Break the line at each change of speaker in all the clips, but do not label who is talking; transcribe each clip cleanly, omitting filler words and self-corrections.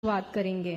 बात करेंगे।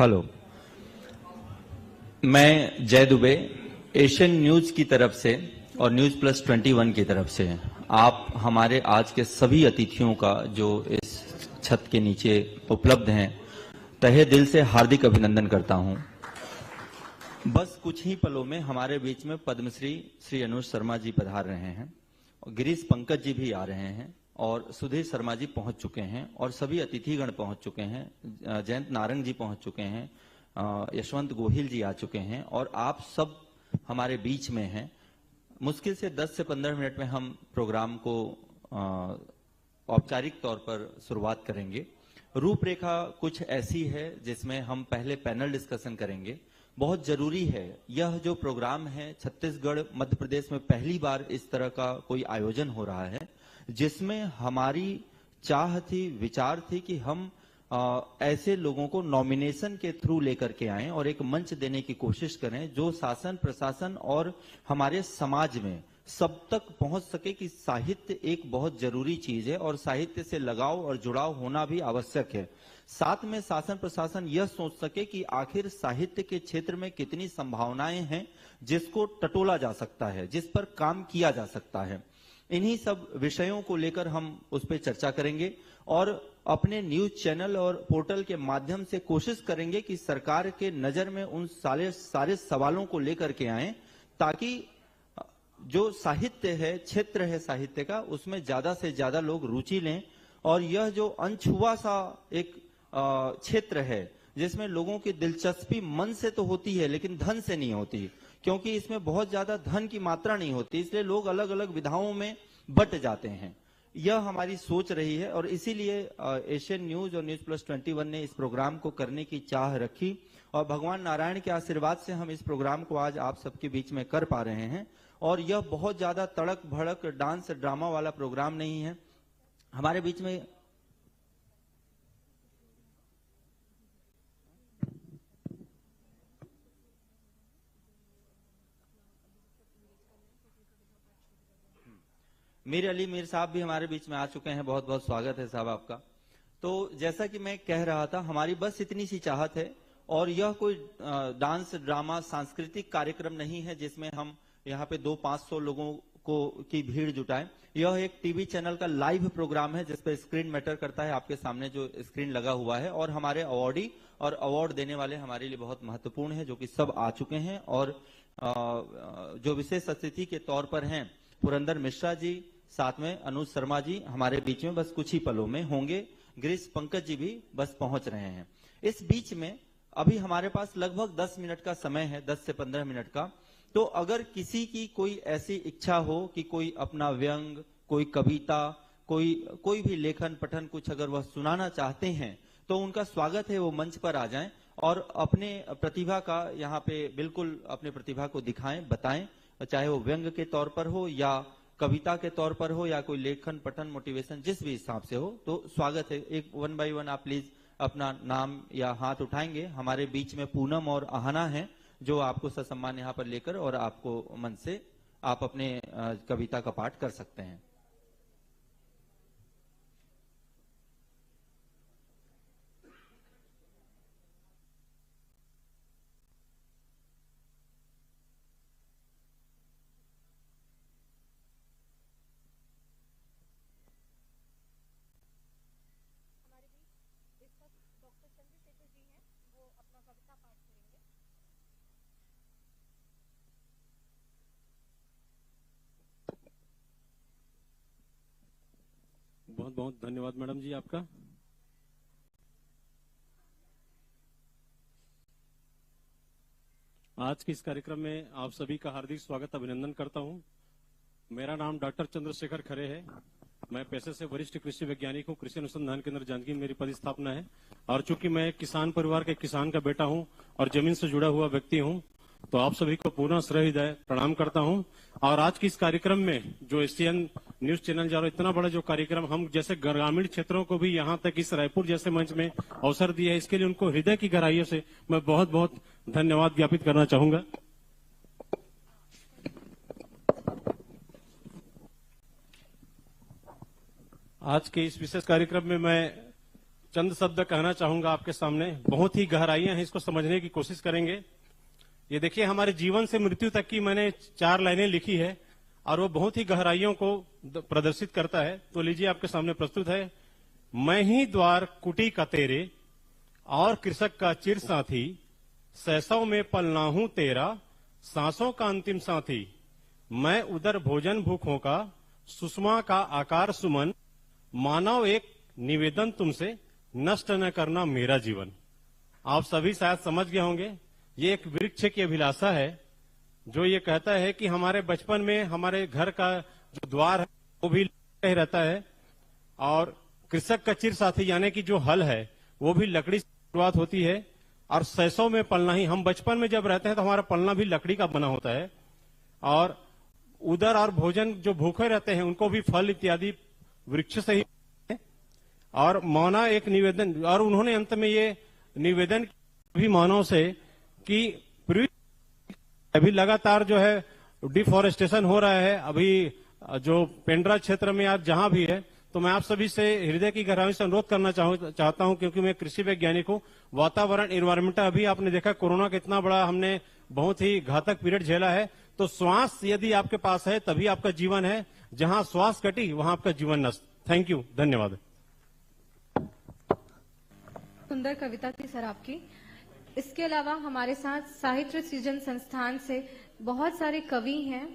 हेलो, मैं जय दुबे एशियन न्यूज की तरफ से और न्यूज प्लस 21 की तरफ से आप हमारे आज के सभी अतिथियों का जो इस छत के नीचे उपलब्ध हैं तहे दिल से हार्दिक अभिनंदन करता हूं। बस कुछ ही पलों में हमारे बीच में पद्मश्री श्री अनुज शर्मा जी पधार रहे हैं और गिरीश पंकज जी भी आ रहे हैं और सुधीर शर्मा जी पहुंच चुके हैं और सभी अतिथिगण पहुंच चुके हैं। जयंत नारंग जी पहुंच चुके हैं, यशवंत गोहिल जी आ चुके हैं और आप सब हमारे बीच में हैं। मुश्किल से 10 से 15 मिनट में हम प्रोग्राम को औपचारिक तौर पर शुरुआत करेंगे। रूपरेखा कुछ ऐसी है जिसमें हम पहले पैनल डिस्कशन करेंगे। बहुत जरूरी है, यह जो प्रोग्राम है छत्तीसगढ़ मध्य प्रदेश में पहली बार इस तरह का कोई आयोजन हो रहा है जिसमें हमारी चाह थी, विचार थी कि हम ऐसे लोगों को नॉमिनेशन के थ्रू लेकर के आएं और एक मंच देने की कोशिश करें जो शासन प्रशासन और हमारे समाज में सब तक पहुंच सके कि साहित्य एक बहुत जरूरी चीज है और साहित्य से लगाव और जुड़ाव होना भी आवश्यक है। साथ में शासन प्रशासन यह सोच सके कि आखिर साहित्य के क्षेत्र में कितनी संभावनाएं हैं जिसको टटोला जा सकता है, जिस पर काम किया जा सकता है। इन्हीं सब विषयों को लेकर हम उस पर चर्चा करेंगे और अपने न्यूज चैनल और पोर्टल के माध्यम से कोशिश करेंगे कि सरकार के नजर में उन सारे सवालों को लेकर के आएं ताकि जो साहित्य है, क्षेत्र है साहित्य का, उसमें ज्यादा से ज्यादा लोग रुचि लें। और यह जो अनछुआ सा एक क्षेत्र है जिसमें लोगों की दिलचस्पी मन से तो होती है लेकिन धन से नहीं होती, क्योंकि इसमें बहुत ज्यादा धन की मात्रा नहीं होती, इसलिए लोग अलग अलग विधाओं में बट जाते हैं। यह हमारी सोच रही है और इसीलिए एशियन न्यूज और न्यूज प्लस 21 ने इस प्रोग्राम को करने की चाह रखी और भगवान नारायण के आशीर्वाद से हम इस प्रोग्राम को आज आप सबके बीच में कर पा रहे हैं। और यह बहुत ज्यादा तड़क भड़क डांस ड्रामा वाला प्रोग्राम नहीं है। हमारे बीच में मीर अली मीर साहब भी हमारे बीच में आ चुके हैं। बहुत बहुत स्वागत है साहब आपका। तो जैसा कि मैं कह रहा था, हमारी बस इतनी सी चाहत है और यह कोई डांस ड्रामा सांस्कृतिक कार्यक्रम नहीं है जिसमें हम यहाँ पे 200-500 लोगों को की भीड़ जुटाएं। यह एक टीवी चैनल का लाइव प्रोग्राम है जिसपे स्क्रीन मैटर करता है। आपके सामने जो स्क्रीन लगा हुआ है और हमारे अवार्डी और अवार्ड देने वाले हमारे लिए बहुत महत्वपूर्ण है जो कि सब आ चुके हैं। और जो विशेष अतिथि के तौर पर हैं पुरंदर मिश्रा जी, साथ में अनुज शर्मा जी हमारे बीच में बस कुछ ही पलों में होंगे। गिरीश पंकज जी भी बस पहुंच रहे हैं। इस बीच में अभी हमारे पास लगभग 10 मिनट का समय है, 10 से 15 मिनट का। तो अगर किसी की कोई ऐसी इच्छा हो कि कोई अपना व्यंग, कोई कविता, कोई भी लेखन पठन कुछ अगर वह सुनाना चाहते हैं तो उनका स्वागत है, वो मंच पर आ जाएं और अपने प्रतिभा का यहाँ पे बिल्कुल अपने प्रतिभा को दिखाएं, बताएं, चाहे वो व्यंग के तौर पर हो या कविता के तौर पर हो या कोई लेखन पठन मोटिवेशन जिस भी हिसाब से हो। तो स्वागत है। एक 1 बाय 1 आप प्लीज अपना नाम या हाथ उठाएंगे। हमारे बीच में पूनम और आहना है जो आपको ससम्मान यहाँ पर लेकर और आपको मन से आप अपने कविता का पाठ कर सकते हैं।
बहुत बहुत धन्यवाद मैडम जी आपका। आज के इस कार्यक्रम में आप सभी का हार्दिक स्वागत अभिनंदन करता हूं। मेरा नाम डॉक्टर चंद्रशेखर खरे है। मैं पेशे से वरिष्ठ कृषि वैज्ञानिक हूं। कृषि अनुसंधान केंद्र जांजगीर मेरी पदस्थापना है और चूंकि मैं किसान परिवार के किसान का बेटा हूं और जमीन से जुड़ा हुआ व्यक्ति हूं तो आप सभी को पुनः सहृदय प्रणाम करता हूं। और आज के इस कार्यक्रम में जो एशियन न्यूज चैनल जा रहा है, इतना बड़ा जो कार्यक्रम हम जैसे ग्रामीण क्षेत्रों को भी यहाँ तक इस रायपुर जैसे मंच में अवसर दिया है, इसके लिए उनको हृदय की गहराइयों से मैं बहुत बहुत धन्यवाद ज्ञापित करना चाहूंगा। आज के इस विशेष कार्यक्रम में मैं चंद शब्द कहना चाहूंगा आपके सामने। बहुत ही गहराइयां हैं, इसको समझने की कोशिश करेंगे। ये देखिए, हमारे जीवन से मृत्यु तक की मैंने 4 लाइनें लिखी है और वो बहुत ही गहराइयों को प्रदर्शित करता है। तो लीजिए, आपके सामने प्रस्तुत है। मैं ही द्वार कुटी का तेरे और कृषक का चिर साथी, सैसों में पलना हूं तेरा, सांसों का अंतिम साथी। मैं उदर भोजन भूखों का, सुषमा का आकार सुमन, मानव एक निवेदन तुमसे, नष्ट न करना मेरा जीवन। आप सभी शायद समझ गए होंगे, ये एक वृक्ष की अभिलाषा है जो ये कहता है कि हमारे बचपन में हमारे घर का जो द्वार है वो भी रहता है, और कृषक का चिर साथी यानी कि जो हल है वो भी लकड़ी से शुरुआत होती है, और सैसों में पलना ही, हम बचपन में जब रहते हैं तो हमारा पलना भी लकड़ी का बना होता है, और उदर और भोजन जो भूखे रहते हैं उनको भी फल इत्यादि वृक्ष से ही, और मौना एक निवेदन। और उन्होंने अंत में ये निवेदन भी मानव से कि अभी लगातार जो है डिफॉरेस्टेशन हो रहा है, अभी जो पेंड्रा क्षेत्र में आज जहां भी है, तो मैं आप सभी से हृदय की गहराई से अनुरोध करना चाहता हूं, क्योंकि मैं कृषि वैज्ञानिक हूं। वातावरण एनवायरमेंटल, अभी आपने देखा कोरोना का इतना बड़ा हमने बहुत ही घातक पीरियड झेला है। तो श्वास यदि आपके पास है तभी आपका जीवन है, जहां श्वास कटी वहां आपका जीवन नष्ट। थैंक यू, धन्यवाद।
सुंदर कविता थी सर आपकी। इसके अलावा हमारे साथ साहित्य सृजन संस्थान से बहुत सारे कवि हैं,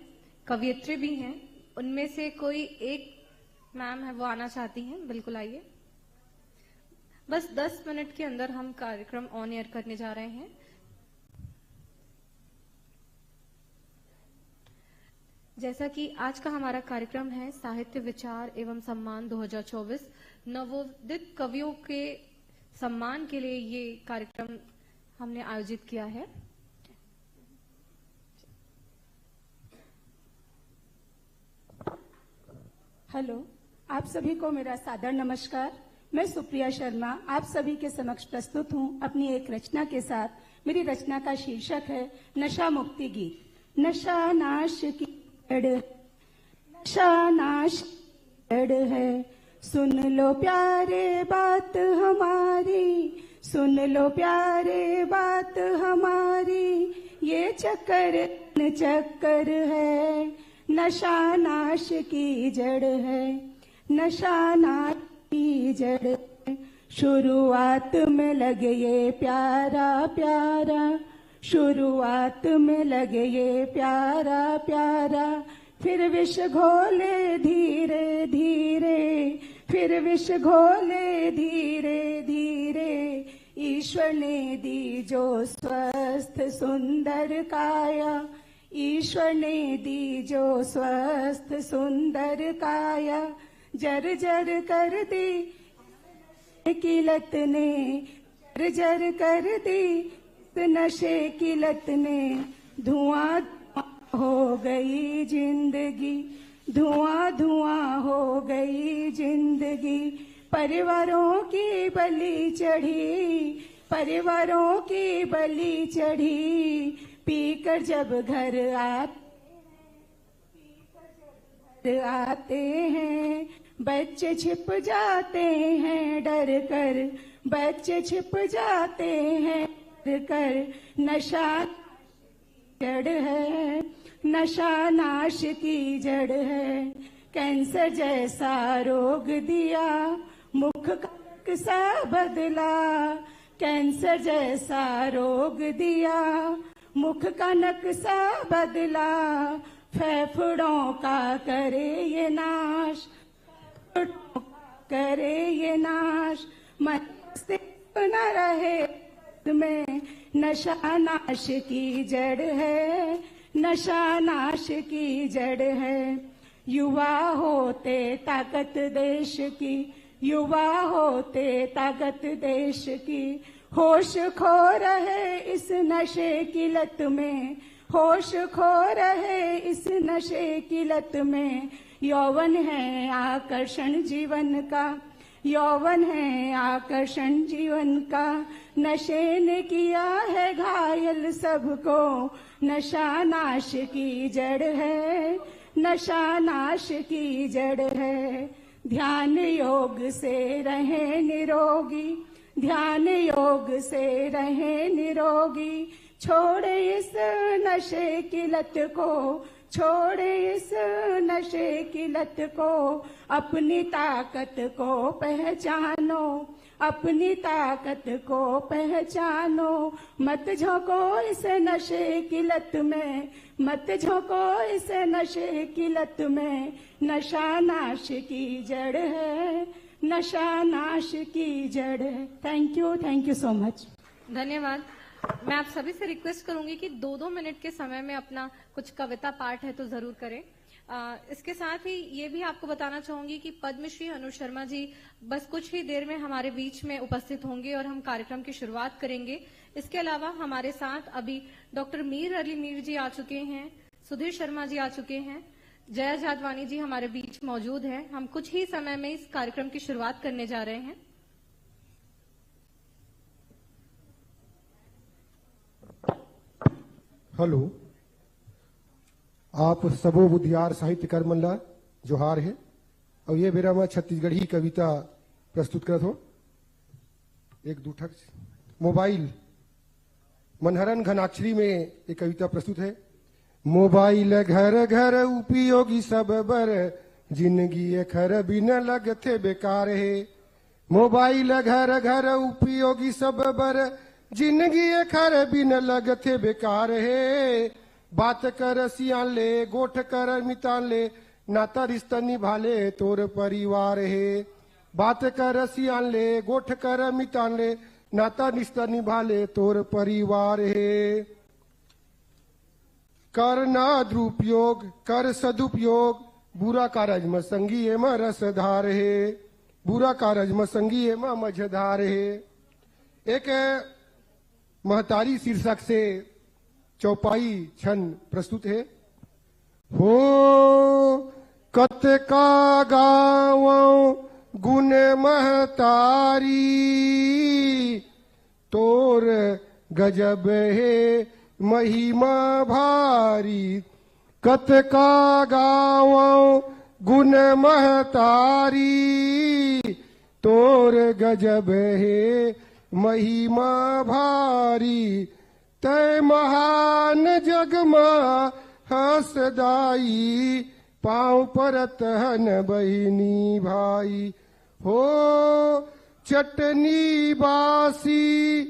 कवियत्री भी हैं। उनमें से कोई एक मैम है, वो आना चाहती हैं। बिल्कुल आइए। बस 10 मिनट के अंदर हम कार्यक्रम ऑन एयर करने जा रहे हैं। जैसा कि आज का हमारा कार्यक्रम है साहित्य विचार एवं सम्मान 2024, नवोदित कवियों के सम्मान के लिए ये कार्यक्रम हमने आयोजित किया है।
हेलो, आप सभी को मेरा सादर नमस्कार। मैं सुप्रिया शर्मा आप सभी के समक्ष प्रस्तुत हूँ अपनी एक रचना के साथ। मेरी रचना का शीर्षक है नशा मुक्ति गीत। नशा नाश की जड़, नशा नाश जड़ है, सुन लो प्यारे बात हमारी, सुन लो प्यारे बात हमारी, ये चक्कर है, नशा नाश की जड़ है, नशा नाश की जड़ है। शुरुआत में लगे ये प्यारा प्यारा, शुरुआत में लगे ये प्यारा प्यारा, फिर विष घोले धीरे धीरे, फिर विष घोले धीरे धीरे, ईश्वर ने दी जो स्वस्थ सुंदर काया, ईश्वर ने दी जो स्वस्थ सुंदर काया, जर जर कर दी की लत ने, जर जर कर दी नशे की लत ने, धुआं हो गई जिंदगी, धुआं धुआं हो गई जिंदगी। परिवारों की बलि चढ़ी, परिवारों की बलि चढ़ी, पीकर जब घर आते हैं, बच्चे छिप जाते हैं डर कर, बच्चे छिप जाते हैं डर कर। नशा जड़ है, नशा नाश की जड़ है, कैंसर जैसा रोग दिया, मुख का सा बदला, कैंसर जैसा रोग दिया, मुख का नक्शा बदला, फेफड़ों का करे ये नाश, करे ये नाश, मस्तिष्क न रहे में, नशा नाश की जड़ है, नशा नाश की जड़ है। युवा होते ताकत देश की, युवा होते ताकत देश की, होश खो रहे इस नशे की लत में, होश खो रहे इस नशे की लत में। यौवन है आकर्षण जीवन का, यौवन है आकर्षण जीवन का, नशे ने किया है घायल सबको, नशा नाश की जड़ है, नशा नाश की जड़ है। ध्यान योग से रहे निरोगी, ध्यान योग से रहे निरोगी। छोड़े इस नशे की लत को, छोड़े इस नशे की लत को, अपनी ताकत को पहचानो, अपनी ताकत को पहचानो। मत झोंको इस नशे की लत में, मत झोंको इस नशे की लत में। नशा नाश की जड़ है, नशा नाश की जड़ है। Thank you so much.
धन्यवाद। मैं आप सभी से रिक्वेस्ट करूंगी कि 2-2 मिनट के समय में अपना कुछ कविता पाठ है तो जरूर करें। इसके साथ ही ये भी आपको बताना चाहूंगी कि पद्मश्री अनु शर्मा जी बस कुछ ही देर में हमारे बीच में उपस्थित होंगे और हम कार्यक्रम की शुरुआत करेंगे। इसके अलावा हमारे साथ अभी डॉक्टर मीर अली मीर जी आ चुके हैं, सुधीर शर्मा जी आ चुके हैं, जया जादवानी जी हमारे बीच मौजूद हैं। हम कुछ ही समय में इस कार्यक्रम की शुरुआत करने जा रहे हैं।
हेलो, आप सबो बुधियार साहित्य कर मन ला जोहार है। और ये मेरा मैं छत्तीसगढ़ी कविता प्रस्तुत करत हो। एक दूठक मोबाइल मनहरन घनाक्षरी में एक कविता प्रस्तुत है। मोबाइल घर घर उपयोगी सब बर, जिंदगी खर बिन लगथे बेकार है। मोबाइल घर घर उपयोगी सब बर, जिंदगी खर बिन लगथे बेकार है। बात कर सियान ले, गोठ कर मितान ले, नाता रिश्ता निभाले तोर परिवार है। बात कर सियान ले, गोठ कर मितान ले, नाता रिश्ता निभाले तोर परिवार है। कर ना दुरुपयोग कर सदुपयोग, बुरा कारज में संगी एम रसधार है। बुरा कारज में संगी एम मझधार है। एक महतारी शीर्षक से चौपाई छन प्रस्तुत है। हो कतका गाँव गुण महतारी, तोर गजब है महिमा भारी। कतका गाँव गुण महतारी, तोर गजब है महिमा भारी। तय महान जगमा हसदाई, पाँव परत हन बहिनी भाई। हो चटनी बासी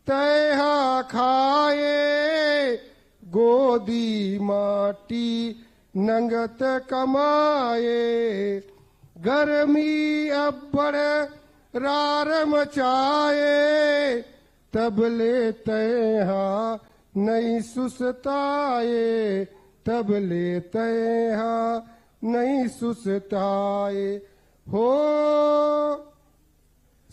तैहा खाए, गोदी माटी नंगत कमाए। गर्मी अब्बड़ रार मचाए, तब ले तैहा नहीं सुसताए। तब ले तैहा नहीं सुसताए। हो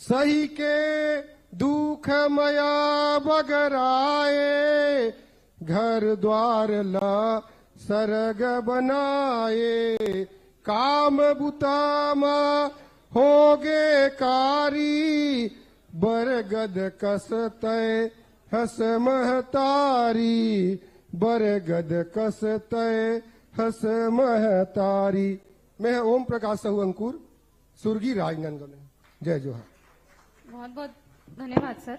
सही के दुख मया बगराए, घर द्वार ला सरग बनाए। काम बुतामा होगे कारी, बरगद कस तय हस महतारी। बरगद कस तय हस महतारी। मैं ओम प्रकाश साहू अंकुर, सुरगी राजनांदगांव में। जय जोहार।
बहुत बहुत धन्यवाद सर।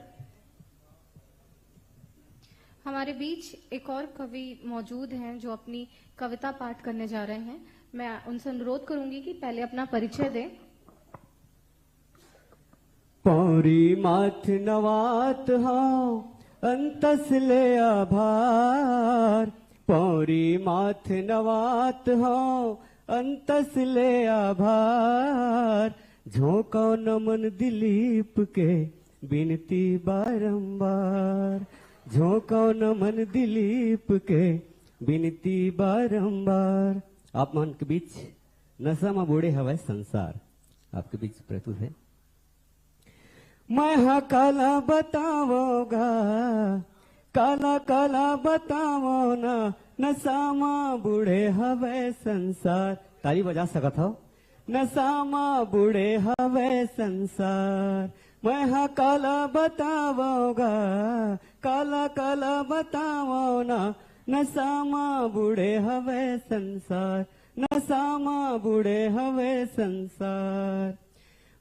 हमारे बीच एक और कवि मौजूद हैं जो अपनी कविता पाठ करने जा रहे हैं। मैं उनसे अनुरोध करूंगी कि पहले अपना परिचय दें।
पौरी माथ नवात हाँ अंतस ले आभार। पौरी माथ नवात हाँ अंतस ले आभार। झोंको नमन दिलीप के बिनती बारंबार। झोंको नमन दिलीप के बिनती बारंबार। आप मन के बीच नशा में बूढ़े हवा संसार आपके बीच प्रस्तुत है। मैं हाँ काला बताओगा, काला काला बताओ ना, नसामा बूढ़े हवे संसार। ताली बजा सकत हो। नसामा बूढ़े हवे संसार। मैं हाँ काला बताओगा, काला काला बताओ ना, नसामा बूढ़े हवे संसार। नसामा बूढ़े हवे संसार।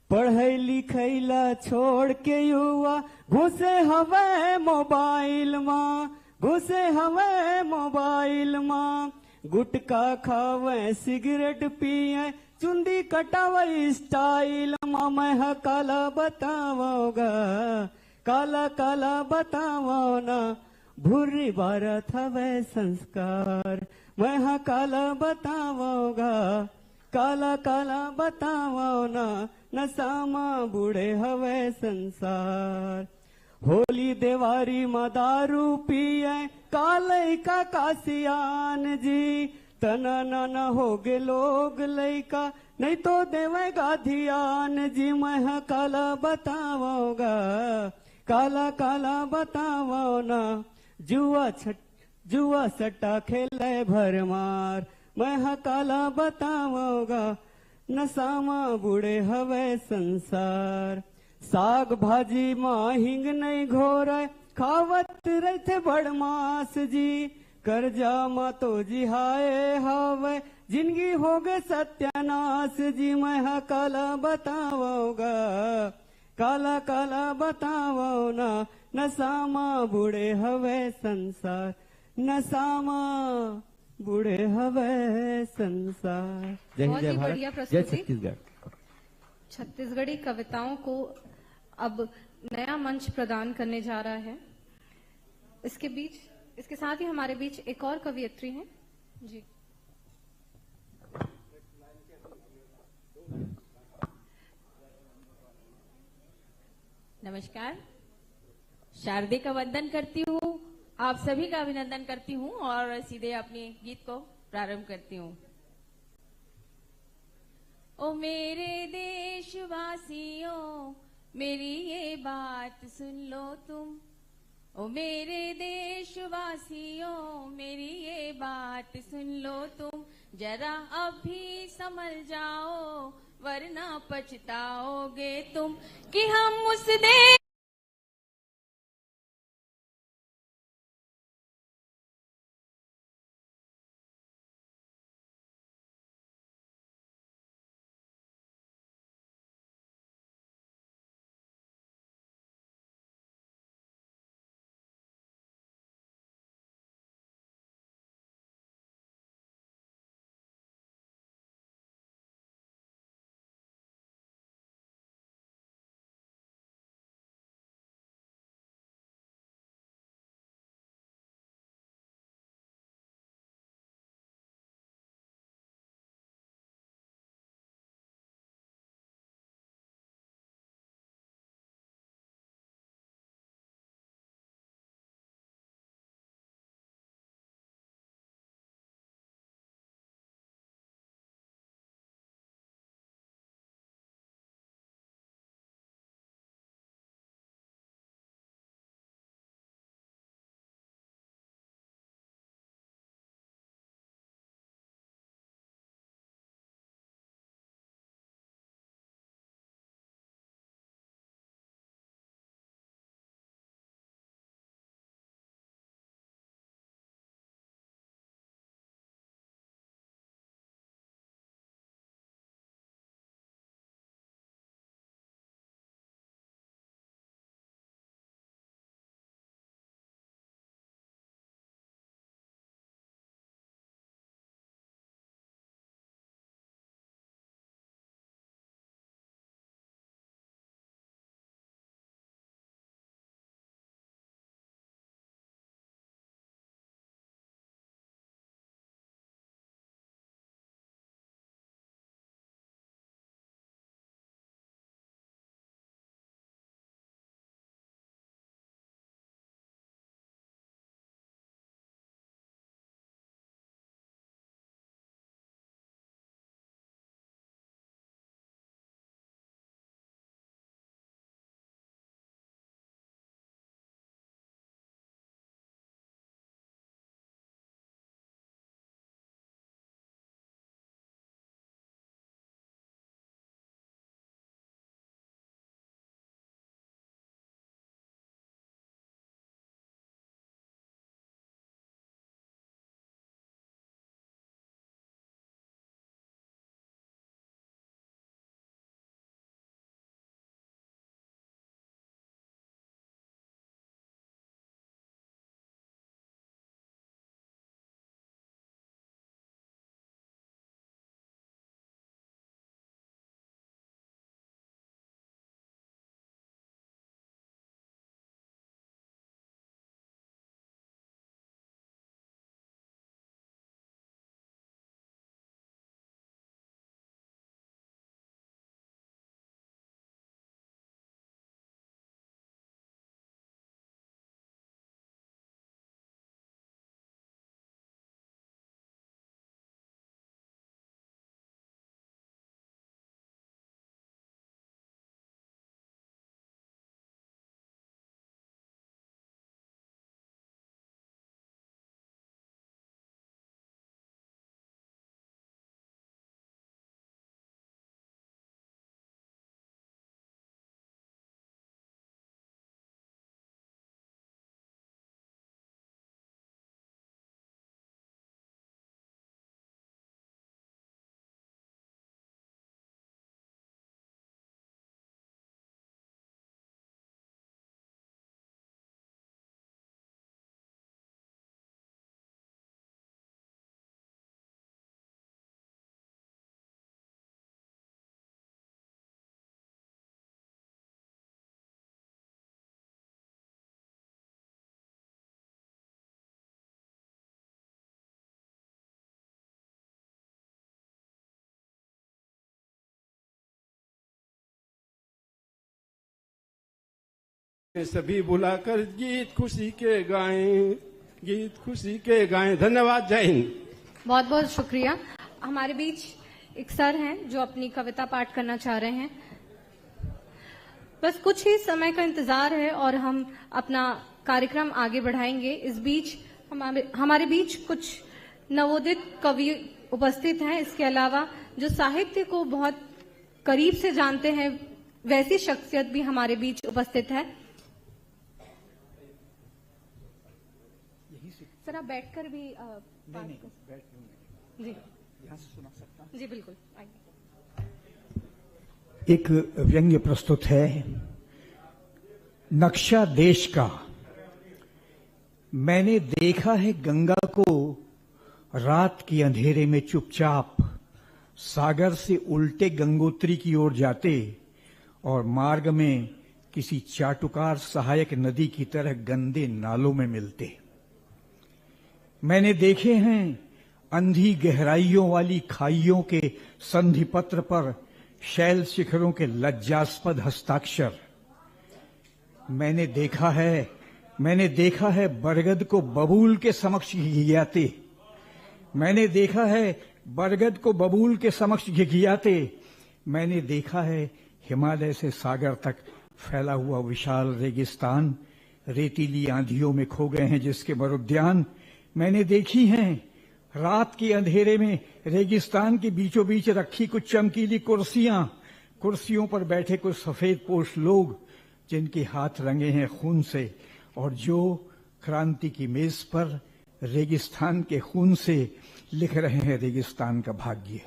पढ़ाई लिखैला छोड़ के युवा घुसे हवे मोबाइल माँ, घुसे हवे मोबाइल माँ। गुटखा खावे सिगरेट पिए चुंदी कटावे स्टाइल माँ। मैं काला बतावोगा, काला काला बतावो ना, भूरी भारत हवे संस्कार। मैं काला बतावोगा, काला काला बतावो ना, नसामा बूढ़े हवे संसार। होली देवारी में दारू पिए काले का कासियान जी। तना न होगे लोग लैका नहीं तो देवेगा ध्यान जी। मैं काला बतावोगा, काला काला बतावो ना, जुआ सट्टा खेले भरमार। मैं काला बतावोगा, नसामा बूढ़े हवे संसार। साग भाजी माँ हिंग नहीं घोरे खावत रहते बड़मास जी। कर्जा माँ तो जी हाय हावे जिंदगी हो गए सत्यानाश जी। मैं काला बतावोगा, काला काला बतावो ना, नसामा बूढ़े हवे संसार। नसामा बूढ़े हवे संसार। जय हिंद,
बहुत
जय
ही
भारत,
बढ़िया
जय
प्रस्तुति।
छत्तीसगढ़।
छत्तीसगढ़ी कविताओं को अब नया मंच प्रदान करने जा रहा है। इसके साथ ही हमारे बीच एक और कवियत्री हैं जी।
नमस्कार, शारदे का वंदन करती हूँ, आप सभी का अभिनंदन करती हूँ और सीधे अपने गीत को प्रारंभ करती हूँ। ओ मेरे देशवासियों, मेरी ये बात सुन लो तुम। ओ मेरे देशवासियों, मेरी ये बात सुन लो तुम। जरा अभी संभल जाओ वरना पछताओगे तुम कि हम उस देश
सभी बुलाकर गीत खुशी के गाएं, गीत खुशी के गाएं। धन्यवाद, जय हिंद।
बहुत बहुत शुक्रिया। हमारे बीच एक सर हैं जो अपनी कविता पाठ करना चाह रहे हैं। बस कुछ ही समय का इंतजार है और हम अपना कार्यक्रम आगे बढ़ाएंगे। इस बीच हमारे बीच कुछ नवोदित कवि उपस्थित हैं। इसके अलावा जो साहित्य को बहुत करीब से जानते हैं वैसी शख्सियत भी हमारे बीच उपस्थित है। सर आप बैठकर भी जी यहाँ से सुना सकता हूं? जी बिल्कुल, आइए।
एक व्यंग्य प्रस्तुत है। नक्शा देश का। मैंने देखा है गंगा को रात के अंधेरे में चुपचाप सागर से उल्टे गंगोत्री की ओर जाते और मार्ग में किसी चाटुकार सहायक नदी की तरह गंदे नालों में मिलते। मैंने देखे हैं अंधी गहराइयों वाली खाइयों के संधि पत्र पर शैल शिखरों के लज्जास्पद हस्ताक्षर। मैंने देखा है बरगद को बबूल के समक्ष घिघियाते। मैंने देखा है बरगद को बबूल के समक्ष घिघियाते। मैंने देखा है हिमालय से सागर तक फैला हुआ विशाल रेगिस्तान रेतीली आंधियों में खो गए हैं जिसके मरुद्यान। मैंने देखी हैं रात के अंधेरे में रेगिस्तान के बीचों बीच रखी कुछ चमकीली कुर्सियां, कुर्सियों पर बैठे कुछ सफेद पोश लोग जिनके हाथ रंगे हैं खून से और जो क्रांति की मेज पर रेगिस्तान के खून से लिख रहे हैं रेगिस्तान का भाग्य।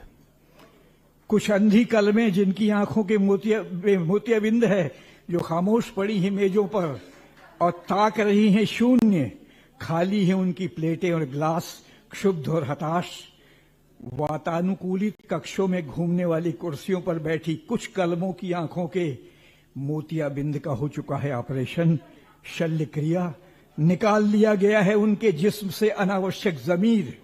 कुछ अंधी कलमें जिनकी आंखों के मोतियाबिंद है जो खामोश पड़ी हैं मेजों पर और ताक रही हैं शून्य। खाली है उनकी प्लेटें और ग्लास, क्षुब्ध और हताश। वातानुकूलित कक्षों में घूमने वाली कुर्सियों पर बैठी कुछ कलमों की आंखों के मोतियाबिंद का हो चुका है ऑपरेशन। शल्य क्रिया निकाल लिया गया है उनके जिस्म से अनावश्यक जमीर।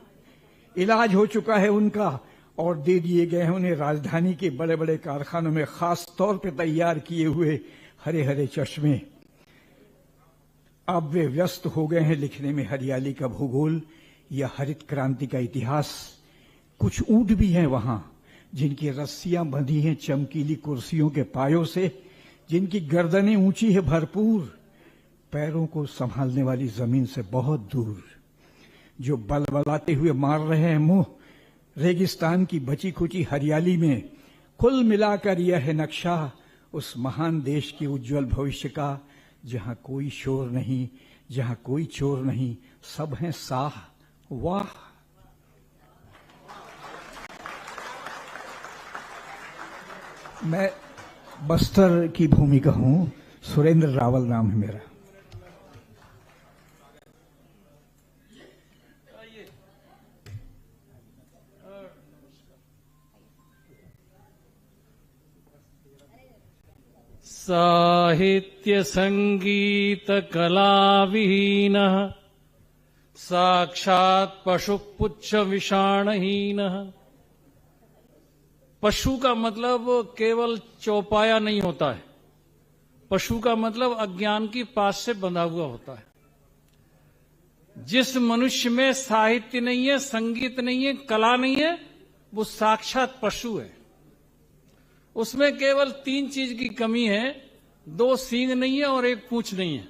इलाज हो चुका है उनका और दे दिए गए हैं उन्हें राजधानी के बड़े बड़े कारखानों में खास तौर पर तैयार किए हुए हरे हरे चश्मे। अब वे व्यस्त हो गए हैं लिखने में हरियाली का भूगोल या हरित क्रांति का इतिहास। कुछ ऊंट भी हैं वहां जिनकी रस्सियां बंधी हैं चमकीली कुर्सियों के पायों से, जिनकी गर्दनें ऊंची है भरपूर, पैरों को संभालने वाली जमीन से बहुत दूर, जो बलबलाते हुए मार रहे हैं मुंह रेगिस्तान की बची खुची हरियाली में। कुल मिलाकर यह है नक्शा उस महान देश के उज्जवल भविष्य का जहां कोई शोर नहीं, जहां कोई चोर नहीं, सब हैं साह। वाह। मैं बस्तर की भूमि का हूं। सुरेंद्र रावल नाम है मेरा।
साहित्य संगीत कला विहीनः साक्षात् पशुपुच्छ विषाणहीनः। पशु का मतलब केवल चौपाया नहीं होता है। पशु का मतलब अज्ञान की पास से बंधा हुआ होता है। जिस मनुष्य में साहित्य नहीं है, संगीत नहीं है, कला नहीं है, वो साक्षात पशु है। उसमें केवल 3 चीज की कमी है, 2 सींग नहीं है और 1 पूंछ नहीं है।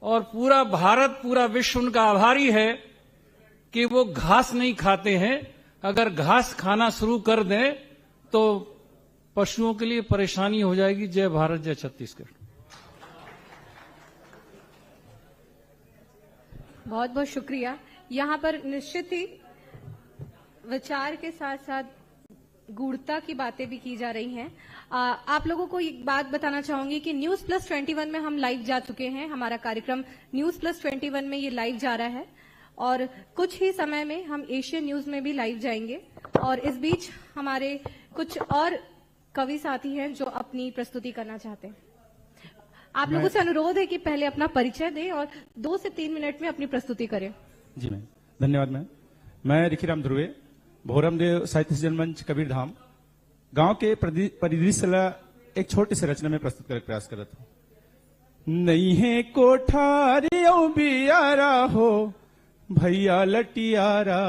और पूरा भारत, पूरा विश्व उनका आभारी है कि वो घास नहीं खाते हैं। अगर घास खाना शुरू कर दें तो पशुओं के लिए परेशानी हो जाएगी। जय भारत, जय छत्तीसगढ़।
बहुत बहुत शुक्रिया। यहाँ पर निश्चित ही विचार के साथ साथ गूढ़ता की बातें भी की जा रही हैं। आप लोगों को एक बात बताना चाहूंगी कि न्यूज प्लस 21 में हम लाइव जा चुके हैं। हमारा कार्यक्रम न्यूज प्लस 21 में ये लाइव जा रहा है और कुछ ही समय में हम एशियन न्यूज में भी लाइव जाएंगे। और इस बीच हमारे कुछ और कवि साथी हैं जो अपनी प्रस्तुति करना चाहते हैं। आप लोगों से अनुरोध है कि पहले अपना परिचय दें और 2 से 3 मिनट में अपनी प्रस्तुति करें।
जी मैम, धन्यवाद मैम। मैं रिखीराम ध्रुवे, भोरमदेव साहित्य सृजन मंच कबीरधाम गांव के परिदृश्य एक छोटी सी रचना में प्रस्तुत करने का प्रयास कर रहा था। नहीं है कोठारियों बियारा हो भैया लटियारा,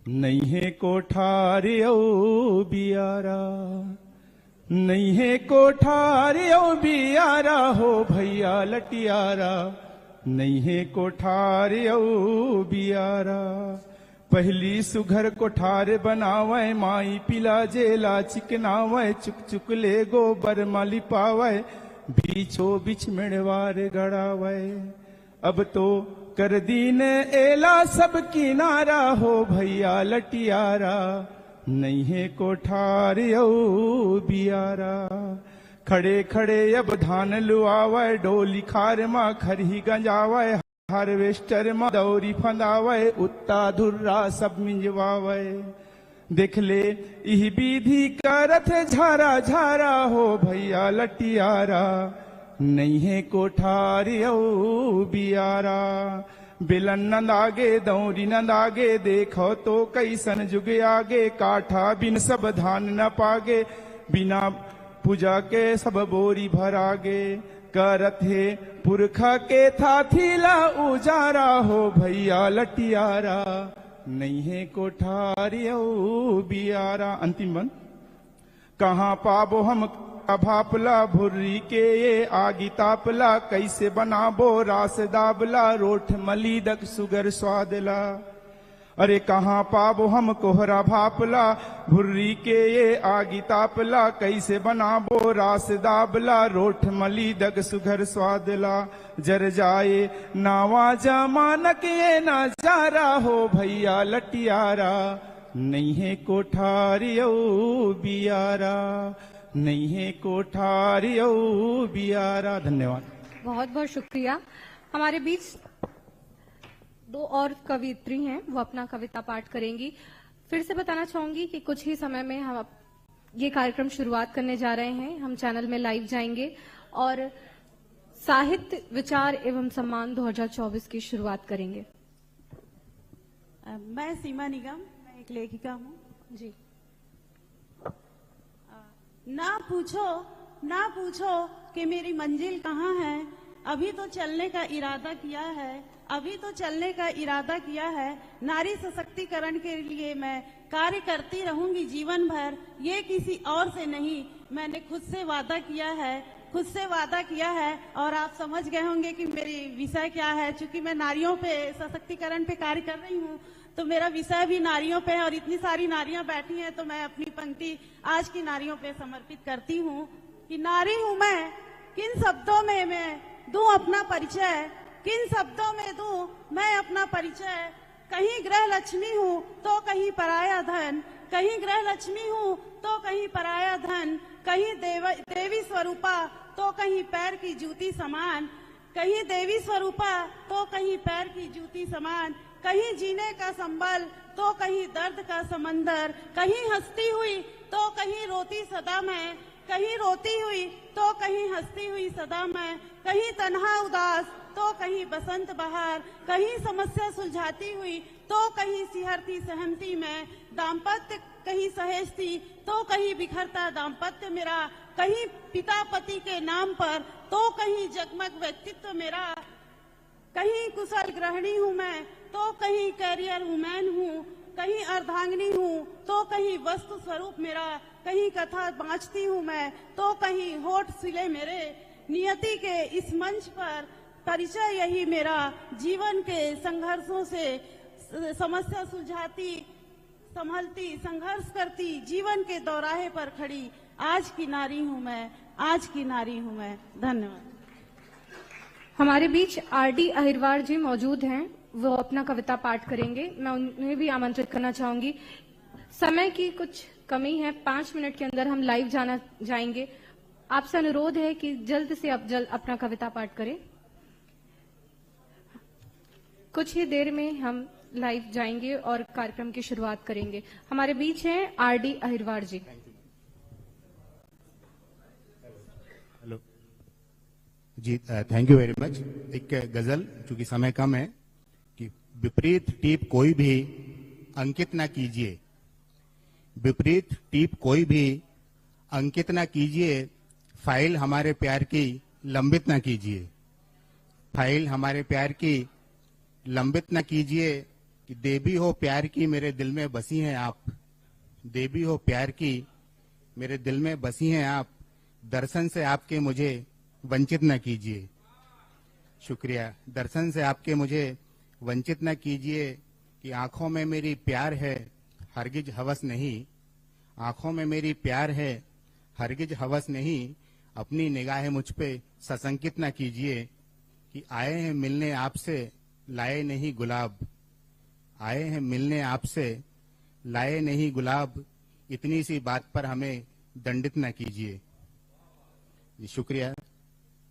नहीं है कोठारियों बियारा, नहीं है कोठारियों बियारा हो भैया लटियारा, नहीं है कोठारियों बियारा। पहली सुघर कोठार बनावे माई पिला जेला चिकनावे, चुक चुक ले गोबर माली पावे, बीचो बिछ मिड़वार गड़ावे। अब तो कर दीन एला सब किनारा हो भैया लटियारा, नहीं है कोठारियों बियारा। खड़े खड़े अब धान लुआवे, डोली खार मा खरही गंजावे, हार्वेस्टर मा दौरी फंदावे, उत्ता धुर्रा सब मिंजवावे। देख ले इह विधि करत झारा झारा हो भैया लटियारा, नहीं है कोठारियों बियारा। बिलन नंद आगे दौरी नंद आगे, देखो तो कैसन जुग आगे, काठा बिन सब धान न पागे, बिना पूजा के सब बोरी भरागे। करत है पुरखा के था थीला उजारा हो भैया लटियारा, नहीं है कोठारियों बियारा। अंतिम बंद। कहाँ पाबो हम भापला, भुर्री के ये आगी तापला, कैसे बनाबो रास दाबला, रोठ मलीदक सुगर स्वादला। अरे कहाँ पाबो हम कोहरा भापला, भुर्री के ये आगी तापला, कैसे बनाबो रास दाबला, रोठ मलीदक सुगर स्वादला। जर जाए नावा जमानक ये नजारा हो भैया लटियारा, नहीं है कोठारियों बियारा, नहीं है कोठारियों बियारा। धन्यवाद।
बहुत बहुत शुक्रिया। हमारे बीच दो और कवियत्री हैं, वो अपना कविता पाठ करेंगी। फिर से बताना चाहूंगी कि कुछ ही समय में हम ये कार्यक्रम शुरुआत करने जा रहे हैं। हम चैनल में लाइव जाएंगे और साहित्य विचार एवं सम्मान 2024 की शुरुआत करेंगे।
मैं सीमा निगम, मैं एक लेखिका हूँ
जी।
ना पूछो कि मेरी मंजिल कहाँ है, अभी तो चलने का इरादा किया है, अभी तो चलने का इरादा किया है। नारी सशक्तिकरण के लिए मैं कार्य करती रहूंगी जीवन भर, ये किसी और से नहीं, मैंने खुद से वादा किया है, खुद से वादा किया है। और आप समझ गए होंगे कि मेरी विषय क्या है। चूंकि मैं नारियों पे सशक्तिकरण पे कार्य कर रही हूँ, तो मेरा विषय भी नारियों पे है और इतनी सारी नारियां बैठी हैं, तो मैं अपनी पंक्ति आज की नारियों पे समर्पित करती हूँ कि नारी हूँ मैं, किन शब्दों में मैं दूं अपना परिचय, किन शब्दों में दूं मैं अपना परिचय। कहीं गृह लक्ष्मी हूँ तो कहीं पराया धन, कहीं गृह लक्ष्मी हूँ तो कहीं पराया धन, कहीं देवी स्वरूपा तो कहीं पैर की जूती समान, कहीं देवी स्वरूपा तो कहीं पैर की जूती समान, कहीं जीने का संबल तो कहीं दर्द का समंदर, कहीं हंसती हुई तो कहीं रोती सदा मैं, कहीं रोती हुई तो कहीं हंसती हुई सदा मैं, कहीं तन्हा उदास तो कहीं बसंत बहार, कहीं समस्या सुलझाती हुई तो कहीं सिहरती सहमती मैं, दाम्पत्य कहीं सहेजती तो कहीं बिखरता दाम्पत्य मेरा, कहीं पिता पति के नाम पर तो कहीं जगमग व्यक्तित्व मेरा, कहीं कुशल गृहिणी हूँ मैं तो कहीं कैरियर वुमेन हूँ, कहीं अर्धांगिनी हूँ तो कहीं वस्तु स्वरूप मेरा, कहीं कथा बाँचती हूँ मैं तो कहीं होठ सिले मेरे। नियति के इस मंच पर परिचय यही मेरा, जीवन के संघर्षों से समस्या सुलझाती संभलती संघर्ष करती जीवन के दौराहे पर खड़ी आज की नारी हूँ मैं, आज की नारी हूँ मैं। धन्यवाद।
हमारे बीच आरडी अहिरवार जी मौजूद हैं, वो अपना कविता पाठ करेंगे। मैं उन्हें भी आमंत्रित करना चाहूंगी। समय की कुछ कमी है, 5 मिनट के अंदर हम लाइव जाएंगे। आपसे अनुरोध है कि जल्द से जल्द अपना कविता पाठ करें। कुछ ही देर में हम लाइव जाएंगे और कार्यक्रम की शुरुआत करेंगे। हमारे बीच हैं आरडी अहिरवार जी।
हेलो जी, थैंक यू वेरी मच। एक गजल, चूंकि समय कम है, कि विपरीत टीप कोई भी अंकित ना कीजिए, विपरीत टीप कोई भी अंकित ना कीजिए, फाइल हमारे प्यार की लंबित न कीजिए, फाइल हमारे प्यार की लंबित न कीजिए, कि देवी हो प्यार की मेरे दिल में बसी हैं आप, देवी हो प्यार की मेरे दिल में बसी हैं आप, दर्शन से आपके मुझे वंचित न कीजिए। शुक्रिया। दर्शन से आपके मुझे वंचित न कीजिए, कि आंखों में मेरी प्यार है हरगिज हवस नहीं, आंखों में मेरी प्यार है हरगिज हवस नहीं, अपनी निगाहें मुझ पे सशंकित न कीजिए, कि आए हैं मिलने आपसे लाए नहीं गुलाब, आए हैं मिलने आपसे लाए नहीं गुलाब, इतनी सी बात पर हमें दंडित न कीजिए। जी शुक्रिया।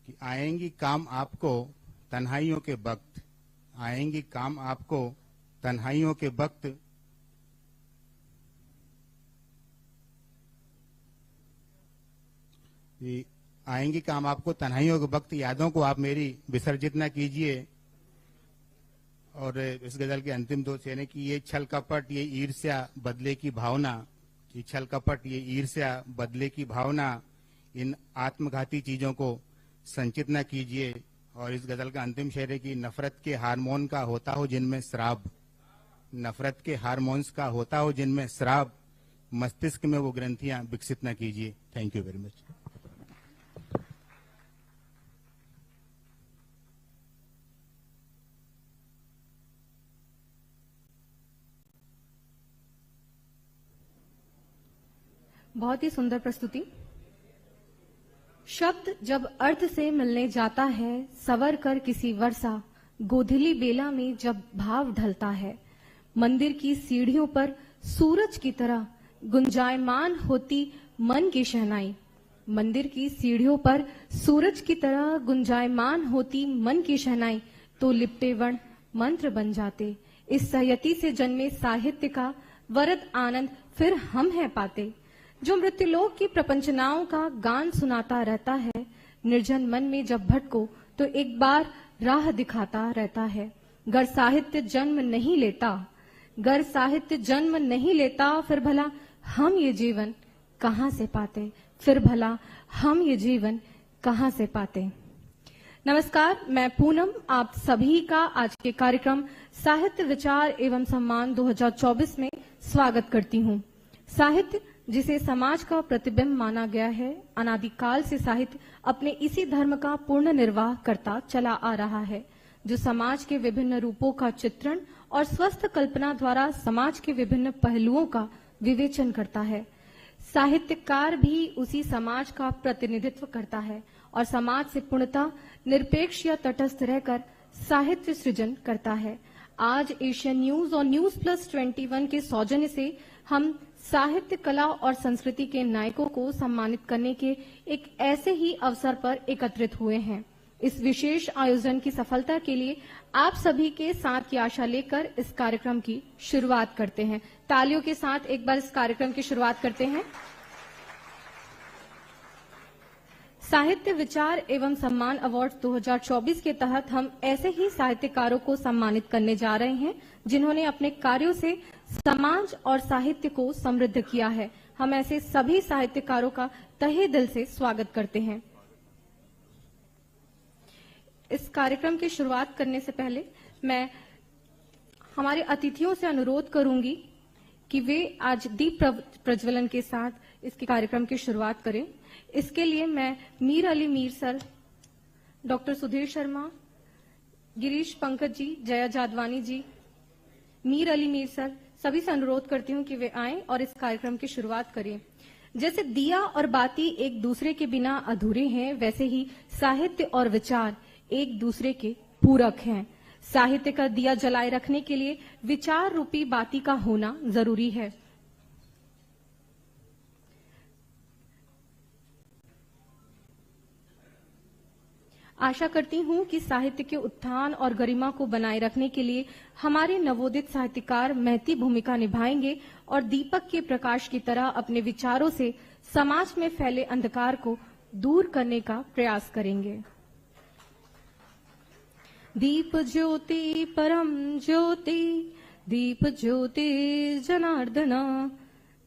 कि आएंगी काम आपको तन्हाइयों के वक्त, आएंगी काम आपको तन्हाइयों के वक्त, आएंगी काम आपको तन्हाइयों के वक्त, यादों को आप मेरी विसर्जित न कीजिए। और इस गजल के अंतिम दो शेर हैं कि ये छल कपट ये ईर्ष्या बदले की भावना, ये छल कपट ये ईर्ष्या बदले की भावना, इन आत्मघाती चीजों को संचित न कीजिए। और इस गजल का अंतिम शेर है कि नफरत के हार्मोन का होता हो जिनमें श्राप, नफरत के हार्मोन्स का होता हो जिनमें श्राप, मस्तिष्क में वो ग्रंथियां विकसित न कीजिए। Thank you very much.
बहुत ही सुंदर प्रस्तुति। शब्द जब अर्थ से मिलने जाता है, सवर कर किसी वर्षा, गोधली बेला में जब भाव ढलता है, मंदिर की सीढ़ियों पर सूरज की तरह गुंजायमान होती मन की शहनाई, मंदिर की सीढ़ियों पर सूरज की तरह गुंजायमान होती मन की शहनाई, तो लिपटे वर्ण मंत्र बन जाते। इस सहयति से जन्मे साहित्य का वरद आनंद फिर हम हैं पाते, जो मृत्युलोक की प्रपंचनाओं का गान सुनाता रहता है, निर्जन मन में जब भटको तो एक बार राह दिखाता रहता है। गर साहित्य जन्म नहीं लेता, गर साहित्य जन्म नहीं लेता, फिर भला हम ये जीवन कहां से पाते, फिर भला हम ये जीवन कहां से पाते। नमस्कार, मैं पूनम आप सभी का आज के कार्यक्रम साहित्य विचार एवं सम्मान 2024 में स्वागत करती हूं। साहित्य जिसे समाज का प्रतिबिंब माना गया है, अनादिकाल से साहित्य अपने इसी धर्म का पूर्ण निर्वाह करता चला आ रहा है, जो समाज के विभिन्न रूपों का चित्रण और स्वस्थ कल्पना द्वारा समाज के विभिन्न पहलुओं का विवेचन करता है। साहित्यकार भी उसी समाज का प्रतिनिधित्व करता है और समाज से पूर्णतः निरपेक्ष या तटस्थ रहकर साहित्य सृजन करता है। आज एशियन न्यूज और न्यूज प्लस 21 के सौजन्य से हम साहित्य, कला और संस्कृति के नायकों को सम्मानित करने के एक ऐसे ही अवसर पर एकत्रित हुए हैं। इस विशेष आयोजन की सफलता के लिए आप सभी के साथ की आशा लेकर इस कार्यक्रम की शुरुआत करते हैं। तालियों के साथ एक बार इस कार्यक्रम की शुरुआत करते हैं। साहित्य विचार एवं सम्मान अवार्ड 2024 के तहत हम ऐसे ही साहित्यकारों को सम्मानित करने जा रहे हैं जिन्होंने अपने कार्यों से समाज और साहित्य को समृद्ध किया है। हम ऐसे सभी साहित्यकारों का तहे दिल से स्वागत करते हैं। इस कार्यक्रम की शुरुआत करने से पहले मैं हमारे अतिथियों से अनुरोध करूंगी कि वे आज दीप प्रज्वलन के साथ इसके कार्यक्रम की शुरुआत करें। इसके लिए मैं मीर अली मीर सर, डॉक्टर सुधीर शर्मा, गिरीश पंकज जी, जया जादवानी जी, मीर अली मीर सर सभी से अनुरोध करती हूं कि वे आएं और इस कार्यक्रम की शुरुआत करें। जैसे दिया और बाती एक दूसरे के बिना अधूरे हैं, वैसे ही साहित्य और विचार एक दूसरे के पूरक हैं। साहित्य का दिया जलाए रखने के लिए विचार रूपी बाती का होना जरूरी है। आशा करती हूं कि साहित्य के उत्थान और गरिमा को बनाए रखने के लिए हमारे नवोदित साहित्यकार महती भूमिका निभाएंगे और दीपक के प्रकाश की तरह अपने विचारों से समाज में फैले अंधकार को दूर करने का प्रयास करेंगे। दीप ज्योति परम ज्योति, दीप ज्योति जनार्दना,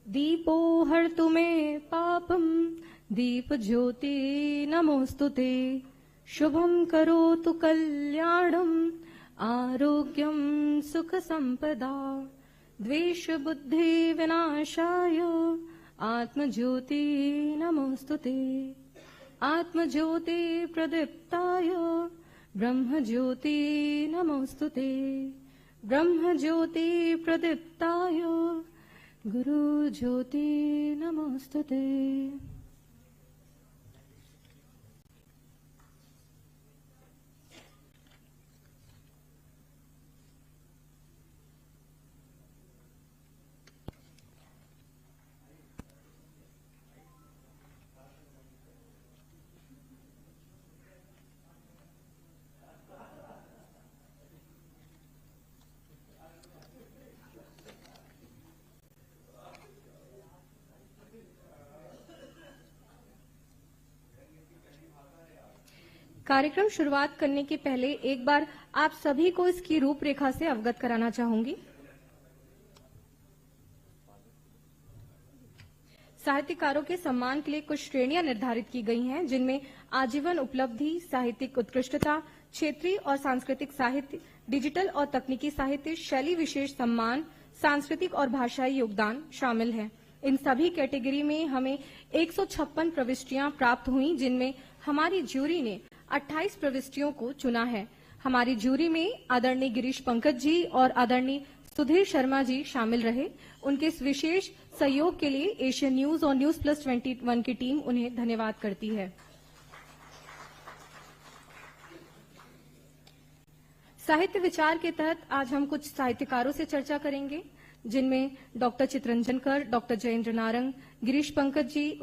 दीपो हर तुम्हें पापम, दीप ज्योति नमोस्तुते। शुभम करोतु कल्याणम आरोग्यम सुख संपदा द्वेष बुद्धि विनाशाय आत्मज्योति नमोस्तुते आत्मज्योति प्रदीप्ताय ब्रह्म ज्योति नमोस्तुते ब्रह्म ज्योति प्रदीप्ताय गुरु ज्योति नमोस्तुते। कार्यक्रम शुरुआत करने के पहले एक बार आप सभी को इसकी रूपरेखा से अवगत कराना चाहूंगी। साहित्यकारों के सम्मान के लिए कुछ श्रेणियां निर्धारित की गई हैं, जिनमें आजीवन उपलब्धि, साहित्यिक उत्कृष्टता, क्षेत्रीय और सांस्कृतिक साहित्य, डिजिटल और तकनीकी साहित्य, शैली विशेष सम्मान, सांस्कृतिक और भाषाई योगदान शामिल है। इन सभी कैटेगरी में हमें 156 प्रविष्टियां प्राप्त हुई, जिनमें हमारी ज्यूरी ने 28 प्रविष्टियों को चुना है। हमारी ज्यूरी में आदरणीय गिरीश पंकज जी और आदरणीय सुधीर शर्मा जी शामिल रहे। उनके इस विशेष सहयोग के लिए एशियन न्यूज और न्यूज प्लस 21 की टीम उन्हें धन्यवाद करती है। साहित्य विचार के तहत आज हम कुछ साहित्यकारों से चर्चा करेंगे, जिनमें डॉक्टर चितरंजन कर, डॉक्टर जयेंद्र नारंग, गिरीश पंकज जी,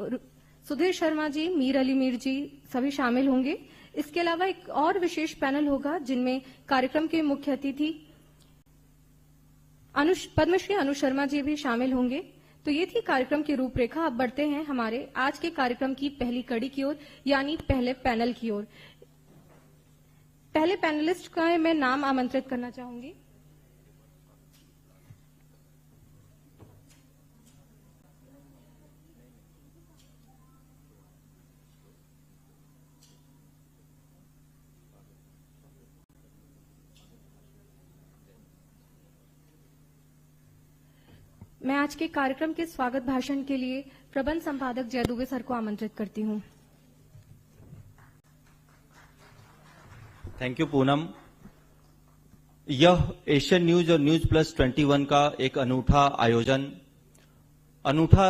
सुधीर शर्मा जी, मीर अली मीर जी सभी शामिल होंगे। इसके अलावा एक और विशेष पैनल होगा, जिनमें कार्यक्रम के मुख्य अतिथि पद्मश्री अनु शर्मा जी भी शामिल होंगे। तो ये थी कार्यक्रम की रूपरेखा। अब बढ़ते हैं हमारे आज के कार्यक्रम की पहली कड़ी की ओर, यानी पहले पैनल की ओर। पहले पैनलिस्ट का मैं नाम आमंत्रित करना चाहूंगी। मैं आज के कार्यक्रम के स्वागत भाषण के लिए प्रबंध संपादक जय दुबे सर को आमंत्रित करती हूं।
Thank you Poonam. यह एशियन न्यूज और न्यूज प्लस 21 का एक अनूठा आयोजन, अनूठा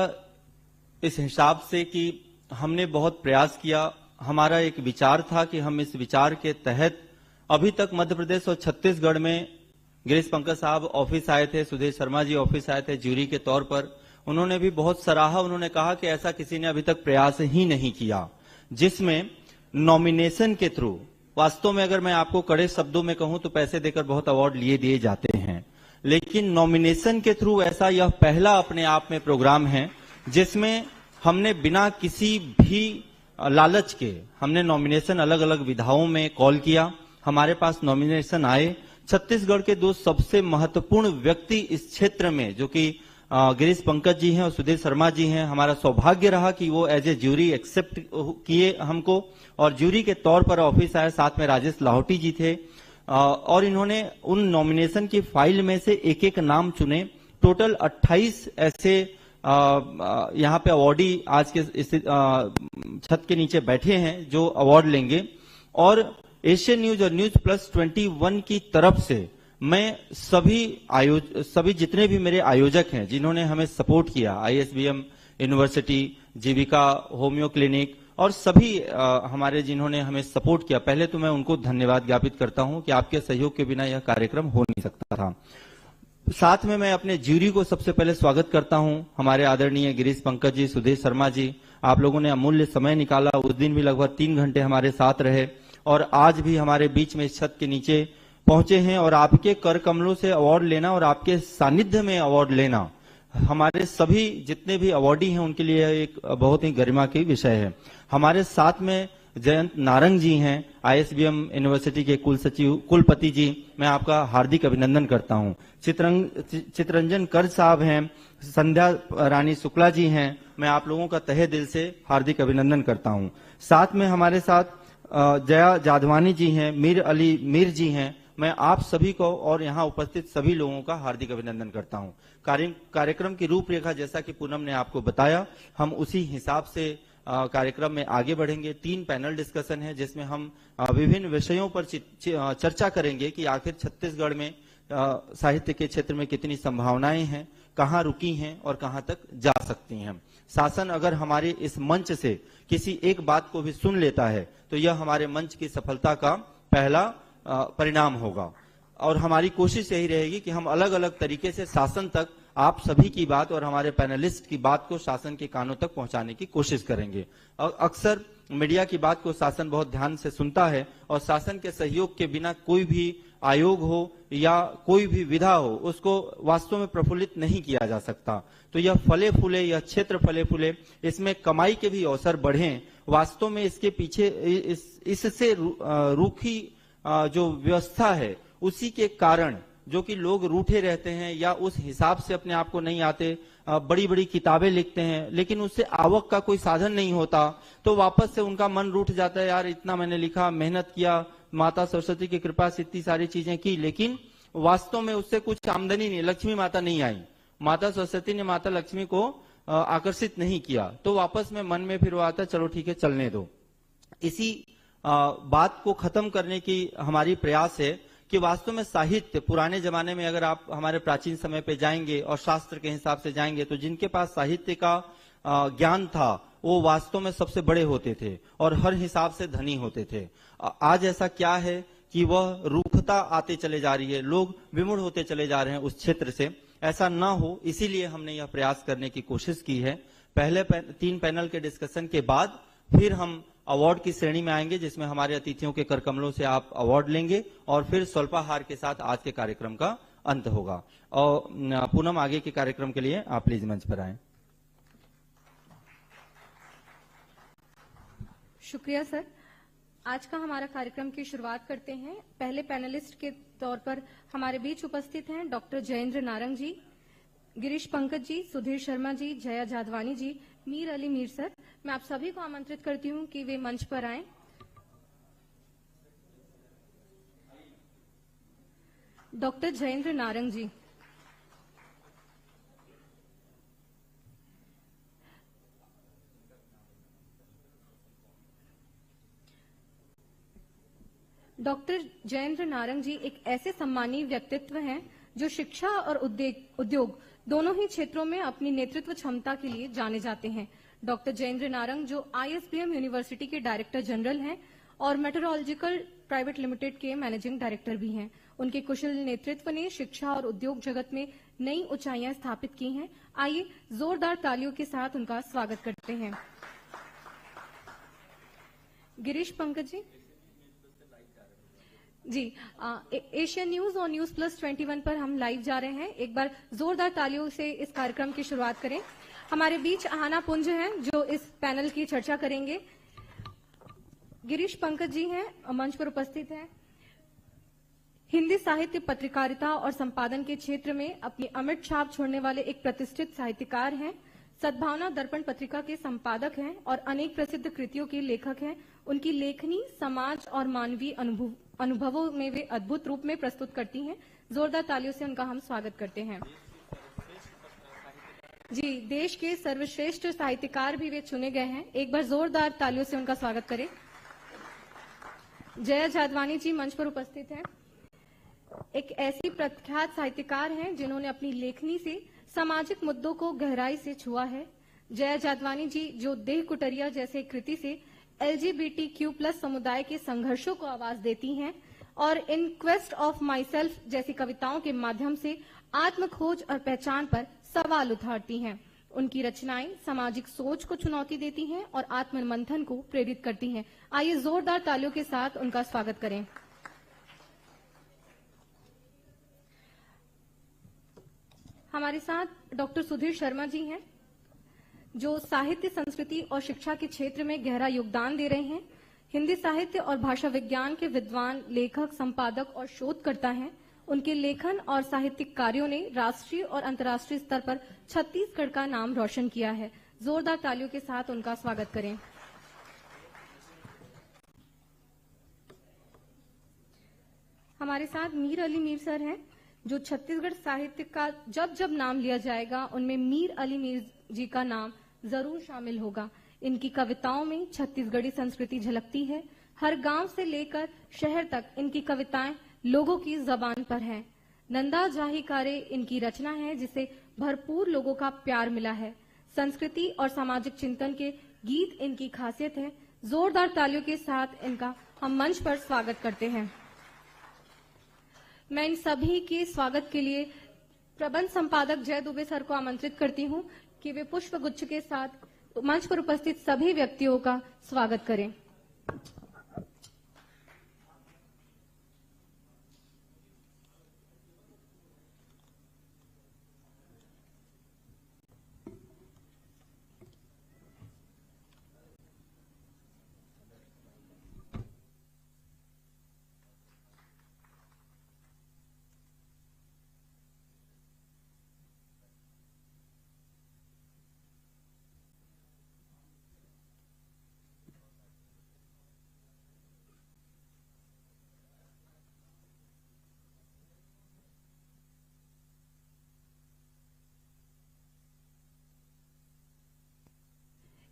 इस हिसाब से कि हमने बहुत प्रयास किया। हमारा एक विचार था कि हम इस विचार के तहत अभी तक मध्य प्रदेश और छत्तीसगढ़ में गिरीश पंकज साहब ऑफिस आए थे, सुधीर शर्मा जी ऑफिस आए थे ज्यूरी के तौर पर। उन्होंने भी बहुत सराहा। उन्होंने कहा कि ऐसा किसी ने अभी तक प्रयास ही नहीं किया जिसमें नॉमिनेशन के थ्रू, वास्तव में अगर मैं आपको कड़े शब्दों में कहूं तो पैसे देकर बहुत अवार्ड लिए दिए जाते हैं, लेकिन नॉमिनेशन के थ्रू ऐसा यह पहला अपने आप में प्रोग्राम है जिसमें हमने बिना किसी भी लालच के हमने नॉमिनेशन अलग अलग विधाओं में कॉल किया। हमारे पास नॉमिनेशन आए। छत्तीसगढ़ के दो सबसे महत्वपूर्ण व्यक्ति इस क्षेत्र में, जो कि गिरीश पंकज जी हैं और सुधीर शर्मा जी हैं, हमारा सौभाग्य रहा कि वो एज ए ज्यूरी एक्सेप्ट किए हमको और ज्यूरी के तौर पर ऑफिस आए। साथ में राजेश लाहौटी जी थे और इन्होंने उन नॉमिनेशन की फाइल में से एक एक नाम चुने। टोटल 28 ऐसे यहाँ पे अवार्डी आज के इस छत के नीचे बैठे हैं जो अवार्ड लेंगे। और एशियन न्यूज और न्यूज प्लस 21 की तरफ से मैं सभी जितने भी मेरे आयोजक हैं जिन्होंने हमें सपोर्ट किया, ISBM यूनिवर्सिटी, जीविका होम्यो क्लिनिक और सभी हमारे जिन्होंने हमें सपोर्ट किया, पहले तो मैं उनको धन्यवाद ज्ञापित करता हूं कि आपके सहयोग के बिना यह कार्यक्रम हो नहीं सकता था। साथ में मैं अपने ज्यूरी को सबसे पहले स्वागत करता हूं। हमारे आदरणीय गिरीश पंकज जी, सुधीर शर्मा जी, आप लोगों ने अमूल्य समय निकाला। उस दिन भी लगभग 3 घंटे हमारे साथ रहे और आज भी हमारे बीच में इस छत के नीचे पहुंचे हैं। और आपके कर कमलों से अवार्ड लेना और आपके सानिध्य में अवार्ड लेना हमारे सभी जितने भी अवार्डी हैं उनके लिए एक बहुत ही गरिमा की विषय है। हमारे साथ में जयंत नारंग जी हैं, ISBM यूनिवर्सिटी के कुलपति जी, मैं आपका हार्दिक अभिनंदन करता हूं। चितरंजन कर साहब हैं, संध्या रानी शुक्ला जी हैं, मैं आप लोगों का तहे दिल से हार्दिक अभिनंदन करता हूं। साथ में हमारे साथ जया जाधवानी जी हैं, मीर अली मीर जी हैं, मैं आप सभी को और यहाँ उपस्थित सभी लोगों का हार्दिक अभिनंदन करता हूँ। कार्यक्रम की रूपरेखा जैसा कि पूनम ने आपको बताया, हम उसी हिसाब से कार्यक्रम में आगे बढ़ेंगे। 3 पैनल डिस्कशन है जिसमें हम विभिन्न विषयों पर चर्चा करेंगे कि आखिर छत्तीसगढ़ में साहित्य के क्षेत्र में कितनी संभावनाएं हैं, कहाँ रुकी हैं और कहाँ तक जा सकती हैं। शासन अगर हमारे इस मंच से किसी एक बात को भी सुन लेता है तो यह हमारे मंच की सफलता का पहला परिणाम होगा। और हमारी कोशिश यही रहेगी कि हम अलग अलग तरीके से शासन तक आप सभी की बात और हमारे पैनलिस्ट की बात को शासन के कानों तक पहुंचाने की कोशिश करेंगे। अक्सर मीडिया की बात को शासन बहुत ध्यान से सुनता है और शासन के सहयोग के बिना कोई भी आयोग हो या कोई भी विधा हो उसको वास्तव में प्रफुल्लित नहीं किया जा सकता। तो यह फले फूले, यह क्षेत्र फले फूले, इसमें कमाई के भी अवसर बढ़े। वास्तव में इसके पीछे इससे रूखी जो व्यवस्था है उसी के कारण जो कि लोग रूठे रहते हैं या उस हिसाब से अपने आप को नहीं आते, बड़ी बड़ी किताबें लिखते हैं लेकिन उससे आवक का कोई साधन नहीं होता, तो वापस से उनका मन रूठ जाता है, यार इतना मैंने लिखा, मेहनत किया, माता सरस्वती की कृपा से इतनी सारी चीजें की, लेकिन वास्तव में उससे कुछ आमदनी नहीं, लक्ष्मी माता नहीं आई, माता सरस्वती ने माता लक्ष्मी को आकर्षित नहीं किया, तो वापस में मन में फिर वो आता, चलो ठीक है चलने दो। इसी बात को खत्म करने की हमारी प्रयास है कि वास्तव में साहित्य पुराने जमाने में अगर आप हमारे प्राचीन समय पे जाएंगे और शास्त्र के हिसाब से जाएंगे तो जिनके पास साहित्य का ज्ञान था वो वास्तव में सबसे बड़े होते थे और हर हिसाब से धनी होते थे। आज ऐसा क्या है कि वह रूखता आते चले जा रही है, लोग विमुड़ होते चले जा रहे हैं उस क्षेत्र से। ऐसा ना हो इसीलिए हमने यह प्रयास करने की कोशिश की है। पहले 3 पैनल के डिस्कशन के बाद फिर हम अवार्ड की श्रेणी में आएंगे जिसमें हमारे अतिथियों के करकमलों से आप अवार्ड लेंगे और फिर स्वल्पाहार के साथ आज के कार्यक्रम का अंत होगा। और पूनम आगे के कार्यक्रम के लिए आप प्लीज मंच पर आएं।
शुक्रिया सर। आज का हमारा कार्यक्रम की शुरुआत करते हैं। पहले पैनलिस्ट के तौर पर हमारे बीच उपस्थित हैं डॉक्टर जयेंद्र नारंग जी, गिरीश पंकज जी, सुधीर शर्मा जी, जया जाधवानी जी, मीर अली मीर सर। मैं आप सभी को आमंत्रित करती हूं कि वे मंच पर आएं। डॉक्टर जयेंद्र नारंग जी, डॉक्टर जयेंद्र नारंग जी एक ऐसे सम्मानीय व्यक्तित्व हैं जो शिक्षा और उद्योग दोनों ही क्षेत्रों में अपनी नेतृत्व क्षमता के लिए जाने जाते हैं। डॉक्टर जयेंद्र नारंग जो ISBM यूनिवर्सिटी के डायरेक्टर जनरल हैं और मेट्रोलॉजिकल प्राइवेट लिमिटेड के मैनेजिंग डायरेक्टर भी हैं। उनके कुशल नेतृत्व ने शिक्षा और उद्योग जगत में नई ऊंचाइयां स्थापित की हैं। आइए जोरदार तालियों के साथ उनका स्वागत करते हैं। गिरीश पंकज जी जी, एशियन न्यूज और न्यूज प्लस 21 पर हम लाइव जा रहे हैं। एक बार जोरदार तालियों से इस कार्यक्रम की शुरुआत करें। हमारे बीच आहाना पुंज हैं जो इस पैनल की चर्चा करेंगे। गिरीश पंकज जी हैं, मंच पर उपस्थित हैं। हिंदी साहित्य पत्रकारिता और संपादन के क्षेत्र में अपनी अमिट छाप छोड़ने वाले एक प्रतिष्ठित साहित्यकार हैं। सद्भावना दर्पण पत्रिका के संपादक हैं और अनेक प्रसिद्ध कृतियों के लेखक हैं। उनकी लेखनी समाज और मानवीय अनुभवों में वे अद्भुत रूप में प्रस्तुत करती हैं। जोरदार तालियों से उनका हम स्वागत करते हैं। जी, देश के सर्वश्रेष्ठ साहित्यकार भी वे चुने गए हैं। एक बार जोरदार तालियों से उनका स्वागत करें। जया जाधवानी जी मंच पर उपस्थित हैं। एक ऐसी प्रख्यात साहित्यकार हैं जिन्होंने अपनी लेखनी से सामाजिक मुद्दों को गहराई से छुआ है। जया जाधवानी जी जो देह कुटरिया जैसे कृति से LGBTQ+ समुदाय के संघर्षों को आवाज देती हैं और इन क्वेस्ट ऑफ माई सेल्फ जैसी कविताओं के माध्यम से आत्म खोज और पहचान पर सवाल उठाती हैं। उनकी रचनाएं सामाजिक सोच को चुनौती देती हैं और आत्ममंथन को प्रेरित करती हैं। आइए जोरदार तालियों के साथ उनका स्वागत करें। हमारे साथ डॉक्टर सुधीर शर्मा जी हैं जो साहित्य, संस्कृति और शिक्षा के क्षेत्र में गहरा योगदान दे रहे हैं। हिंदी साहित्य और भाषा विज्ञान के विद्वान, लेखक, संपादक और शोधकर्ता हैं। उनके लेखन और साहित्यिक कार्यों ने राष्ट्रीय और अंतर्राष्ट्रीय स्तर पर छत्तीसगढ़ का नाम रोशन किया है। जोरदार तालियों के साथ उनका स्वागत करें। हमारे साथ मीर अली मीर सर हैं, जो छत्तीसगढ़ साहित्य का जब जब नाम लिया जाएगा उनमें मीर अली मीर जी का नाम जरूर शामिल होगा। इनकी कविताओं में छत्तीसगढ़ी संस्कृति झलकती है। हर गांव से लेकर शहर तक इनकी कविताएं लोगों की जबान पर हैं। नंदा जाहिकारे इनकी रचना है जिसे भरपूर लोगों का प्यार मिला है। संस्कृति और सामाजिक चिंतन के गीत इनकी खासियत है। जोरदार तालियों के साथ इनका हम मंच पर स्वागत करते हैं। मैं इन सभी के स्वागत के लिए प्रबंध संपादक जय दुबे सर को आमंत्रित करती हूं कि वे पुष्प गुच्छ के साथ मंच पर उपस्थित सभी व्यक्तियों का स्वागत करें।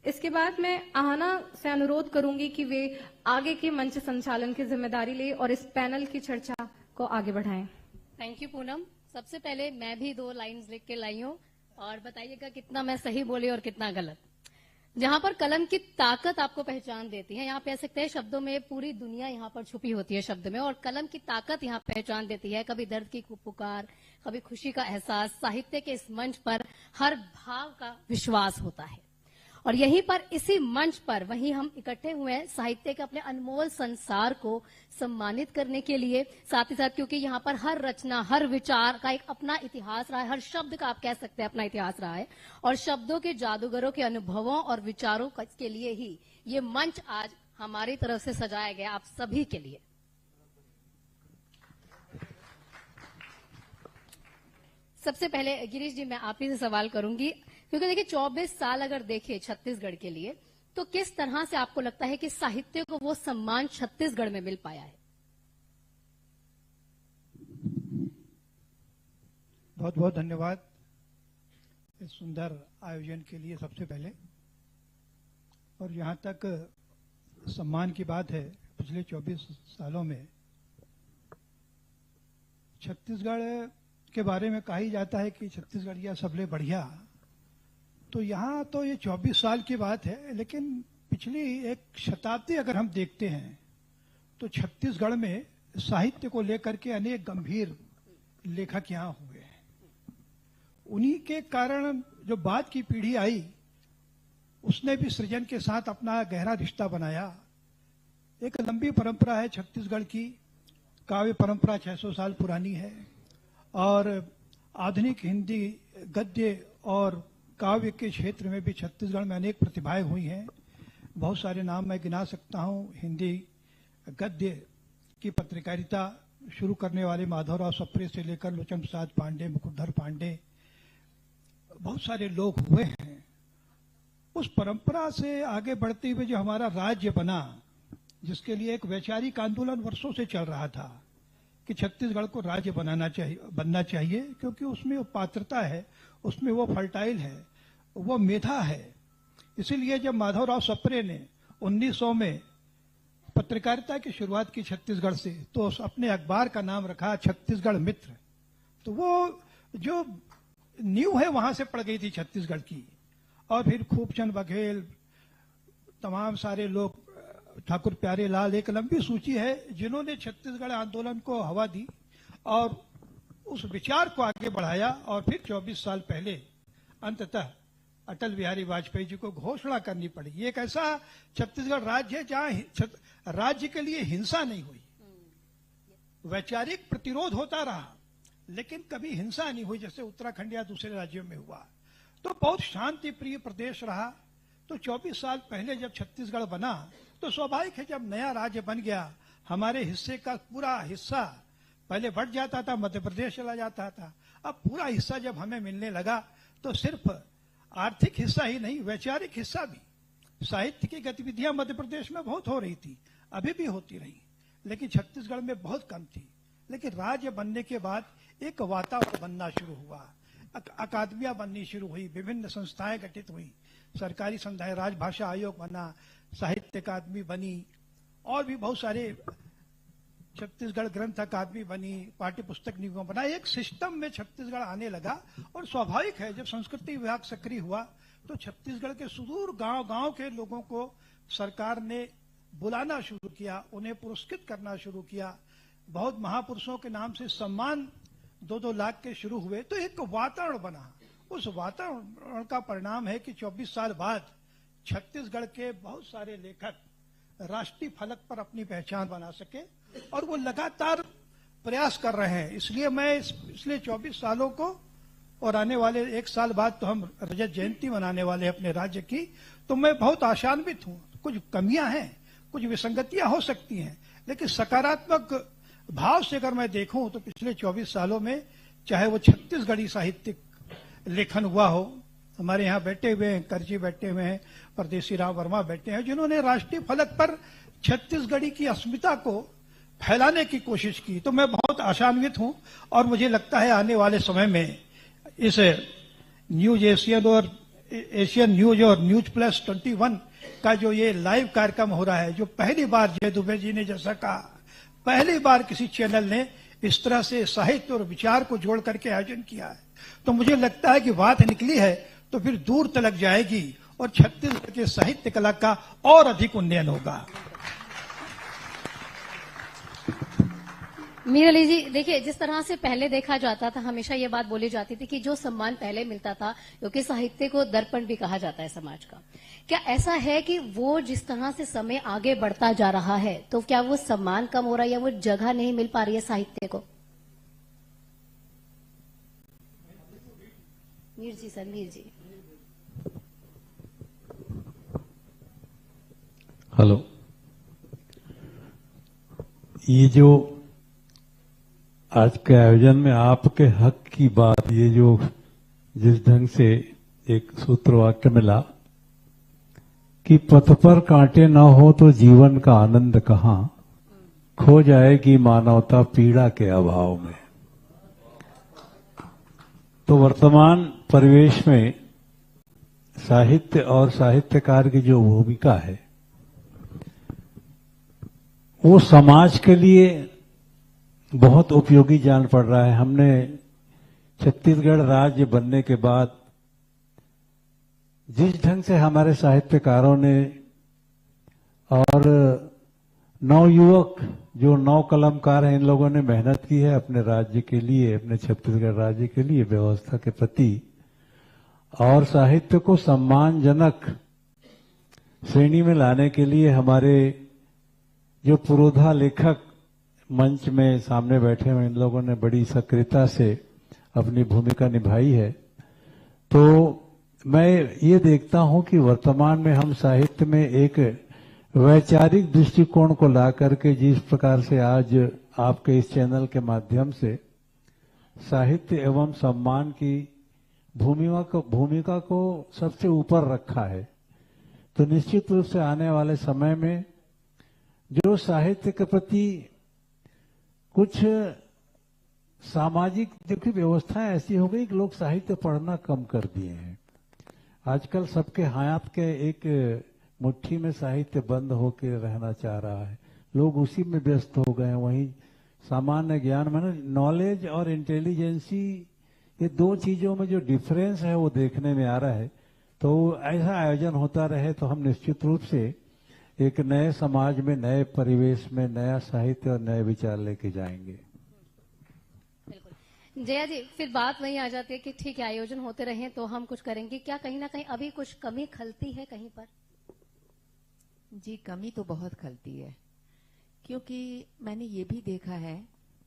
इसके बाद मैं आहना से अनुरोध करूंगी कि वे आगे के मंच संचालन की जिम्मेदारी ले और इस पैनल की चर्चा को आगे बढ़ाएं।
Thank you Poonam. सबसे पहले मैं भी 2 लाइंस लिख के लाई हूँ और बताइएगा कितना मैं सही बोली और कितना गलत। जहाँ पर कलम की ताकत आपको पहचान देती है, यहाँ पे सकते हैं शब्दों में पूरी दुनिया यहाँ पर छुपी होती है शब्द में, और कलम की ताकत यहाँ पहचान देती है। कभी दर्द की पुकार, कभी खुशी का एहसास। साहित्य के इस मंच पर हर भाव का विश्वास होता है और यहीं पर इसी मंच पर वहीं हम इकट्ठे हुए हैं साहित्य के अपने अनमोल संसार को सम्मानित करने के लिए। साथ ही साथ क्योंकि यहाँ पर हर रचना, हर विचार का एक अपना इतिहास रहा है, हर शब्द का आप कह सकते हैं अपना इतिहास रहा है, और शब्दों के जादूगरों के अनुभवों और विचारों के लिए ही ये मंच आज हमारी तरफ से सजाया गया आप सभी के लिए। सबसे पहले गिरीश जी मैं आप ही से सवाल करूंगी, क्योंकि देखिए 24 साल अगर देखें छत्तीसगढ़ के लिए, तो किस तरह से आपको लगता है कि साहित्य को वो सम्मान छत्तीसगढ़ में मिल पाया है?
बहुत बहुत धन्यवाद इस सुंदर आयोजन के लिए सबसे पहले। और यहाँ तक सम्मान की बात है, पिछले 24 सालों में छत्तीसगढ़ के बारे में कहा ही जाता है कि छत्तीसगढ़ या सबले बढ़िया। तो यहाँ तो ये 24 साल की बात है, लेकिन पिछली एक शताब्दी अगर हम देखते हैं तो छत्तीसगढ़ में साहित्य को लेकर के अनेक गंभीर लेखक यहाँ हुए हैं। उन्हीं के कारण जो बाद की पीढ़ी आई उसने भी सृजन के साथ अपना गहरा रिश्ता बनाया। एक लंबी परंपरा है छत्तीसगढ़ की, काव्य परंपरा 600 साल पुरानी है, और आधुनिक हिंदी गद्य और काव्य के क्षेत्र में भी छत्तीसगढ़ में अनेक प्रतिभाएं हुई हैं। बहुत सारे नाम मैं गिना सकता हूं। हिंदी गद्य की पत्रकारिता शुरू करने वाले माधवराव सप्रे से लेकर लोचन प्रसाद पांडे, मुकुटधर पांडे, बहुत सारे लोग हुए हैं। उस परंपरा से आगे बढ़ते हुए जो हमारा राज्य बना, जिसके लिए एक वैचारिक आंदोलन वर्षों से चल रहा था कि छत्तीसगढ़ को राज्य बनना चाहिए, क्योंकि उसमें वो पात्रता है, उसमें वो फर्टाइल है, वो मेधा है। इसीलिए जब माधवराव सप्रे ने 1900 में पत्रकारिता की शुरुआत की छत्तीसगढ़ से, तो अपने अखबार का नाम रखा छत्तीसगढ़ मित्र। तो वो जो नींव है वहां से पड़ गई थी छत्तीसगढ़ की। और फिर खूबचंद बघेल, तमाम सारे लोग, ठाकुर प्यारे लाल, एक लंबी सूची है जिन्होंने छत्तीसगढ़ आंदोलन को हवा दी और उस विचार को आगे बढ़ाया। और फिर 24 साल पहले अंततः अटल बिहारी वाजपेयी जी को घोषणा करनी पड़ी। ये एक ऐसा छत्तीसगढ़ राज्य है जहां राज्य के लिए हिंसा नहीं हुई, वैचारिक प्रतिरोध होता रहा, लेकिन कभी हिंसा नहीं हुई जैसे उत्तराखंड या दूसरे राज्यों में हुआ। तो बहुत शांति प्रिय प्रदेश रहा। तो 24 साल पहले जब छत्तीसगढ़ बना तो स्वाभाविक है, जब नया राज्य बन गया, हमारे हिस्से का पूरा हिस्सा पहले बढ़ जाता था, मध्य प्रदेश चला जाता था। अब पूरा हिस्सा जब हमें मिलने लगा तो सिर्फ आर्थिक हिस्सा ही नहीं, वैचारिक हिस्सा भी। साहित्य की गतिविधियां मध्य प्रदेश में बहुत हो रही थी, अभी भी होती रही, लेकिन छत्तीसगढ़ में बहुत कम थी।
लेकिन राज्य बनने के बाद एक वातावरण बनना शुरू हुआ, अकादमियां बननी शुरू हुई, विभिन्न संस्थाएं गठित हुई, सरकारी संस्थाएं, राजभाषा आयोग बना, साहित्य अकादमी बनी और भी बहुत सारे, छत्तीसगढ़ ग्रंथ अकादमी बनी, पाठ्य पुस्तक निगम बना। एक सिस्टम में छत्तीसगढ़ आने लगा और स्वाभाविक है जब संस्कृति विभाग सक्रिय हुआ तो छत्तीसगढ़ के सुदूर गांव-गांव के लोगों को सरकार ने बुलाना शुरू किया, उन्हें पुरस्कृत करना शुरू किया। बहुत महापुरुषों के नाम से सम्मान 2-2 लाख के शुरू हुए, तो एक वातावरण बना। उस वातावरण का परिणाम है कि 24 साल बाद छत्तीसगढ़ के बहुत सारे लेखक राष्ट्रीय फलक पर अपनी पहचान बना सके और वो लगातार प्रयास कर रहे हैं। इसलिए मैं पिछले 24 सालों को और आने वाले 1 साल बाद तो हम रजत जयंती मनाने वाले हैं अपने राज्य की, तो मैं बहुत आशान्वित हूँ। कुछ कमियां हैं, कुछ विसंगतियां हो सकती हैं, लेकिन सकारात्मक भाव से अगर मैं देखूं तो पिछले 24 सालों में चाहे वो छत्तीसगढ़ी साहित्यिक लेखन हुआ हो, हमारे यहाँ बैठे हुए हैं, करजी बैठे हुए हैं, परदेसी राम वर्मा बैठे हैं, जिन्होंने राष्ट्रीय फलक पर छत्तीसगढ़ी की अस्मिता को फैलाने की कोशिश की। तो मैं बहुत आशान्वित हूं और मुझे लगता है आने वाले समय में इस न्यूज एशियन और एशियन न्यूज और न्यूज प्लस 21 का जो ये लाइव कार्यक्रम हो रहा है, जो पहली बार जय दुबे जी ने जैसा कहा, पहली बार किसी चैनल ने इस तरह से साहित्य और विचार को जोड़ करके आयोजन किया है, तो मुझे लगता है कि बात निकली है तो फिर दूर तलक जाएगी और छत्तीसगढ़ के साहित्य कला का और अधिक उन्नयन होगा।
मीर अली जी, देखिए जिस तरह से पहले देखा जाता था, हमेशा ये बात बोली जाती थी कि जो सम्मान पहले मिलता था, क्योंकि साहित्य को दर्पण भी कहा जाता है समाज का, क्या ऐसा है कि वो जिस तरह से समय आगे बढ़ता जा रहा है तो क्या वो सम्मान कम हो रहा है या वो जगह नहीं मिल पा रही है साहित्य को? मीर जी, सर मीर जी।
हेलो, ये जो आज के आयोजन में आपके हक की बात, ये जो जिस ढंग से एक सूत्र वाक्य मिला कि पथ पर कांटे न हो तो जीवन का आनंद कहां, खो जाएगी मानवता पीड़ा के अभाव में। तो वर्तमान परिवेश में साहित्य और साहित्यकार की जो भूमिका है वो समाज के लिए बहुत उपयोगी जान पड़ रहा है। हमने छत्तीसगढ़ राज्य बनने के बाद जिस ढंग से हमारे साहित्यकारों ने और नवयुवक जो नव कलमकार हैं, इन लोगों ने मेहनत की है अपने राज्य के लिए, अपने छत्तीसगढ़ राज्य के लिए, व्यवस्था के प्रति, और साहित्य को सम्मानजनक श्रेणी में लाने के लिए हमारे जो पुरोधा लेखक मंच में सामने बैठे हुए इन लोगों ने बड़ी सक्रियता से अपनी भूमिका निभाई है। तो मैं ये देखता हूं कि वर्तमान में हम साहित्य में एक वैचारिक दृष्टिकोण को ला करके जिस प्रकार से आज आपके इस चैनल के माध्यम से साहित्य एवं सम्मान की भूमिका को सबसे ऊपर रखा है, तो निश्चित रूप से आने वाले समय में जो साहित्य के प्रति कुछ सामाजिक देखिए व्यवस्थाएं ऐसी हो गई कि लोग साहित्य पढ़ना कम कर दिए हैं। आजकल सबके हाथ के एक मुट्ठी में साहित्य बंद होकर रहना चाह रहा है, लोग उसी में व्यस्त हो गए हैं। वहीं सामान्य ज्ञान में नॉलेज और इंटेलिजेंसी, ये दो चीजों में जो डिफरेंस है वो देखने में आ रहा है। तो ऐसा आयोजन होता रहे तो हम निश्चित रूप से एक नए समाज में, नए परिवेश में नया साहित्य और नए विचार लेके जाएंगे।
जया जी, फिर बात वही आ जाती है कि ठीक है आयोजन होते रहे तो हम कुछ करेंगे, क्या कहीं ना कहीं अभी कुछ कमी खलती है कहीं पर?
जी, कमी तो बहुत खलती है, क्योंकि मैंने ये भी देखा है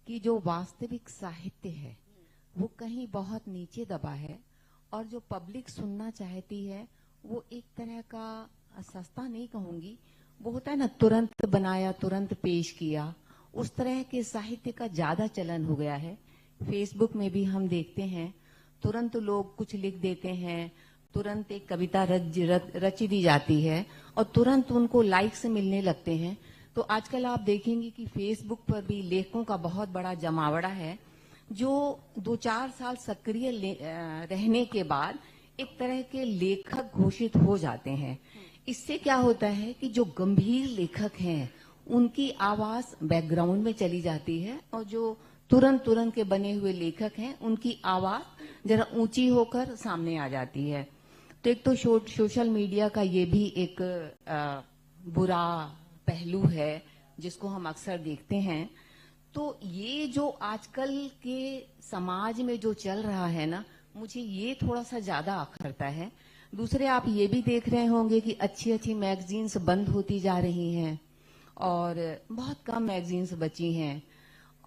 कि जो वास्तविक साहित्य है वो कहीं बहुत नीचे दबा है, और जो पब्लिक सुनना चाहती है वो एक तरह का, सस्ता नहीं कहूंगी, वो होता है ना तुरंत बनाया तुरंत पेश किया, उस तरह के साहित्य का ज्यादा चलन हो गया है। फेसबुक में भी हम देखते हैं तुरंत लोग कुछ लिख देते हैं, तुरंत एक कविता रच दी जाती है और तुरंत उनको लाइक्स मिलने लगते हैं। तो आजकल आप देखेंगे कि फेसबुक पर भी लेखकों का बहुत बड़ा जमावड़ा है, जो 2-4 साल सक्रिय रहने के बाद एक तरह के लेखक घोषित हो जाते हैं। इससे क्या होता है कि जो गंभीर लेखक हैं उनकी आवाज बैकग्राउंड में चली जाती है, और जो तुरंत के बने हुए लेखक हैं उनकी आवाज जरा ऊंची होकर सामने आ जाती है। तो एक तो सोशल मीडिया का ये भी एक बुरा पहलू है जिसको हम अक्सर देखते हैं। तो ये जो आजकल के समाज में जो चल रहा है ना, मुझे ये थोड़ा सा ज्यादा अखरता है। दूसरे आप ये भी देख रहे होंगे कि अच्छी मैगजीन्स बंद होती जा रही हैं और बहुत कम मैगजीन्स बची हैं,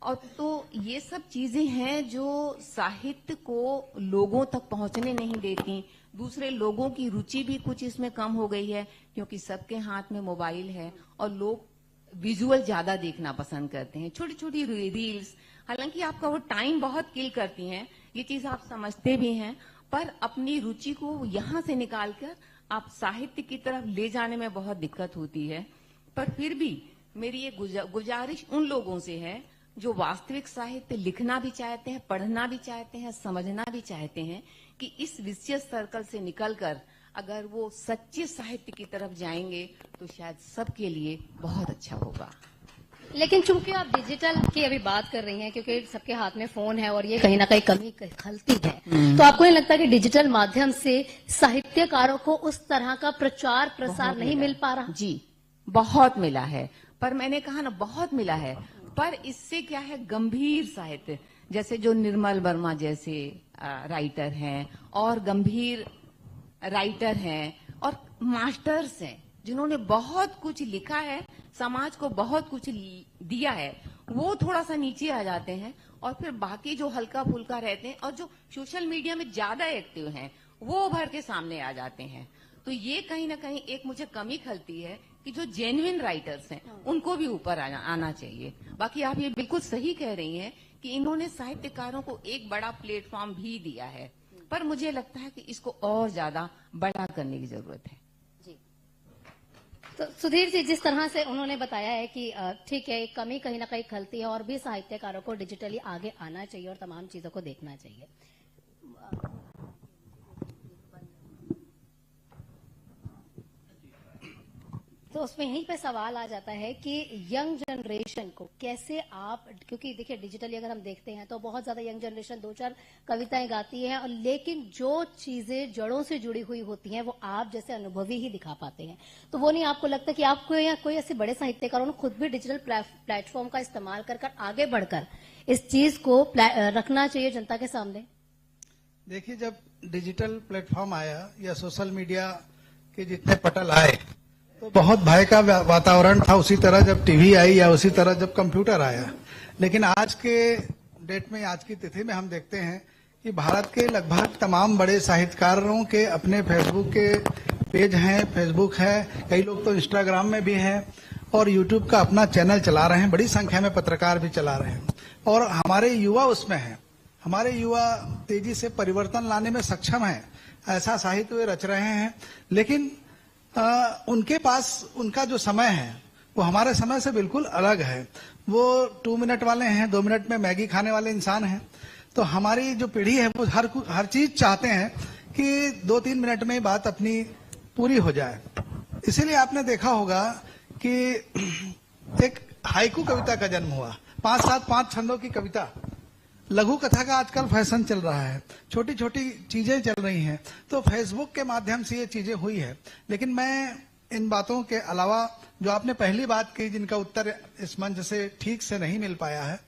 और तो ये सब चीजें हैं जो साहित्य को लोगों तक पहुंचने नहीं देती। दूसरे लोगों की रुचि भी कुछ इसमें कम हो गई है, क्योंकि सबके हाथ में मोबाइल है और लोग विजुअल ज्यादा देखना पसंद करते हैं। छोटी छोटी रील्स, हालांकि आपका वो टाइम बहुत किल करती हैं, ये चीज आप समझते भी हैं, पर अपनी रुचि को यहाँ से निकालकर आप साहित्य की तरफ ले जाने में बहुत दिक्कत होती है। पर फिर भी मेरी ये गुजारिश उन लोगों से है जो वास्तविक साहित्य लिखना भी चाहते हैं, पढ़ना भी चाहते हैं, समझना भी चाहते हैं, कि इस विशेष सर्कल से निकलकर अगर वो सच्चे साहित्य की तरफ जाएंगे तो शायद सबके लिए बहुत अच्छा होगा।
लेकिन चूंकि आप डिजिटल की अभी बात कर रही हैं, क्योंकि सबके हाथ में फोन है और ये कहीं ना कहीं कमी खलती है, तो आपको नहीं लगता कि डिजिटल माध्यम से साहित्यकारों को उस तरह का प्रचार प्रसार नहीं मिल पा रहा?
जी, बहुत मिला है, पर मैंने कहा ना बहुत मिला है, पर इससे क्या है, गंभीर साहित्य जैसे जो निर्मल वर्मा जैसे राइटर हैं और गंभीर राइटर हैं और मास्टर्स हैं जिन्होंने बहुत कुछ लिखा है, समाज को बहुत कुछ दिया है, वो थोड़ा सा नीचे आ जाते हैं, और फिर बाकी जो हल्का फुल्का रहते हैं और जो सोशल मीडिया में ज्यादा एक्टिव हैं वो उभर के सामने आ जाते हैं। तो ये कहीं ना कहीं एक मुझे कमी खलती है कि जो जेन्युइन राइटर्स हैं उनको भी ऊपर आना चाहिए। बाकी आप ये बिल्कुल सही कह रही हैं कि इन्होंने साहित्यकारों को एक बड़ा प्लेटफॉर्म भी दिया है, पर मुझे लगता है कि इसको और ज्यादा बड़ा करने की जरूरत है।
जी, तो सुधीर जी, जिस तरह से उन्होंने बताया है कि ठीक है, कमी कहीं ना कहीं खलती है और भी साहित्यकारों को डिजिटली आगे आना चाहिए और तमाम चीजों को देखना चाहिए। तो उसमें यहीं पे सवाल आ जाता है कि यंग जनरेशन को कैसे आप, क्योंकि देखिए डिजिटली अगर हम देखते हैं तो बहुत ज्यादा यंग जनरेशन 2-4 कविताएं गाती है, और लेकिन जो चीजें जड़ों से जुड़ी हुई होती हैं वो आप जैसे अनुभवी ही दिखा पाते हैं। तो वो नहीं आपको लगता कि आपको या कोई ऐसे बड़े साहित्यकारों ने खुद भी डिजिटल प्लेटफॉर्म का इस्तेमाल कर आगे बढ़कर इस चीज को रखना चाहिए जनता के सामने?
देखिए, जब डिजिटल प्लेटफॉर्म आया या सोशल मीडिया के जितने पटल आए तो बहुत भय का वातावरण था। उसी तरह जब टीवी आई या उसी तरह जब कंप्यूटर आया, लेकिन आज के डेट में, आज की तिथि में हम देखते हैं कि भारत के लगभग तमाम बड़े साहित्यकारों के अपने फेसबुक के पेज हैं, फेसबुक है, कई लोग तो इंस्टाग्राम में भी हैं और यूट्यूब का अपना चैनल चला रहे हैं, बड़ी संख्या में पत्रकार भी चला रहे हैं, और हमारे युवा उसमें हैं। हमारे युवा तेजी से परिवर्तन लाने में सक्षम है, ऐसा साहित्य वे रच रहे हैं, लेकिन उनके पास उनका जो समय है वो हमारे समय से बिल्कुल अलग है। वो 2 मिनट वाले हैं, 2 मिनट में मैगी खाने वाले इंसान हैं। तो हमारी जो पीढ़ी है वो हर चीज चाहते हैं कि 2-3 मिनट में बात अपनी पूरी हो जाए। इसीलिए आपने देखा होगा कि एक हाइकू कविता का जन्म हुआ, 5 छंदों की कविता। लघु कथा का आजकल फैशन चल रहा है, छोटी छोटी चीजें चल रही हैं, तो फेसबुक के माध्यम से ये चीजें हुई है। लेकिन मैं इन बातों के अलावा जो आपने पहली बात की, जिनका उत्तर इस मंच से ठीक से नहीं मिल पाया है,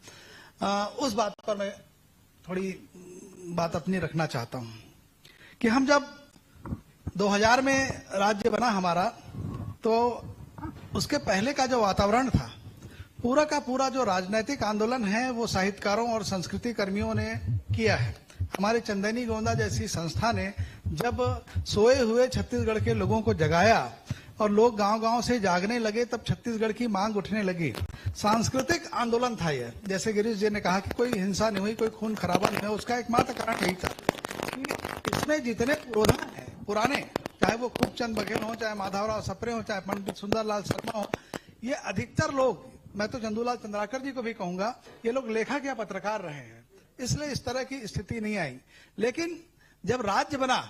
उस बात पर मैं थोड़ी बात अपनी रखना चाहता हूं कि हम जब 2000 में राज्य बना हमारा, तो उसके पहले का जो वातावरण था, पूरा का पूरा जो राजनीतिक आंदोलन है वो साहित्यकारों और संस्कृति कर्मियों ने किया है। हमारे चंदनी गोंदा जैसी संस्था ने जब सोए हुए छत्तीसगढ़ के लोगों को जगाया और लोग गांव-गांव से जागने लगे, तब छत्तीसगढ़ की मांग उठने लगी। सांस्कृतिक आंदोलन था ये। जैसे गिरीश जी ने कहा कि कोई हिंसा नहीं हुई, कोई खून खराबा नहीं हुआ, उसका एकमात्र कारण यही था कि इसमें जितने पुरोधा हैं पुराने, चाहे वो खूबचंद बघेल हो, चाहे माधवराव सप्रे हो, चाहे पंडित सुंदरलाल शर्मा हो,
ये अधिकतर लोग, मैं तो चंदूलाल चंद्राकर जी को भी कहूंगा, ये लोग लेखक या पत्रकार रहे हैं, इसलिए इस तरह की स्थिति नहीं आई। लेकिन जब राज्य बना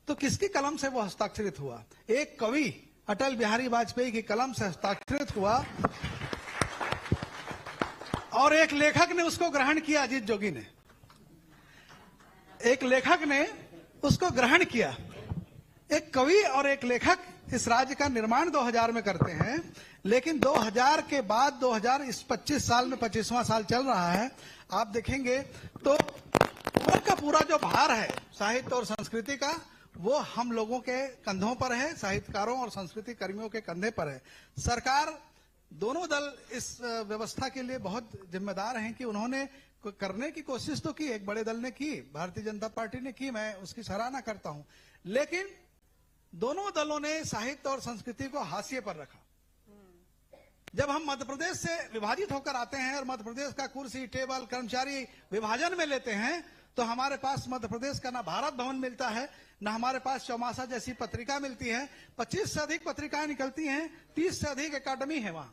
तो किसकी कलम से वो हस्ताक्षरित हुआ? एक कवि अटल बिहारी वाजपेयी की कलम से हस्ताक्षरित हुआ और एक लेखक ने उसको ग्रहण किया, अजीत जोगी ने। एक लेखक ने उसको ग्रहण किया। एक कवि और एक लेखक इस राज्य का निर्माण 2000 में करते हैं, लेकिन 2000 के बाद 2000 इस 25 साल में 25वां साल चल रहा है, आप देखेंगे तो पूरा का पूरा जो भार है साहित्य और संस्कृति का, वो हम लोगों के कंधों पर है, साहित्यकारों और संस्कृति कर्मियों के कंधे पर है। सरकार, दोनों दल इस व्यवस्था के लिए बहुत जिम्मेदार हैं कि उन्होंने करने की कोशिश तो की, एक बड़े दल ने की, भारतीय जनता पार्टी ने की, मैं उसकी सराहना करता हूं, लेकिन दोनों दलों ने साहित्य और संस्कृति को हाशिए पर रखा। जब हम मध्य प्रदेश से विभाजित होकर आते हैं और मध्य प्रदेश का कुर्सी, टेबल, कर्मचारी विभाजन में लेते हैं, तो हमारे पास मध्य प्रदेश का ना भारत भवन मिलता है, ना हमारे पास चौमासा जैसी पत्रिका मिलती है। 25 से अधिक पत्रिकाएं निकलती हैं, 30 से अधिक एकेडमी है वहां,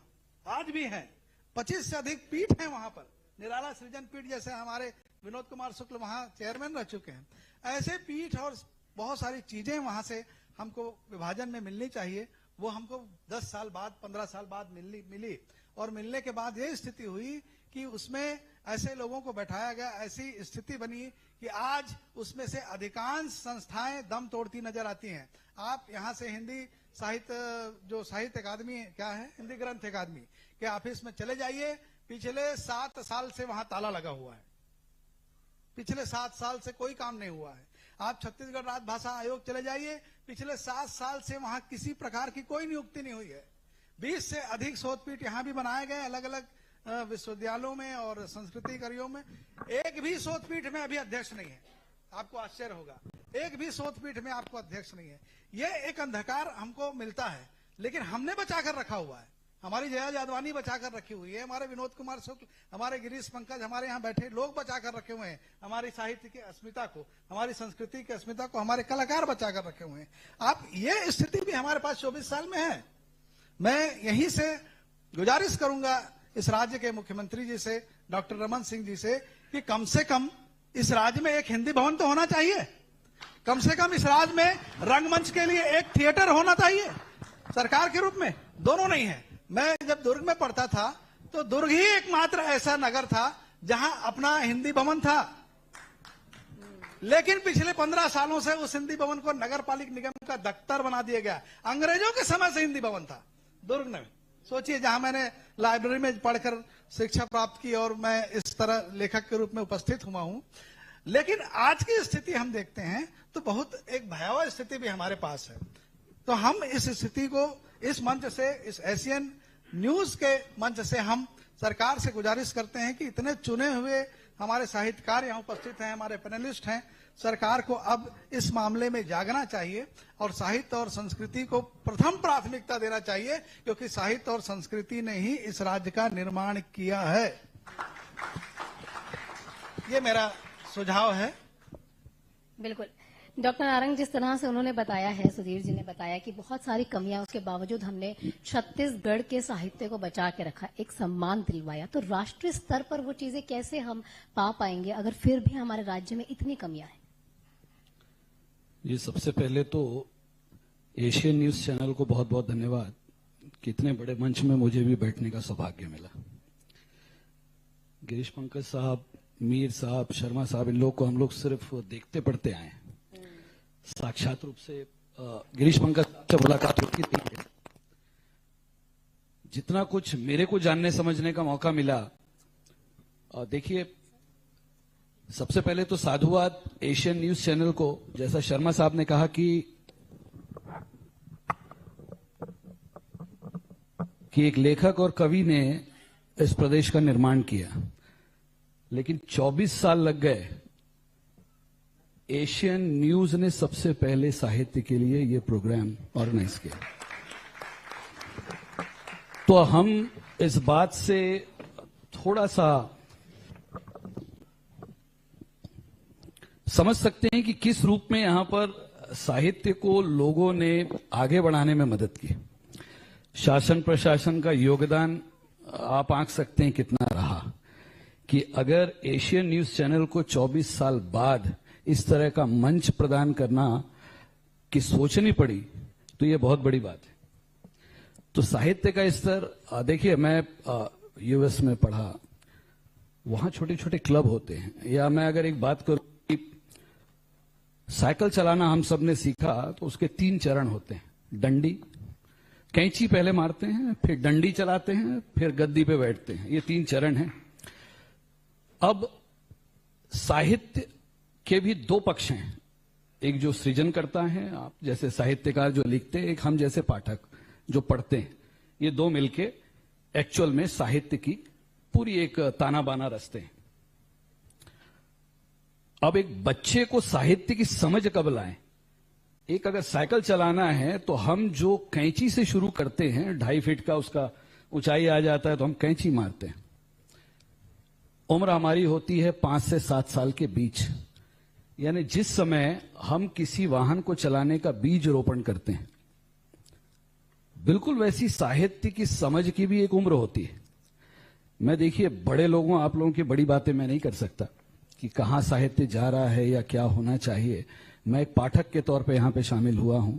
आज भी है, 25 से अधिक पीठ है वहां पर, निराला सृजन पीठ जैसे हमारे विनोद कुमार शुक्ल वहां चेयरमैन रह चुके हैं। ऐसे पीठ और बहुत सारी चीजें वहां से हमको विभाजन में मिलनी चाहिए, वो हमको 10 साल बाद, 15 साल बाद मिली और मिलने के बाद ये स्थिति हुई कि उसमें ऐसे लोगों को बैठाया गया, ऐसी स्थिति बनी कि आज उसमें से अधिकांश संस्थाएं दम तोड़ती नजर आती हैं। आप यहाँ से हिंदी साहित्य, जो साहित्य अकादमी क्या है, हिंदी ग्रंथ अकादमी के ऑफिस में चले जाइए, पिछले 7 साल से वहां ताला लगा हुआ है, पिछले 7 साल से कोई काम नहीं हुआ है। आप छत्तीसगढ़ राजभाषा आयोग चले जाइए, पिछले 7 साल से वहां किसी प्रकार की कोई नियुक्ति नहीं हुई है। 20 से अधिक शोधपीठ यहाँ भी बनाए गए अलग अलग विश्वविद्यालयों में और संस्कृति कार्यों में, एक भी शोधपीठ में अभी अध्यक्ष नहीं है। आपको आश्चर्य होगा, एक भी शोधपीठ में आपको अध्यक्ष नहीं है। ये एक अंधकार हमको मिलता है, लेकिन हमने बचाकर रखा हुआ है। हमारी जया जादवानी बचाकर रखी हुई है, हमारे विनोद कुमार शुक्ल, हमारे गिरीश पंकज, हमारे यहाँ बैठे लोग बचाकर रखे हुए हैं हमारी साहित्य की अस्मिता को, हमारी संस्कृति की अस्मिता को, हमारे कलाकार बचाकर रखे हुए हैं। आप ये स्थिति भी हमारे पास 24 साल में है। मैं यहीं से गुजारिश करूंगा इस राज्य के मुख्यमंत्री जी से, डॉक्टर रमन सिंह जी से, कि कम से कम इस राज्य में एक हिंदी भवन तो होना चाहिए, कम से कम इस राज्य में रंगमंच के लिए एक थिएटर होना चाहिए सरकार के रूप में। दोनों नहीं है। मैं जब दुर्ग में पढ़ता था तो दुर्ग ही एकमात्र ऐसा नगर था जहां अपना हिंदी भवन था, लेकिन पिछले 15 सालों से उस हिंदी भवन को नगर पालिक निगम का दफ्तर बना दिया गया। अंग्रेजों के समय से हिंदी भवन था दुर्ग में। सोचिए, जहां मैंने लाइब्रेरी में पढ़कर शिक्षा प्राप्त की और मैं इस तरह लेखक के रूप में उपस्थित हुआ हूं, लेकिन आज की स्थिति हम देखते हैं तो बहुत एक भयावह स्थिति भी हमारे पास है। तो हम इस स्थिति को इस मंच से, इस एशियन न्यूज के मंच से हम सरकार से गुजारिश करते हैं कि इतने चुने हुए हमारे साहित्यकार यहाँ उपस्थित हैं, हमारे पैनलिस्ट हैं, सरकार को अब इस मामले में जागना चाहिए और साहित्य और संस्कृति को प्रथम प्राथमिकता देना चाहिए, क्योंकि साहित्य और संस्कृति ने ही इस राज्य का निर्माण किया है। ये मेरा सुझाव है।
बिल्कुल डॉक्टर नारंग, जिस तरह से उन्होंने बताया है, सुधीर जी ने बताया कि बहुत सारी कमियां उसके बावजूद हमने छत्तीसगढ़ के साहित्य को बचा के रखा, एक सम्मान दिलवाया, तो राष्ट्रीय स्तर पर वो चीजें कैसे हम पा पाएंगे अगर फिर भी हमारे राज्य में इतनी कमियां हैं?
जी, सबसे पहले तो एशियन न्यूज चैनल को बहुत बहुत धन्यवाद कि इतने बड़े मंच में मुझे भी बैठने का सौभाग्य मिला। गिरीश पंकज साहब, मीर साहब, शर्मा साहब, इन लोग को हम लोग सिर्फ देखते पढ़ते आए हैं, साक्षात रूप से गिरीश पंकज से मुलाकात होती थी। जितना कुछ मेरे को जानने समझने का मौका मिला, देखिए, सबसे पहले तो साधुवाद एशियन न्यूज चैनल को, जैसा शर्मा साहब ने कहा कि एक लेखक और कवि ने इस प्रदेश का निर्माण किया, लेकिन 24 साल लग गए। एशियन न्यूज ने सबसे पहले साहित्य के लिए यह प्रोग्राम ऑर्गेनाइज किया। तो हम इस बात से थोड़ा सा समझ सकते हैं कि किस रूप में यहां पर साहित्य को लोगों ने आगे बढ़ाने में मदद की। शासन प्रशासन का योगदान आप आंक सकते हैं कितना रहा कि अगर एशियन न्यूज चैनल को 24 साल बाद इस तरह का मंच प्रदान करना की सोचनी पड़ी तो ये बहुत बड़ी बात है। तो साहित्य का स्तर देखिए, मैं यूएस में पढ़ा, वहां छोटे छोटे क्लब होते हैं। या मैं अगर एक बात करूं कि साइकिल चलाना हम सब ने सीखा तो उसके 3 चरण होते हैं। डंडी, कैंची पहले मारते हैं, फिर डंडी चलाते हैं, फिर गद्दी पे बैठते हैं। ये 3 चरण हैं। अब साहित्य के भी 2 पक्ष हैं, एक जो सृजन करता है, आप जैसे साहित्यकार जो लिखते हैं, एक हम जैसे पाठक जो पढ़ते हैं। ये 2 मिलके एक्चुअल में साहित्य की पूरी एक ताना बाना रचते हैं। अब एक बच्चे को साहित्य की समझ कब लाएं? एक अगर साइकिल चलाना है तो हम जो कैंची से शुरू करते हैं, 2.5 फीट का उसका ऊंचाई आ जाता है तो हम कैंची मारते हैं। उम्र हमारी होती है 5 से 7 साल के बीच, यानी जिस समय हम किसी वाहन को चलाने का बीज रोपण करते हैं, बिल्कुल वैसी साहित्य की समझ की भी एक उम्र होती है। मैं देखिए, बड़े लोगों, आप लोगों की बड़ी बातें मैं नहीं कर सकता कि कहां साहित्य जा रहा है या क्या होना चाहिए। मैं एक पाठक के तौर पे यहां पे शामिल हुआ हूं,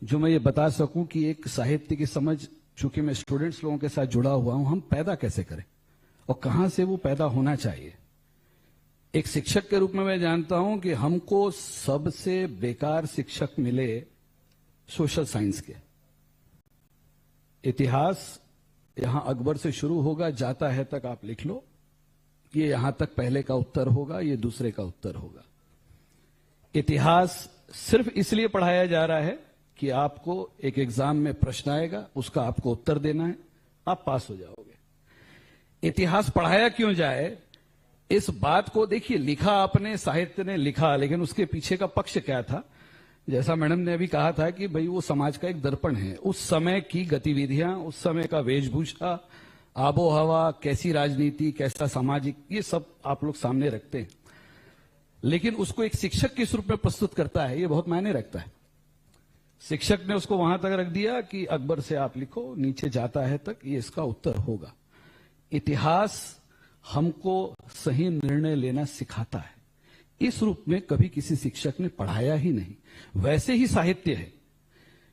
जो मैं ये बता सकूं कि एक साहित्य की समझ, चूंकि मैं स्टूडेंट्स लोगों के साथ जुड़ा हुआ हूं, हम पैदा कैसे करें और कहां से वो पैदा होना चाहिए। एक शिक्षक के रूप में मैं जानता हूं कि हमको सबसे बेकार शिक्षक मिले सोशल साइंस के। इतिहास यहां अकबर से शुरू होगा, जाता है तक आप लिख लो, ये यहां तक पहले का उत्तर होगा, ये दूसरे का उत्तर होगा। इतिहास सिर्फ इसलिए पढ़ाया जा रहा है कि आपको एक एग्जाम में प्रश्न आएगा, उसका आपको उत्तर देना है, आप पास हो जाओगे। इतिहास पढ़ाया क्यों जाए, इस बात को देखिए, लिखा आपने, साहित्य ने लिखा, लेकिन उसके पीछे का पक्ष क्या था? जैसा मैडम ने अभी कहा था कि भाई वो समाज का एक दर्पण है। उस समय की गतिविधियां, उस समय का वेशभूषा, आबो हवा, कैसी राजनीति, कैसा सामाजिक, ये सब आप लोग सामने रखते हैं। लेकिन उसको एक शिक्षक किस रूप में प्रस्तुत करता है, ये बहुत मायने रखता है। शिक्षक ने उसको वहां तक रख दिया कि अकबर से आप लिखो, नीचे जाता है तक, ये इसका उत्तर होगा। इतिहास हमको सही निर्णय लेना सिखाता है। इस रूप में कभी किसी शिक्षक ने पढ़ाया ही नहीं। वैसे ही साहित्य है।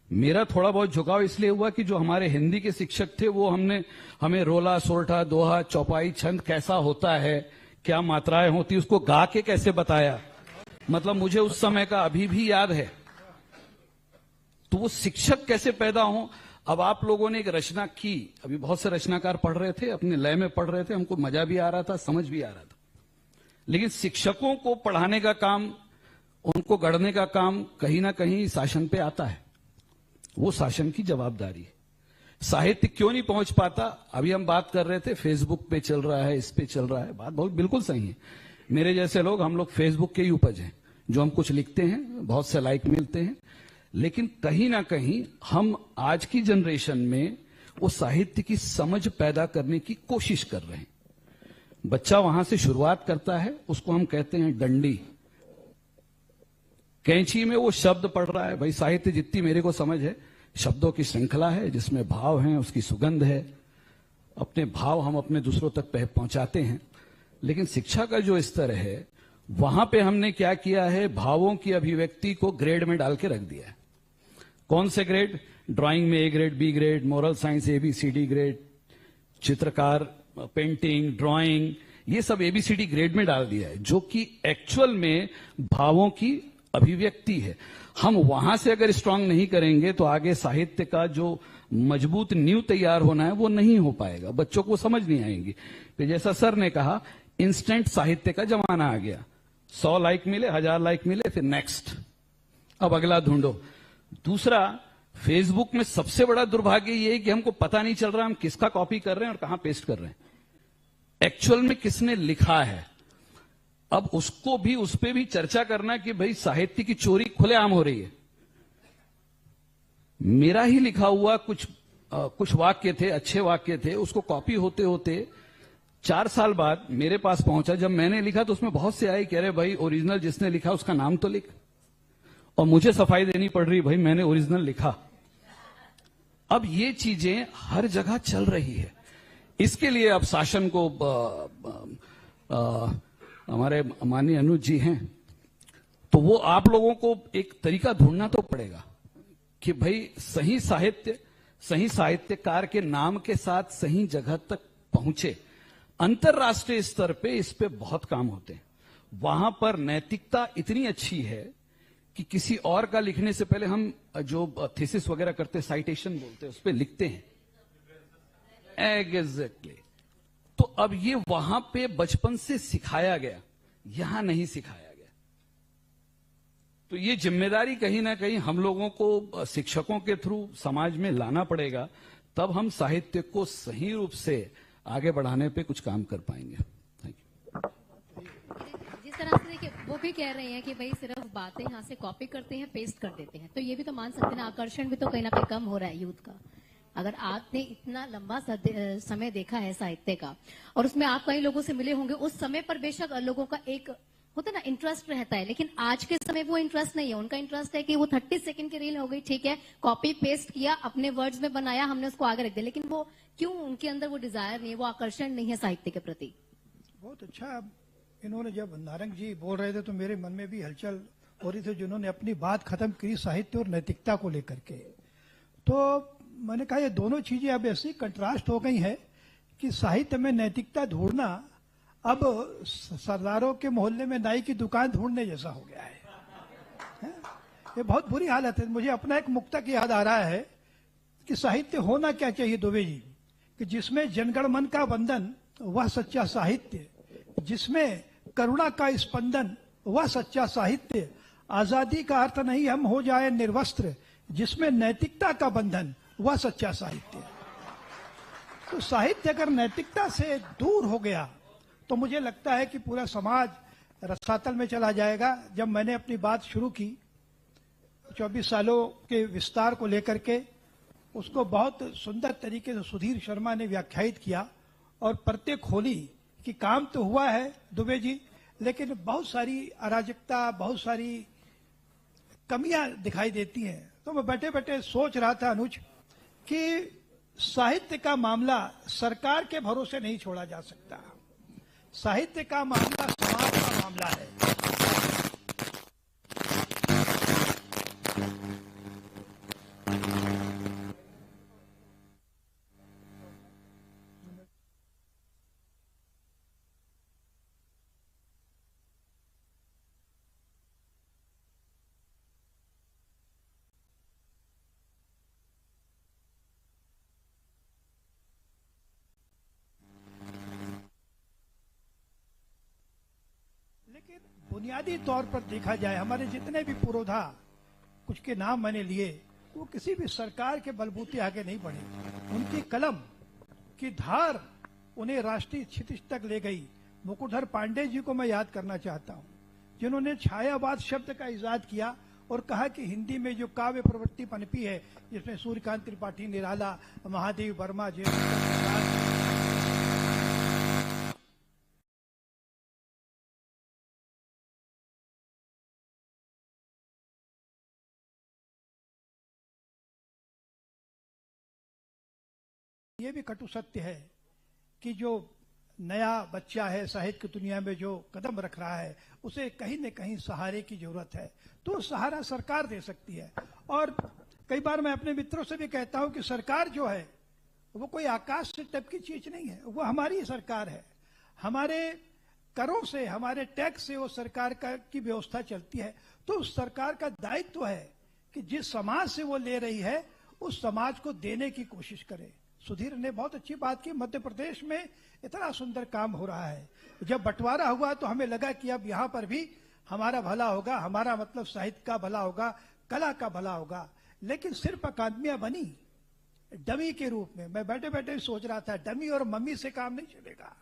मेरा थोड़ा बहुत झुकाव इसलिए हुआ कि जो हमारे हिंदी के शिक्षक थे वो हमें रोला, सोरठा, दोहा, चौपाई, छंद कैसा होता है, क्या मात्राएं होती, उसको गा के कैसे बताया। मतलब मुझे उस समय का अभी भी याद है। तो वो शिक्षक कैसे पैदा हो। अब आप लोगों ने एक रचना की, अभी बहुत से रचनाकार पढ़ रहे थे, अपने लय में पढ़ रहे थे, हमको मजा भी आ रहा था, समझ भी आ रहा था। लेकिन शिक्षकों को पढ़ाने का काम, उनको गढ़ने का काम कहीं ना कहीं शासन पे आता है। वो शासन की जवाबदारी है। साहित्य क्यों नहीं पहुंच पाता? अभी हम बात कर रहे थे, फेसबुक पे चल रहा है, इस पे चल रहा है, बात बहुत बिल्कुल सही है। मेरे जैसे लोग, हम लोग फेसबुक के ही उपज हैं। जो हम कुछ लिखते हैं, बहुत से लाइक मिलते हैं, लेकिन कहीं ना कहीं हम आज की जनरेशन में वो साहित्य की समझ पैदा करने की कोशिश कर रहे हैं। बच्चा वहां से शुरुआत करता है, उसको हम कहते हैं डंडी। कैंची में वो शब्द पढ़ रहा है। भाई साहित्य जितनी मेरे को समझ है, शब्दों की श्रृंखला है जिसमें भाव हैं, उसकी सुगंध है, अपने भाव हम अपने दूसरों तक पहुंचाते हैं। लेकिन शिक्षा का जो स्तर है, वहां पे हमने क्या किया है, भावों की अभिव्यक्ति को ग्रेड में डाल के रख दिया है। कौन से ग्रेड? ड्राइंग में A grade, B grade, moral science ABCD grade, चित्रकार, पेंटिंग, ड्राइंग, ये सब ABCD ग्रेड में डाल दिया है, जो कि एक्चुअल में भावों की अभिव्यक्ति है। हम वहां से अगर स्ट्रांग नहीं करेंगे तो आगे साहित्य का जो मजबूत नींव तैयार होना है वो नहीं हो पाएगा, बच्चों को समझ नहीं आएंगी। फिर जैसा सर ने कहा, इंस्टेंट साहित्य का जमाना आ गया। 100 लाइक मिले, 1000 लाइक मिले, फिर नेक्स्ट, अब अगला ढूंढो। दूसरा, फेसबुक में सबसे बड़ा दुर्भाग्य ये है कि हमको पता नहीं चल रहा हम किसका कॉपी कर रहे हैं और कहां पेस्ट कर रहे हैं, एक्चुअल में किसने लिखा है। अब उसको भी, उस पर भी चर्चा करना कि भाई साहित्य की चोरी खुलेआम हो रही है। मेरा ही लिखा हुआ कुछ वाक्य थे, अच्छे वाक्य थे, उसको कॉपी होते होते 4 साल बाद मेरे पास पहुंचा। जब मैंने लिखा तो उसमें बहुत से आए, कह रहे भाई ओरिजिनल जिसने लिखा उसका नाम तो लिख। और मुझे सफाई देनी पड़ रही, भाई मैंने ओरिजिनल लिखा। अब ये चीजें हर जगह चल रही है। इसके लिए अब शासन को हमारे माननीय अनुज जी हैं, तो वो आप लोगों को एक तरीका ढूंढना तो पड़ेगा कि भाई सही साहित्यकार के नाम के साथ सही जगह तक पहुंचे। अंतर्राष्ट्रीय स्तर पे इस पे बहुत काम होते हैं। वहां पर नैतिकता इतनी अच्छी है कि किसी और का लिखने से पहले हम जो थीसिस वगैरह करते, साइटेशन बोलते हैं, उस पे लिखते हैं। एग्जैक्टली। तो अब ये वहां पे बचपन से सिखाया गया, यहां नहीं सिखाया गया। तो ये जिम्मेदारी कहीं ना कहीं हम लोगों को शिक्षकों के थ्रू समाज में लाना पड़ेगा, तब हम साहित्य को सही रूप से आगे बढ़ाने पे कुछ काम कर पाएंगे।
जिस तरह से देखिए वो भी कह रहे हैं कि भाई सिर्फ बातें यहाँ से कॉपी करते हैं, पेस्ट कर देते हैं, तो ये भी तो मान सकते हैं ना, आकर्षण भी तो कहीं ना कहीं कम हो रहा है यूथ का। अगर आपने इतना लंबा समय देखा है साहित्य का, और उसमें आप कई लोगों से मिले होंगे, उस समय पर बेशक लोगों का एक होता ना इंटरेस्ट रहता है, लेकिन आज के समय वो इंटरेस्ट नहीं है। उनका इंटरेस्ट है कि वो 30 सेकंड की रील हो गई, ठीक है, कॉपी पेस्ट किया, अपने वर्ड्स में बनाया, हमने उसको आगे रख दिया, लेकिन वो क्यों, उनके अंदर वो डिजायर नहीं है, वो आकर्षण नहीं है साहित्य के प्रति।
बहुत अच्छा इन्होंने जब नारंग जी बोल रहे थे तो मेरे मन में भी हलचल हो रही थी, जिन्होंने अपनी बात खत्म की साहित्य और नैतिकता को लेकर के। तो मैंने कहा ये दोनों चीजें अब ऐसी कंट्रास्ट हो गई है कि साहित्य में नैतिकता ढूंढना अब सरदारों के मोहल्ले में नाई की दुकान ढूंढने जैसा हो गया है? ये बहुत बुरी हालत है। मुझे अपना एक मुक्तक याद आ रहा है कि साहित्य होना क्या चाहिए दुबे जी, कि जिसमें जनगण मन का बंधन वह सच्चा साहित्य, जिसमें करुणा का स्पंदन वह सच्चा साहित्य, आजादी का अर्थ नहीं हम हो जाए निर्वस्त्र, जिसमें नैतिकता का बंधन वह सच्चा साहित्य। तो साहित्य अगर नैतिकता से दूर हो गया तो मुझे लगता है कि पूरा समाज रसातल में चला जाएगा। जब मैंने अपनी बात शुरू की 24 सालों के विस्तार को लेकर के, उसको बहुत सुंदर तरीके से सुधीर शर्मा ने व्याख्यायित किया और प्रत्येक खोली कि काम तो हुआ है दुबे जी, लेकिन बहुत सारी अराजकता, बहुत सारी कमियां दिखाई देती हैं। तो मैं बैठे बैठे सोच रहा था अनुज कि साहित्य का मामला सरकार के भरोसे नहीं छोड़ा जा सकता। साहित्य का मामला समाज का मामला है। बुनियादी तौर पर देखा जाए, हमारे जितने भी पुरोधा, कुछ के नाम मैंने लिए, वो किसी भी सरकार के बलबूते आगे नहीं बढ़े। उनकी कलम की धार उन्हें राष्ट्रीय क्षितिज तक ले गई। मुकुटधर पांडे जी को मैं याद करना चाहता हूँ, जिन्होंने छायावाद शब्द का इजाद किया और कहा कि हिंदी में जो काव्य प्रवृत्ति पनपी है, जिसमें सूर्यकांत त्रिपाठी, निराला, महादेव वर्मा जी, ये भी कटु सत्य है कि जो नया बच्चा है साहित्य की दुनिया में जो कदम रख रहा है, उसे कहीं न कहीं सहारे की जरूरत है। तो सहारा सरकार दे सकती है। और कई बार मैं अपने मित्रों से भी कहता हूं कि सरकार जो है वो कोई आकाश से टपकी चीज नहीं है, वो हमारी सरकार है। हमारे करों से, हमारे टैक्स से वो सरकार की व्यवस्था चलती है। तो उस सरकार का दायित्व है कि जिस समाज से वो ले रही है, उस समाज को देने की कोशिश करे। सुधीर ने बहुत अच्छी बात की, मध्य प्रदेश में इतना सुंदर काम हो रहा है। जब बंटवारा हुआ तो हमें लगा कि अब यहाँ पर भी हमारा भला होगा, हमारा मतलब साहित्य का भला होगा, कला का भला होगा। लेकिन सिर्फ अकादमियां बनी डमी के रूप में। मैं बैठे बैठे सोच रहा था, डमी और मम्मी से काम नहीं चलेगा,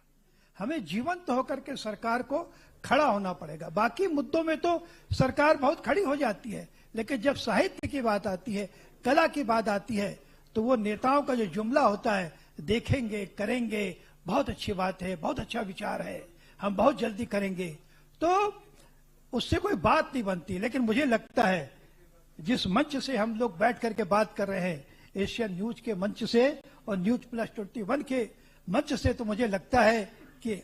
हमें जीवंत होकर के सरकार को खड़ा होना पड़ेगा। बाकी मुद्दों में तो सरकार बहुत खड़ी हो जाती है, लेकिन जब साहित्य की बात आती है, कला की बात आती है, तो वो नेताओं का जो जुमला होता है, देखेंगे, करेंगे, बहुत अच्छी बात है, बहुत अच्छा विचार है, हम बहुत जल्दी करेंगे, तो उससे कोई बात नहीं बनती। लेकिन मुझे लगता है जिस मंच से हम लोग बैठ करके बात कर रहे हैं, एशियन न्यूज के मंच से और न्यूज प्लस 21 के मंच से तो मुझे लगता है कि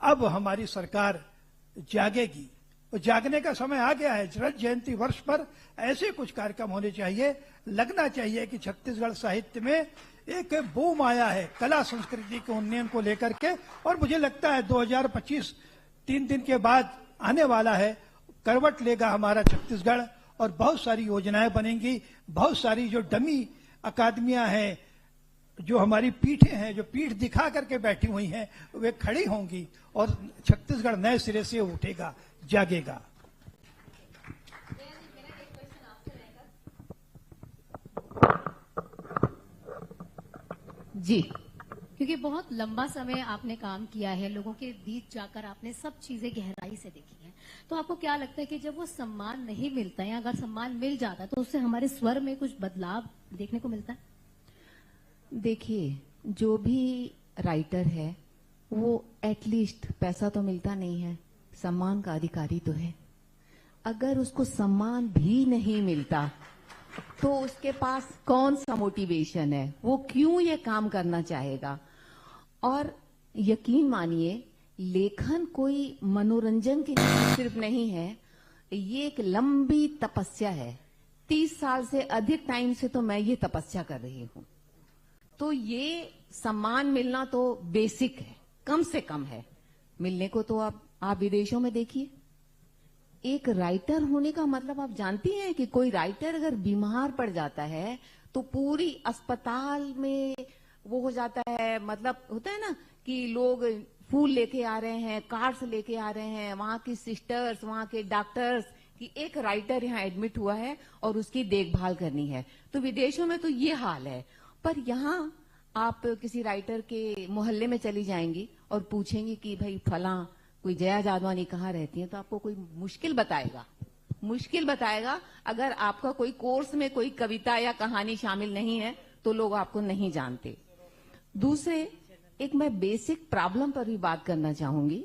अब हमारी सरकार जागेगी और जागने का समय आ गया है। रजत जयंती वर्ष पर ऐसे कुछ कार्यक्रम होने चाहिए। लगना चाहिए कि छत्तीसगढ़ साहित्य में एक बूम आया है कला संस्कृति के उन्नयन को लेकर के, और मुझे लगता है 2025 3 दिन के बाद आने वाला है, करवट लेगा हमारा छत्तीसगढ़ और बहुत सारी योजनाएं बनेंगी। बहुत सारी जो डमी अकादमियां हैं, जो हमारी पीठें हैं, जो पीठ दिखा करके बैठी हुई हैं, वे खड़ी होंगी और छत्तीसगढ़ नए सिरे से उठेगा, जागेगा।
जी, क्योंकि बहुत लंबा समय आपने काम किया है, लोगों के बीच जाकर आपने सब चीजें गहराई से देखी हैं, तो आपको क्या लगता है कि जब वो सम्मान नहीं मिलता है, अगर सम्मान मिल जाता है तो उससे हमारे स्वर में कुछ बदलाव देखने को मिलता है?
देखिए, जो भी राइटर है वो एटलीस्ट पैसा तो मिलता नहीं है, सम्मान का अधिकारी तो है। अगर उसको सम्मान भी नहीं मिलता तो उसके पास कौन सा मोटिवेशन है, वो क्यों ये काम करना चाहेगा? और यकीन मानिए, लेखन कोई मनोरंजन के लिए सिर्फ नहीं है, ये एक लंबी तपस्या है। 30 साल से अधिक टाइम से तो मैं ये तपस्या कर रही हूं। तो ये सम्मान मिलना तो बेसिक है, कम से कम है। मिलने को तो आप विदेशों में देखिए, एक राइटर होने का मतलब आप जानती हैं कि कोई राइटर अगर बीमार पड़ जाता है तो पूरी अस्पताल में वो हो जाता है। मतलब होता है ना कि लोग फूल लेके आ रहे हैं, कार्ड्स लेके आ रहे हैं, वहां की सिस्टर्स, वहां के डॉक्टर्स कि एक राइटर यहाँ एडमिट हुआ है और उसकी देखभाल करनी है। तो विदेशों में तो ये हाल है, पर यहाँ आप किसी राइटर के मोहल्ले में चली जाएंगी और पूछेंगी कि भाई फला कोई जया जादवानी कहाँ रहती है, तो आपको कोई मुश्किल बताएगा। अगर आपका कोई कोर्स में कोई कविता या कहानी शामिल नहीं है तो लोग आपको नहीं जानते। दूसरे, एक मैं बेसिक प्रॉब्लम पर भी बात करना चाहूंगी।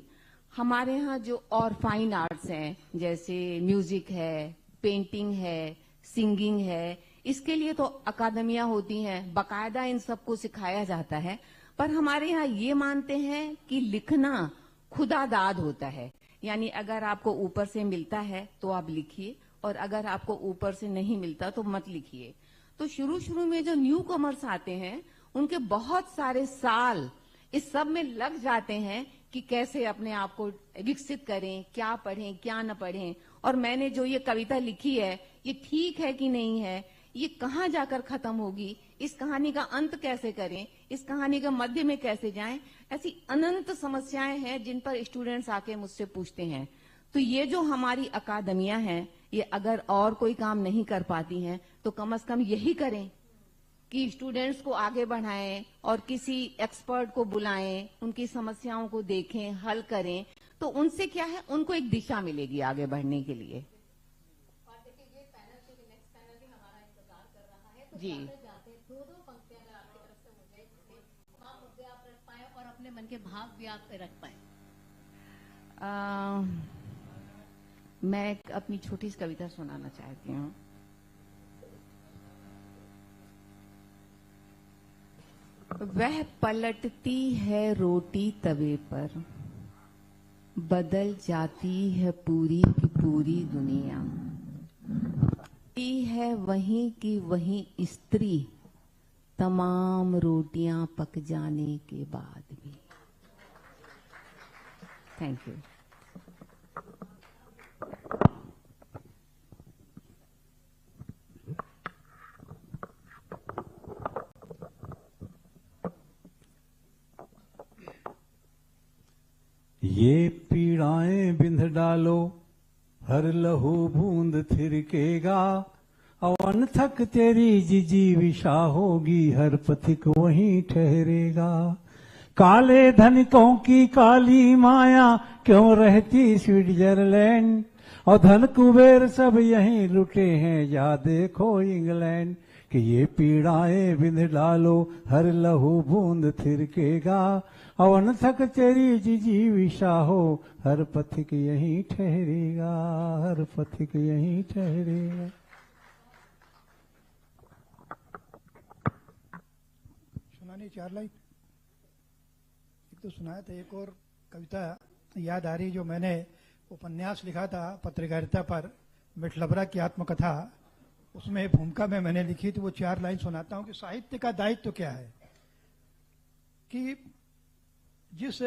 हमारे यहाँ जो और फाइन आर्ट्स हैं, जैसे म्यूजिक है, पेंटिंग है, सिंगिंग है, इसके लिए तो अकादमियां होती हैं, बाकायदा इन सबको सिखाया जाता है। पर हमारे यहाँ ये मानते हैं कि लिखना खुदादाद होता है, यानी अगर आपको ऊपर से मिलता है तो आप लिखिए, और अगर आपको ऊपर से नहीं मिलता तो मत लिखिए। तो शुरू में जो न्यू कमर्स आते हैं, उनके बहुत सारे साल इस सब में लग जाते हैं कि कैसे अपने आप को विकसित करें, क्या पढ़ें, क्या न पढ़ें। और मैंने जो ये कविता लिखी है, ये ठीक है कि नहीं है, ये कहाँ जाकर खत्म होगी, इस कहानी का अंत कैसे करें, इस कहानी का मध्य में कैसे जाएं, ऐसी अनंत समस्याएं हैं जिन पर स्टूडेंट्स आके मुझसे पूछते हैं। तो ये जो हमारी अकादमियां हैं, ये अगर और कोई काम नहीं कर पाती हैं तो कम से कम यही करें कि स्टूडेंट्स को आगे बढ़ाएं और किसी एक्सपर्ट को बुलाएं, उनकी समस्याओं को देखें, हल करें। तो उनसे क्या है, उनको एक दिशा मिलेगी आगे बढ़ने के लिए। जी,
दो पंक्तियां अगर आपकी तरफ से हो जाए, जिसमें आप मुद्दे आप रख पाए और अपने मन के भाव भी आप रख पाए।
मैं अपनी छोटी सी कविता सुनाना चाहती हूँ। वह पलटती है रोटी तवे पर, बदल जाती है पूरी की पूरी दुनिया। है वहीं की वहीं स्त्री, तमाम रोटियां पक जाने के बाद भी। Thank you.
ये पीड़ाएं बिंध डालो, हर लहू बूंद थिरकेगा, अवन थक तेरी जिजीविषा होगी, हर पथिक वहीं ठहरेगा। काले धनिकों की काली माया क्यों रहती स्विट्जरलैंड, और धन कुबेर सब यहीं लुटे हैं, जा देखो इंग्लैंड। कि ये पीड़ाएं बिंध डालो, हर लहू बूंद थिरकेगा, अवन थक तेरी जिजीविषा हो, हर पथिक यहीं ठहरेगा, हर पथिक यहीं ठहरेगा।
मैंने 4 लाइन एक तो सुनाया था, एक और कविता याद आ रही जो मैंने उपन्यास लिखा था पत्रकारिता पर, मिठलबरा की आत्मकथा, उसमें भूमिका में मैंने लिखी थी, वो 4 लाइन सुनाता हूं कि साहित्य का दायित्व तो क्या है कि जिस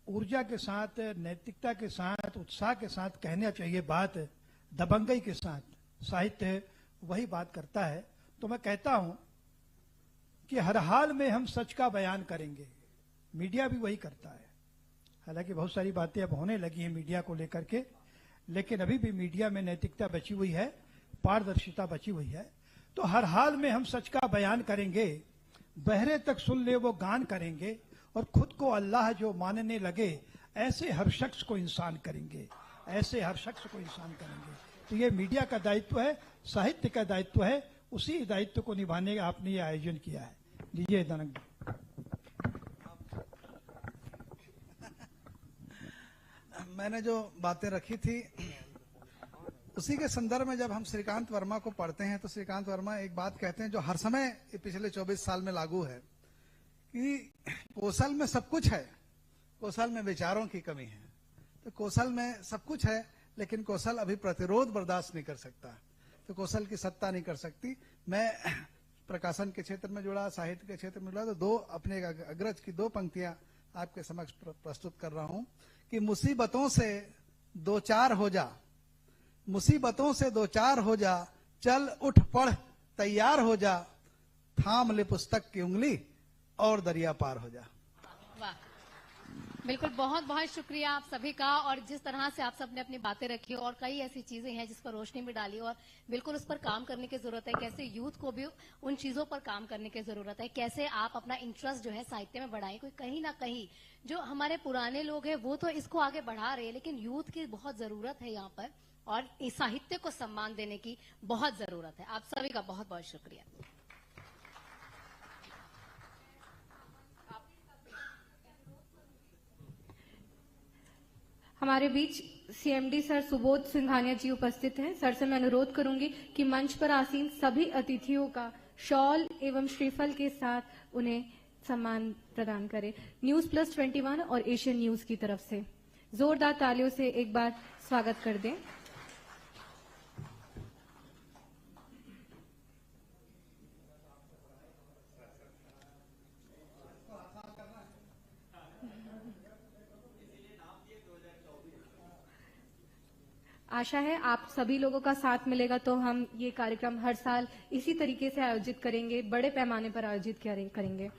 ऊर्जा के साथ, नैतिकता के साथ, उत्साह के साथ कहना चाहिए बात, दबंगई के साथ साहित्य वही बात करता है। तो मैं कहता हूं कि हर हाल में हम सच का बयान करेंगे, मीडिया भी वही करता है। हालांकि बहुत सारी बातें अब होने लगी हैं मीडिया को लेकर के, लेकिन अभी भी मीडिया में नैतिकता बची हुई है, पारदर्शिता बची हुई है। तो हर हाल में हम सच का बयान करेंगे, बहरे तक सुन ले वो गान करेंगे, और खुद को अल्लाह जो मानने लगे, ऐसे हर शख्स को इंसान करेंगे, ऐसे हर शख्स को इंसान करेंगे। तो ये मीडिया का दायित्व है, साहित्य का दायित्व है, उसी दायित्व को निभाने का आपने ये आयोजन किया है। लीजिए दानक।
मैंने जो बातें रखी थी उसी के संदर्भ में जब हम श्रीकांत वर्मा को पढ़ते हैं तो श्रीकांत वर्मा एक बात कहते हैं जो हर समय पिछले 24 साल में लागू है कि कौशल में सब कुछ है, कौशल में विचारों की कमी है। तो कौशल में सब कुछ है, लेकिन कौशल अभी प्रतिरोध बर्दाश्त नहीं कर सकता, तो कौशल की सत्ता नहीं कर सकती। मैं प्रकाशन के क्षेत्र में जुड़ा, साहित्य के क्षेत्र में जुड़ा, तो 2 अपने अग्रज की 2 पंक्तियां आपके समक्ष प्रस्तुत कर रहा हूं कि मुसीबतों से 2-4 हो जा, मुसीबतों से 2-4 हो जा, चल उठ पढ़ तैयार हो जा, थाम ले पुस्तक की उंगली और दरिया पार हो जा।
वाह, बिल्कुल, बहुत बहुत शुक्रिया आप सभी का। और जिस तरह से आप सब ने अपनी बातें रखी और कई ऐसी चीजें हैं जिस पर रोशनी भी डाली और बिल्कुल उस पर काम करने की जरूरत है, कैसे यूथ को भी उन चीजों पर काम करने की जरूरत है, कैसे आप अपना इंटरेस्ट जो है साहित्य में बढ़ाएं। कोई कहीं ना कहीं जो हमारे पुराने लोग हैं वो तो इसको आगे बढ़ा रहे हैं, लेकिन यूथ की बहुत जरूरत है यहाँ पर, और इस साहित्य को सम्मान देने की बहुत जरूरत है। आप सभी का बहुत बहुत शुक्रिया।
हमारे बीच सीएमडी सर सुबोध सिंघानिया जी उपस्थित हैं। सर से मैं अनुरोध करूंगी कि मंच पर आसीन सभी अतिथियों का शॉल एवं श्रीफल के साथ उन्हें सम्मान प्रदान करें। News+21 और एशियन न्यूज की तरफ से जोरदार तालियों से एक बार स्वागत कर दें। आशा है आप सभी लोगों का साथ मिलेगा तो हम ये कार्यक्रम हर साल इसी तरीके से आयोजित करेंगे, बड़े पैमाने पर आयोजित करेंगे।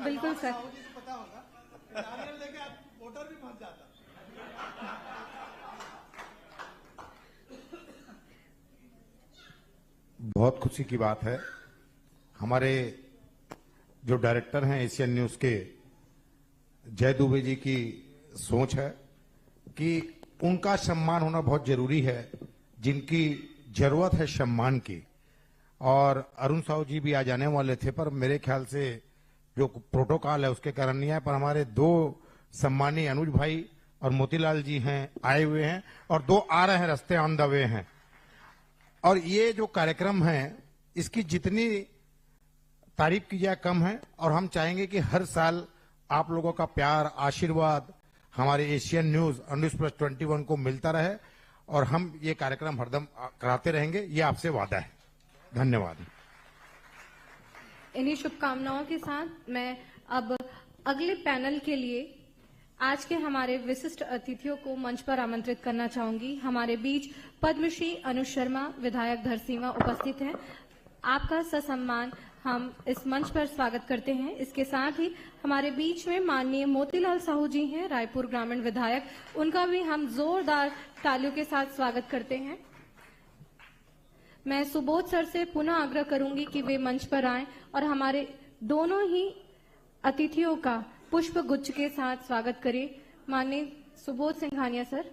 बिल्कुल सर,
पता होगा, नारियल लेके आप वोटर भी पहुंच जाता।
बहुत खुशी की बात है, हमारे जो डायरेक्टर हैं एशियन न्यूज के जय दुबे जी की सोच है कि उनका सम्मान होना बहुत जरूरी है, जिनकी जरूरत है सम्मान की। और अरुण साहू जी भी आ जाने वाले थे, पर मेरे ख्याल से जो प्रोटोकॉल है उसके कारण नहीं है, पर हमारे 2 सम्मानीय अनुज भाई और मोतीलाल जी हैं, आए हुए हैं, और 2 आ रहे हैं, रास्ते ऑन द वे हैं। और ये जो कार्यक्रम है इसकी जितनी तारीफ की जाए कम है, और हम चाहेंगे कि हर साल आप लोगों का प्यार, आशीर्वाद हमारे एशियन न्यूज और News+21 को मिलता रहे, और हम ये कार्यक्रम हरदम कराते रहेंगे, ये आपसे वादा है। धन्यवाद।
इन्हीं शुभकामनाओं के साथ मैं अब अगले पैनल के लिए आज के हमारे विशिष्ट अतिथियों को मंच पर आमंत्रित करना चाहूंगी। हमारे बीच पद्मश्री अनुज शर्मा विधायक धरसींवा उपस्थित हैं। आपका ससम्मान हम इस मंच पर स्वागत करते हैं। इसके साथ ही हमारे बीच में माननीय मोतीलाल साहू जी हैं, रायपुर ग्रामीण विधायक, उनका भी हम जोरदार तालियों के साथ स्वागत करते हैं। मैं सुबोध सर से पुनः आग्रह करूंगी कि वे मंच पर आएं और हमारे दोनों ही अतिथियों का पुष्प गुच्छ के साथ स्वागत करें। माननीय सुबोध सिंघानिया सर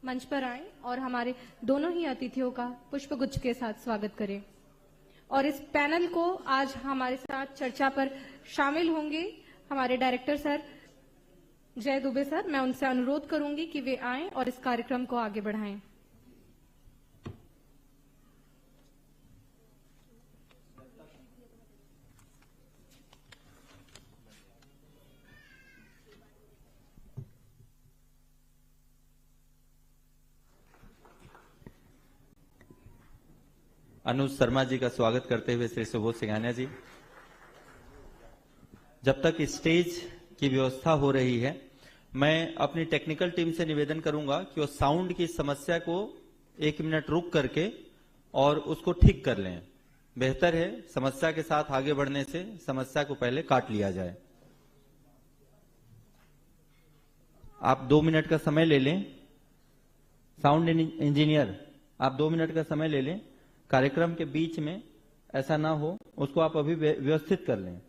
मंच पर आएं और हमारे दोनों ही अतिथियों का पुष्प गुच्छ के साथ स्वागत करें। और इस पैनल को आज हमारे साथ चर्चा पर शामिल होंगे हमारे डायरेक्टर सर जय दुबे सर। मैं उनसे अनुरोध करूंगी कि वे आएं और इस कार्यक्रम को आगे बढ़ाएं।
अनुज शर्मा जी का स्वागत करते हुए श्री सुबोध सिंघानिया जी। जब तक स्टेज की व्यवस्था हो रही है, मैं अपनी टेक्निकल टीम से निवेदन करूंगा कि वो साउंड की समस्या को 1 मिनट रुक करके और उसको ठीक कर लें। बेहतर है समस्या के साथ आगे बढ़ने से समस्या को पहले काट लिया जाए। आप 2 मिनट का समय ले लें। साउंड इंजीनियर, आप 2 मिनट का समय ले लें। कार्यक्रम के बीच में ऐसा ना हो, उसको आप अभी व्यवस्थित कर लें।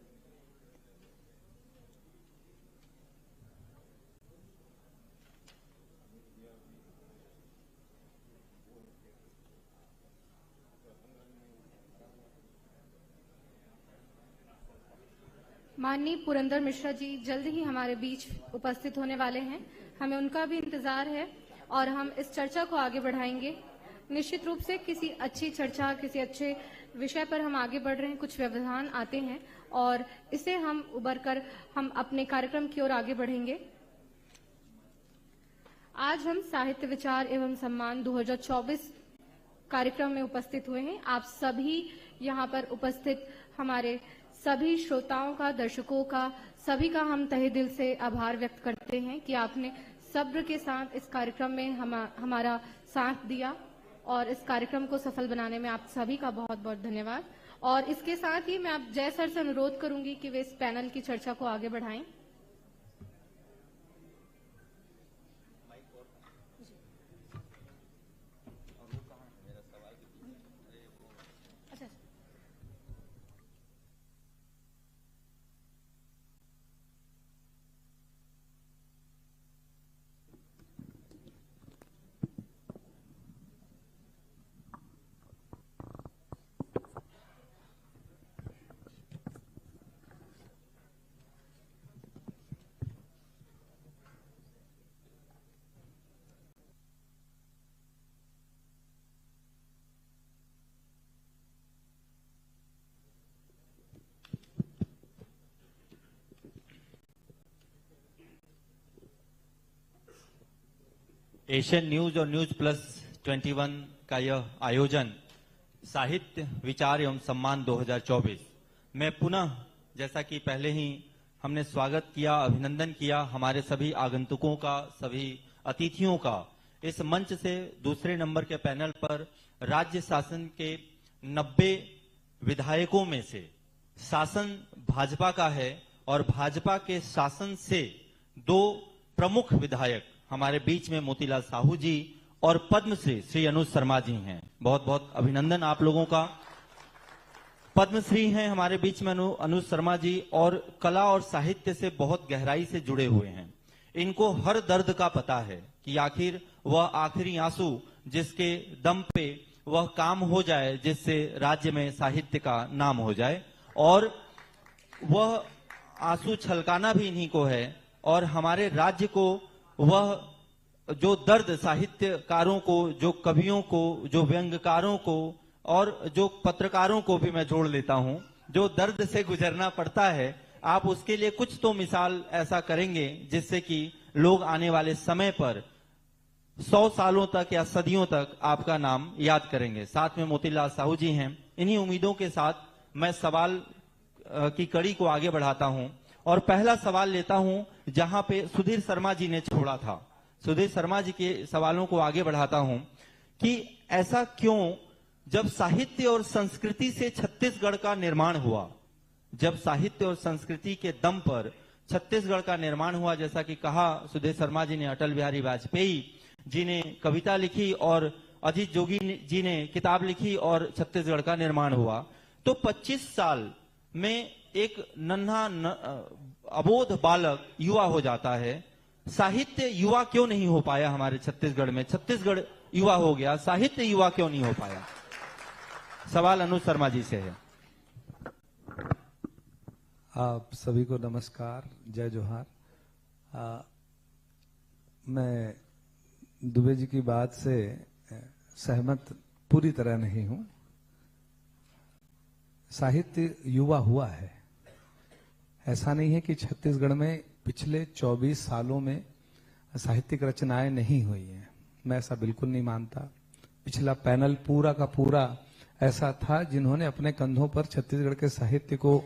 माननीय पुरंदर मिश्रा जी जल्द ही हमारे बीच उपस्थित होने वाले हैं। हमें उनका भी इंतजार है और हम इस चर्चा को आगे बढ़ाएंगे। निश्चित रूप से किसी अच्छी चर्चा, किसी अच्छे विषय पर हम आगे बढ़ रहे हैं, कुछ व्यवधान आते हैं और इसे हम उबरकर हम अपने कार्यक्रम की ओर आगे बढ़ेंगे। आज हम साहित्य विचार एवं सम्मान 2024 कार्यक्रम में उपस्थित हुए हैं। आप सभी यहाँ पर उपस्थित हमारे सभी श्रोताओं का, दर्शकों का, सभी का हम तहे दिल से आभार व्यक्त करते हैं कि आपने सब्र के साथ इस कार्यक्रम में हमारा साथ दिया और इस कार्यक्रम को सफल बनाने में आप सभी का बहुत बहुत धन्यवाद। और इसके साथ ही मैं आप जय सर से अनुरोध करूंगी कि वे इस पैनल की चर्चा को आगे बढ़ाएं।
एशियन न्यूज और न्यूज प्लस 21 का यह आयोजन साहित्य विचार एवं सम्मान 2024 में पुनः, जैसा कि पहले ही हमने स्वागत किया, अभिनंदन किया हमारे सभी आगंतुकों का, सभी अतिथियों का, इस मंच से दूसरे नंबर के पैनल पर राज्य शासन के 90 विधायकों में से शासन भाजपा का है और भाजपा के शासन से 2 प्रमुख विधायक हमारे बीच में मोतीलाल साहू जी और पद्मश्री श्री अनुज शर्मा जी हैं। बहुत बहुत अभिनंदन आप लोगों का। पद्मश्री हैं हमारे बीच में अनुज शर्मा जी और कला और साहित्य से बहुत गहराई से जुड़े हुए हैं। इनको हर दर्द का पता है कि आखिर वह आखिरी आंसू जिसके दम पे वह काम हो जाए जिससे राज्य में साहित्य का नाम हो जाए, और वह आंसू छलकाना भी इन्हीं को है। और हमारे राज्य को वह जो दर्द साहित्यकारों को, जो कवियों को, जो व्यंग्यकारों को और जो पत्रकारों को भी मैं जोड़ लेता हूं, जो दर्द से गुजरना पड़ता है, आप उसके लिए कुछ तो मिसाल ऐसा करेंगे जिससे कि लोग आने वाले समय पर 100 सालों तक या सदियों तक आपका नाम याद करेंगे। साथ में मोतीलाल साहू जी हैं। इन्हीं उम्मीदों के साथ मैं सवाल की कड़ी को आगे बढ़ाता हूं और पहला सवाल लेता हूं जहां पे सुधीर शर्मा जी ने छोड़ा था। सुधीर शर्मा जी के सवालों को आगे बढ़ाता हूं कि ऐसा क्यों, जब साहित्य और संस्कृति से छत्तीसगढ़ का निर्माण हुआ, जब साहित्य और संस्कृति के दम पर छत्तीसगढ़ का निर्माण हुआ, जैसा कि कहा सुधीर शर्मा जी ने, अटल बिहारी वाजपेयी जी ने कविता लिखी और अजीत जोगी जी ने किताब लिखी और छत्तीसगढ़ का निर्माण हुआ, तो 25 साल में एक नन्हा अबोध बालक युवा हो जाता है। साहित्य युवा क्यों नहीं हो पाया हमारे छत्तीसगढ़ में? छत्तीसगढ़ युवा हो गया, साहित्य युवा क्यों नहीं हो पाया? सवाल अनुज शर्मा जी से है।
आप सभी को नमस्कार, जय जोहार। मैं दुबे जी की बात से सहमत पूरी तरह नहीं हूं। साहित्य युवा हुआ है, ऐसा नहीं है कि छत्तीसगढ़ में पिछले 24 सालों में साहित्यिक रचनाएं नहीं हुई हैं, मैं ऐसा बिल्कुल नहीं मानता। पिछला पैनल पूरा का पूरा ऐसा था जिन्होंने अपने कंधों पर छत्तीसगढ़ के साहित्य को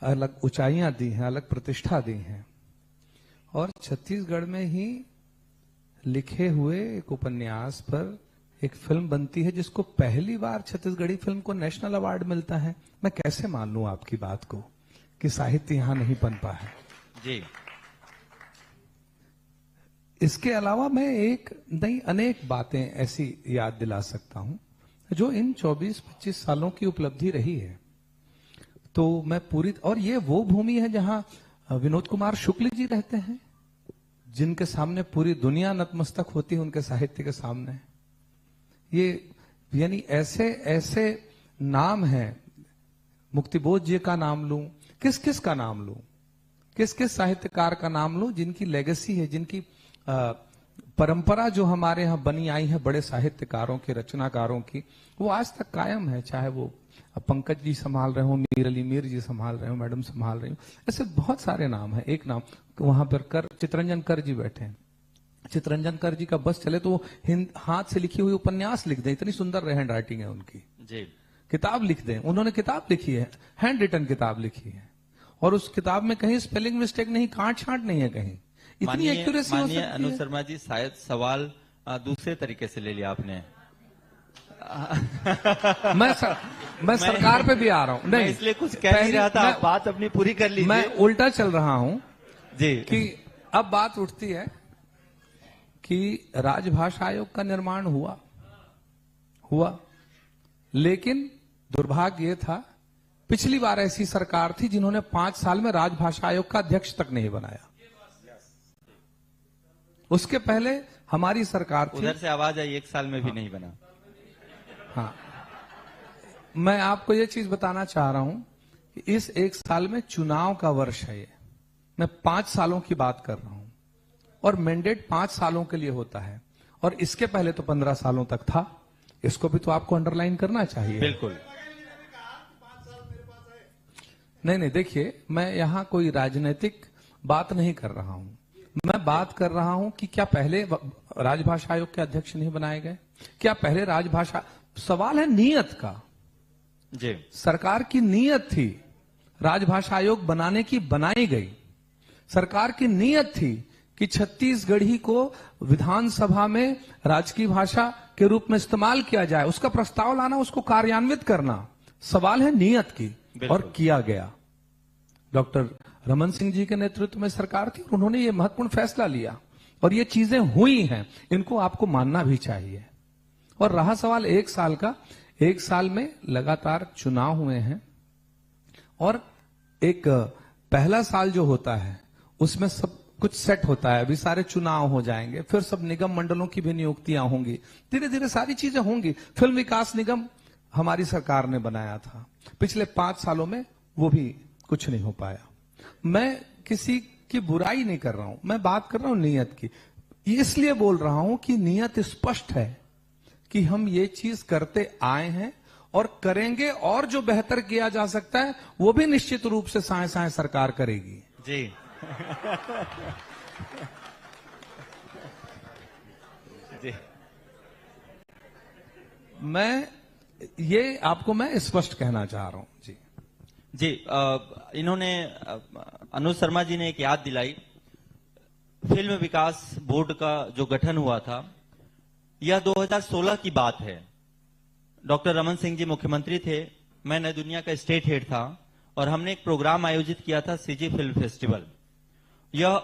अलग ऊंचाइयां दी हैं, अलग प्रतिष्ठा दी हैं। और छत्तीसगढ़ में ही लिखे हुए एक उपन्यास पर एक फिल्म बनती है जिसको पहली बार छत्तीसगढ़ी फिल्म को नेशनल अवार्ड मिलता है। मैं कैसे मान लूं आपकी बात को कि साहित्य यहां नहीं पनपा है? जी। इसके अलावा मैं एक नहीं अनेक बातें ऐसी याद दिला सकता हूं जो इन 24-25 सालों की उपलब्धि रही है। तो मैं पूरी, और ये वो भूमि है जहां विनोद कुमार शुक्ल जी रहते हैं, जिनके सामने पूरी दुनिया नतमस्तक होती है उनके साहित्य के सामने। ये यानी ऐसे ऐसे नाम हैं, मुक्तिबोध जी का नाम लूं, किस किस का नाम लूं, किस किस साहित्यकार का नाम लूं जिनकी लेगेसी है, जिनकी परंपरा जो हमारे यहाँ बनी आई है बड़े साहित्यकारों की, रचनाकारों की, वो आज तक कायम है। चाहे वो पंकज जी संभाल रहे हो, मीर अली मीर जी संभाल रहे हो, मैडम संभाल रही हो, ऐसे बहुत सारे नाम है। एक नाम वहां पर चितरंजन कर जी बैठे हैं। चितरंजन कर जी का बस चले तो वो हाथ से लिखी हुई उपन्यास लिख दें, इतनी सुंदर हैंड राइटिंग है उनकी जी। किताब लिख दें, उन्होंने किताब लिखी है, हैंड रिटन किताब लिखी है, और उस किताब में कहीं स्पेलिंग मिस्टेक नहीं, काट छांट नहीं है कहीं। इतनी एक्यूरेसी हो सकती है।
अनुज शर्मा जी, शायद सवाल दूसरे तरीके से ले लिया आपने।
मैं सरकार पे भी आ रहा हूं, नहीं
इसलिए कुछ कह नहीं रहा था, आप बात अपनी पूरी कर लीजिए।
मैं उल्टा चल रहा हूं
जी,
कि अब बात उठती है कि राजभाषा आयोग का निर्माण हुआ, लेकिन दुर्भाग्य ये था पिछली बार ऐसी सरकार थी जिन्होंने 5 साल में राजभाषा आयोग का अध्यक्ष तक नहीं बनाया। उसके पहले हमारी सरकार थी,
उधर से आवाज आई, 1 साल में भी नहीं बना।
हाँ, मैं आपको ये चीज बताना चाह रहा हूं कि इस 1 साल में चुनाव का वर्ष है ये। मैं 5 सालों की बात कर रहा हूं, और मैंडेट 5 सालों के लिए होता है, और इसके पहले तो 15 सालों तक था। इसको भी तो आपको अंडरलाइन करना चाहिए।
बिल्कुल।
नहीं, देखिए, मैं यहां कोई राजनीतिक बात नहीं कर रहा हूं। मैं बात कर रहा हूं कि क्या पहले राजभाषा आयोग के अध्यक्ष नहीं बनाए गए? क्या पहले राजभाषा, सवाल है नीयत का
जी।
सरकार की नीयत थी राजभाषा आयोग बनाने की, बनाई गई। सरकार की नीयत थी कि छत्तीसगढ़ी को विधानसभा में राजकीय भाषा के रूप में इस्तेमाल किया जाए, उसका प्रस्ताव लाना, उसको कार्यान्वित करना। सवाल है नीयत की, और किया गया। डॉक्टर रमन सिंह जी के नेतृत्व में सरकार थी और उन्होंने ये महत्वपूर्ण फैसला लिया, और ये चीजें हुई हैं, इनको आपको मानना भी चाहिए। और रहा सवाल 1 साल का, 1 साल में लगातार चुनाव हुए हैं, और एक पहला साल जो होता है उसमें सब कुछ सेट होता है। अभी सारे चुनाव हो जाएंगे, फिर सब निगम मंडलों की भी नियुक्तियां होंगी, धीरे धीरे सारी चीजें होंगी। फिल्म विकास निगम हमारी सरकार ने बनाया था, पिछले 5 सालों में वो भी कुछ नहीं हो पाया। मैं किसी की बुराई नहीं कर रहा हूं, मैं बात कर रहा हूं नीयत की। इसलिए बोल रहा हूं कि नीयत स्पष्ट है कि हम ये चीज करते आए हैं और करेंगे, और जो बेहतर किया जा सकता है वो भी निश्चित रूप से साए साए सरकार करेगी
जी। जी।
मैं ये आपको मैं स्पष्ट कहना चाह रहा हूं जी।
जी, इन्होंने अनुज शर्मा जी ने एक याद दिलाई। फिल्म विकास बोर्ड का जो गठन हुआ था, यह 2016 की बात है। डॉक्टर रमन सिंह जी मुख्यमंत्री थे, मैं नई दुनिया का स्टेट हेड था और हमने एक प्रोग्राम आयोजित किया था, सीजी फिल्म फेस्टिवल। यह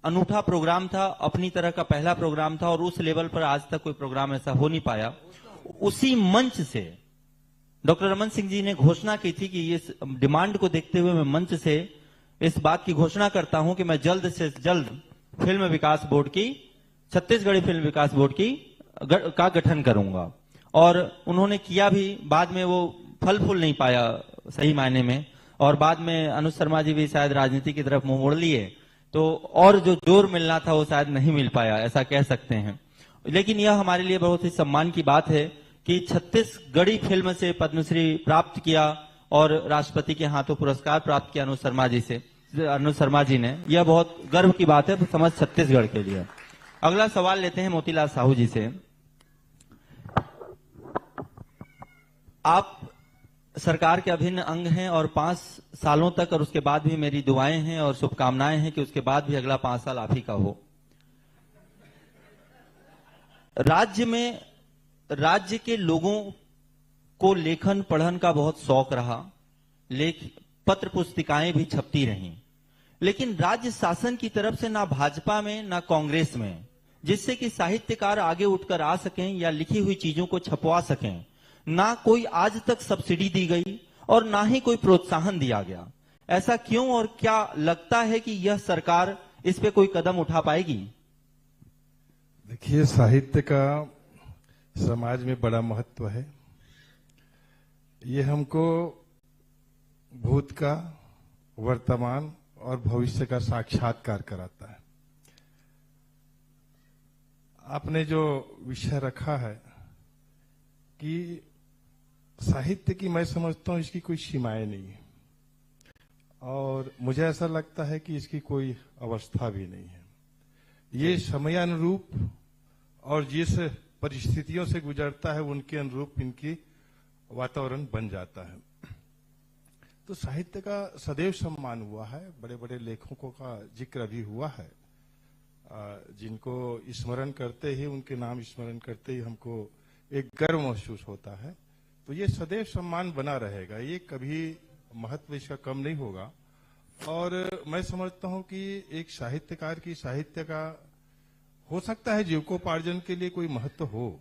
अनूठा प्रोग्राम था, अपनी तरह का पहला प्रोग्राम था और उस लेवल पर आज तक कोई प्रोग्राम ऐसा हो नहीं पाया। उसी मंच से डॉक्टर रमन सिंह जी ने घोषणा की थी कि इस डिमांड को देखते हुए मैं मंच से इस बात की घोषणा करता हूं कि मैं जल्द से जल्द फिल्म विकास बोर्ड की, छत्तीसगढ़ी फिल्म विकास बोर्ड की का गठन करूंगा। और उन्होंने किया भी। बाद में वो फल फूल नहीं पाया सही मायने में, और बाद में अनुज शर्मा जी भी शायद राजनीति की तरफ मुंह मोड़ लिए, तो और जो जोर मिलना था वो शायद नहीं मिल पाया, ऐसा कह सकते हैं। लेकिन यह हमारे लिए बहुत ही सम्मान की बात है कि छत्तीसगढ़ी फिल्म से पद्मश्री प्राप्त किया और राष्ट्रपति के हाथों पुरस्कार प्राप्त किया अनुज शर्मा जी ने। यह बहुत गर्व की बात है समझ छत्तीसगढ़ के लिए। अगला सवाल लेते हैं मोतीलाल साहू जी से। आप सरकार के अभिन्न अंग हैं और 5 सालों तक, और उसके बाद भी मेरी दुआएं हैं और शुभकामनाएं हैं कि उसके बाद भी अगला 5 साल आप ही का हो। राज्य के लोगों को लेखन पढ़न का बहुत शौक रहा, पत्र पुस्तिकाएं भी छपती रहीं, लेकिन राज्य शासन की तरफ से ना भाजपा में ना कांग्रेस में, जिससे कि साहित्यकार आगे उठकर आ सकें या लिखी हुई चीजों को छपवा सकें, ना कोई आज तक सब्सिडी दी गई और ना ही कोई प्रोत्साहन दिया गया। ऐसा क्यों, और क्या लगता है कि यह सरकार इस पे कोई कदम उठा पाएगी?
देखिए, साहित्य का समाज में बड़ा महत्व है। ये हमको भूत का, वर्तमान और भविष्य का साक्षात्कार कराता है। आपने जो विषय रखा है कि साहित्य की, मैं समझता हूं इसकी कोई सीमाएं नहीं है, और मुझे ऐसा लगता है कि इसकी कोई अवस्था भी नहीं है। ये समयानुरूप और जिस परिस्थितियों से गुजरता है उनके अनुरूप इनकी वातावरण बन जाता है। तो साहित्य का सदैव सम्मान हुआ है, बड़े बड़े लेखकों का जिक्र अभी हुआ है, जिनको स्मरण करते ही, उनके नाम स्मरण करते ही हमको एक गर्व महसूस होता है। तो ये सदैव सम्मान बना रहेगा, ये कभी महत्व इसका कम नहीं होगा। और मैं समझता हूं कि एक साहित्यकार की साहित्य का हो सकता है जीविकोपार्जन के लिए कोई महत्व हो,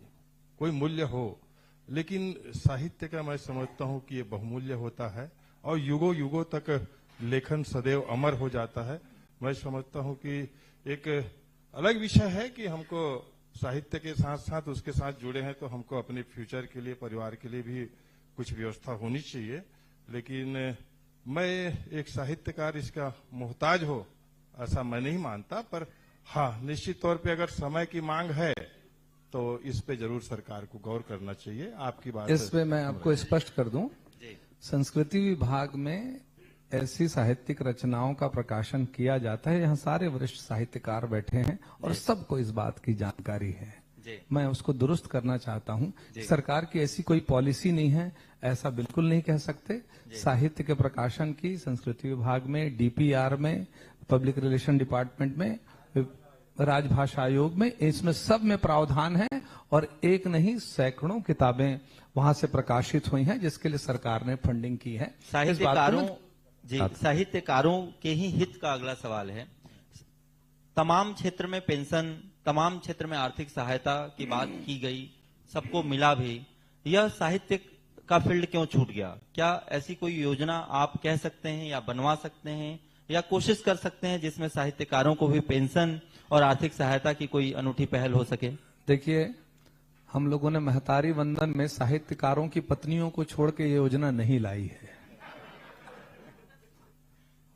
कोई मूल्य हो, लेकिन साहित्य का मैं समझता हूं कि ये बहुमूल्य होता है और युगों युगों तक लेखन सदैव अमर हो जाता है। मैं समझता हूं कि एक अलग विषय है कि हमको साहित्य के साथ साथ उसके साथ जुड़े हैं, तो हमको अपने फ्यूचर के लिए, परिवार के लिए भी कुछ व्यवस्था होनी चाहिए। लेकिन मैं एक साहित्यकार इसका मोहताज हो ऐसा मैं नहीं मानता, पर हाँ, निश्चित तौर पे अगर समय की मांग है तो इस पे जरूर सरकार को गौर करना चाहिए। आपकी बात
इस पे मैं आपको स्पष्ट कर दूं, संस्कृति विभाग में ऐसी साहित्यिक रचनाओं का प्रकाशन किया जाता है, यहाँ सारे वरिष्ठ साहित्यकार बैठे हैं और सबको इस बात की जानकारी है। मैं उसको दुरुस्त करना चाहता हूँ। सरकार की ऐसी कोई पॉलिसी नहीं है, ऐसा बिल्कुल नहीं कह सकते। साहित्य के प्रकाशन की संस्कृति विभाग में, डीपीआर में, पब्लिक रिलेशन डिपार्टमेंट में, राजभाषा आयोग में, इसमें सब में प्रावधान है और एक नहीं सैकड़ों किताबें वहां से प्रकाशित हुई हैं, जिसके लिए सरकार ने फंडिंग की है।
साहित्यकारों के ही हित का अगला सवाल है। तमाम क्षेत्र में पेंशन, तमाम क्षेत्र में आर्थिक सहायता की बात की गई, सबको मिला भी, यह साहित्य का फील्ड क्यों छूट गया? क्या ऐसी कोई योजना आप कह सकते हैं या बनवा सकते हैं या कोशिश कर सकते हैं जिसमें साहित्यकारों को भी पेंशन और आर्थिक सहायता की कोई अनूठी पहल हो सके?
देखिए, हम लोगों ने महतारी वंदन में साहित्यकारों की पत्नियों को छोड़ के ये योजना नहीं लाई है।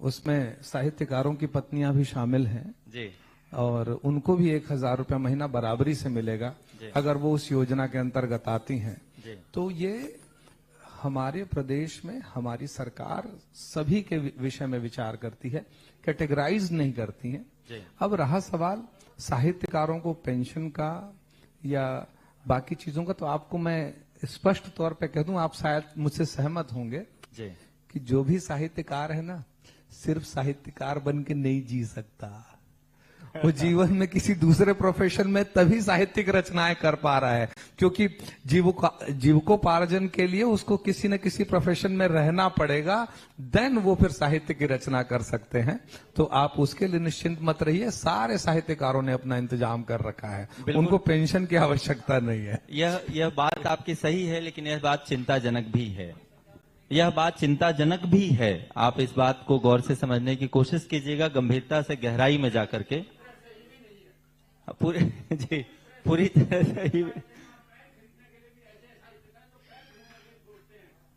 उसमें साहित्यकारों की पत्नियां भी शामिल हैं
जी,
और उनको भी 1000 रुपया महीना बराबरी से मिलेगा अगर वो उस योजना के अंतर्गत आती हैं। तो ये हमारे प्रदेश में हमारी सरकार सभी के विषय में विचार करती है, कैटेगराइज नहीं करती है। अब रहा सवाल साहित्यकारों को पेंशन का या बाकी चीजों का, तो आपको मैं स्पष्ट तौर पे कह दूं, आप शायद मुझसे सहमत होंगे
कि जो भी साहित्यकार है ना, सिर्फ साहित्यकार बन के नहीं जी सकता। वो जीवन में किसी दूसरे प्रोफेशन में तभी साहित्यिक रचनाएं कर पा रहा है, क्योंकि जीविकोपार्जन के लिए उसको किसी न किसी प्रोफेशन में रहना पड़ेगा, देन वो फिर साहित्य की रचना कर सकते हैं। तो आप उसके लिए निश्चिंत मत रहिए, सारे साहित्यकारों ने अपना इंतजाम कर रखा है, उनको पेंशन की आवश्यकता नहीं है।
यह बात आपकी सही है, लेकिन यह बात चिंताजनक भी है। यह बात चिंताजनक भी है। आप इस बात को गौर से समझने की कोशिश कीजिएगा, गंभीरता से गहराई में जाकर के। पूरी तरह से ही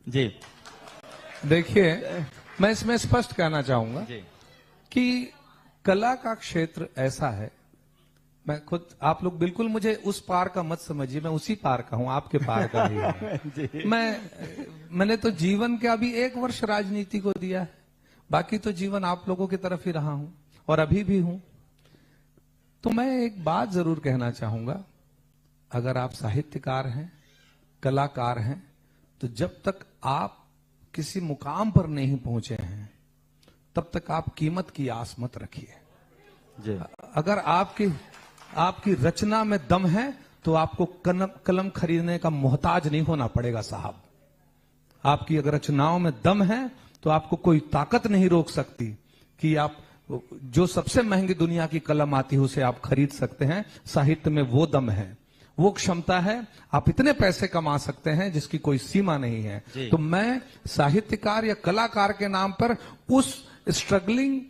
जी।
देखिए, मैं इसमें स्पष्ट कहना चाहूंगा कि कला का क्षेत्र ऐसा है, मैं खुद, आप लोग बिल्कुल मुझे उस पार का मत समझिए, मैं उसी पार का हूं, आपके पार का ही हूं। मैंने तो जीवन के अभी 1 वर्ष राजनीति को दिया है, बाकी तो जीवन आप लोगों की तरफ ही रहा हूं और अभी भी हूं। तो मैं एक बात जरूर कहना चाहूंगा, अगर आप साहित्यकार हैं, कलाकार हैं, तो जब तक आप किसी मुकाम पर नहीं पहुंचे हैं, तब तक आप कीमत की आस मत रखिए। अगर आपकी रचना में दम है तो आपको कलम खरीदने का मोहताज नहीं होना पड़ेगा साहब। आपकी अगर रचनाओं में दम है तो आपको कोई ताकत नहीं रोक सकती कि आप जो सबसे महंगी दुनिया की कलम आती है उसे आप खरीद सकते हैं। साहित्य में वो दम है, वो क्षमता है, आप इतने पैसे कमा सकते हैं जिसकी कोई सीमा नहीं है। तो मैं साहित्यकार या कलाकार के नाम पर उस स्ट्रगलिंग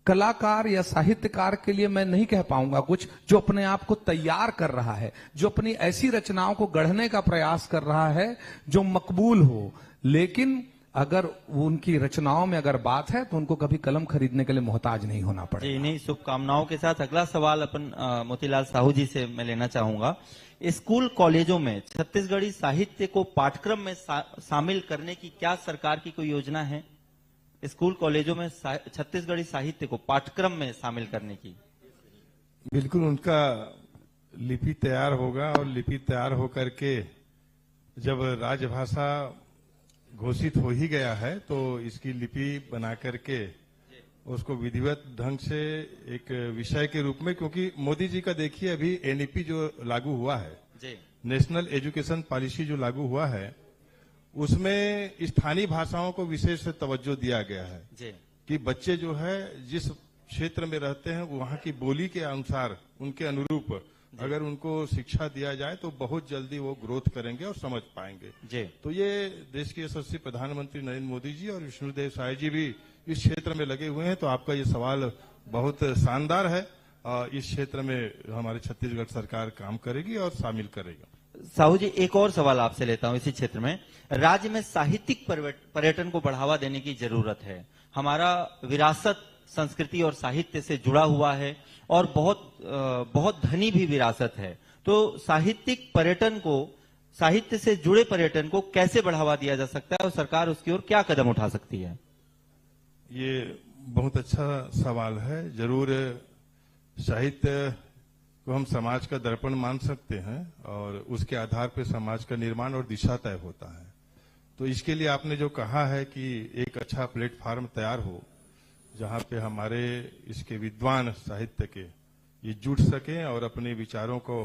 कलाकार या साहित्यकार के लिए मैं नहीं कह पाऊंगा कुछ, जो अपने आप को तैयार कर रहा है, जो अपनी ऐसी रचनाओं को गढ़ने का प्रयास कर रहा है जो मकबूल हो। लेकिन अगर उनकी रचनाओं में अगर बात है तो उनको कभी कलम खरीदने के लिए मोहताज नहीं होना पड़ेगा।
जी, इन्हीं शुभकामनाओं के साथ अगला सवाल अपन मोतीलाल साहू जी से मैं लेना चाहूंगा। स्कूल कॉलेजों में छत्तीसगढ़ी साहित्य को पाठ्यक्रम में शामिल करने की क्या सरकार की कोई योजना है? स्कूल कॉलेजों में छत्तीसगढ़ी साहित्य को पाठ्यक्रम में शामिल करने की?
बिल्कुल, उनका लिपि तैयार होगा और लिपि तैयार होकर के जब राजभाषा घोषित हो ही गया है तो इसकी लिपि बना करके उसको विधिवत ढंग से एक विषय के रूप में, क्योंकि मोदी जी का देखिए अभी एनईपी जो लागू हुआ है, नेशनल एजुकेशन पॉलिसी जो लागू हुआ है, उसमें स्थानीय भाषाओं को विशेष तवज्जो दिया गया है कि बच्चे जो है जिस क्षेत्र में रहते हैं वहां की बोली के अनुसार, उनके अनुरूप अगर उनको शिक्षा दिया जाए तो बहुत जल्दी वो ग्रोथ करेंगे और समझ पाएंगे। तो ये देश के यशस्वी प्रधानमंत्री नरेंद्र मोदी जी और विष्णुदेव साय जी भी इस क्षेत्र में लगे हुए हैं। तो आपका ये सवाल बहुत शानदार है। इस क्षेत्र में हमारे छत्तीसगढ़ सरकार काम करेगी और शामिल करेगा।
साहू जी, एक और सवाल आपसे लेता हूं इसी क्षेत्र में। राज्य में साहित्यिक पर्यटन को बढ़ावा देने की जरूरत है। हमारा विरासत संस्कृति और साहित्य से जुड़ा हुआ है और बहुत धनी भी विरासत है। तो साहित्यिक पर्यटन को, साहित्य से जुड़े पर्यटन को कैसे बढ़ावा दिया जा सकता है और सरकार उसकी ओर क्या कदम उठा सकती है?
ये बहुत अच्छा सवाल है। जरूर साहित्य को हम समाज का दर्पण मान सकते हैं और उसके आधार पर समाज का निर्माण और दिशा तय होता है। तो इसके लिए आपने जो कहा है कि एक अच्छा प्लेटफॉर्म तैयार हो जहां पे हमारे इसके विद्वान साहित्य के ये जुट सकें और अपने विचारों को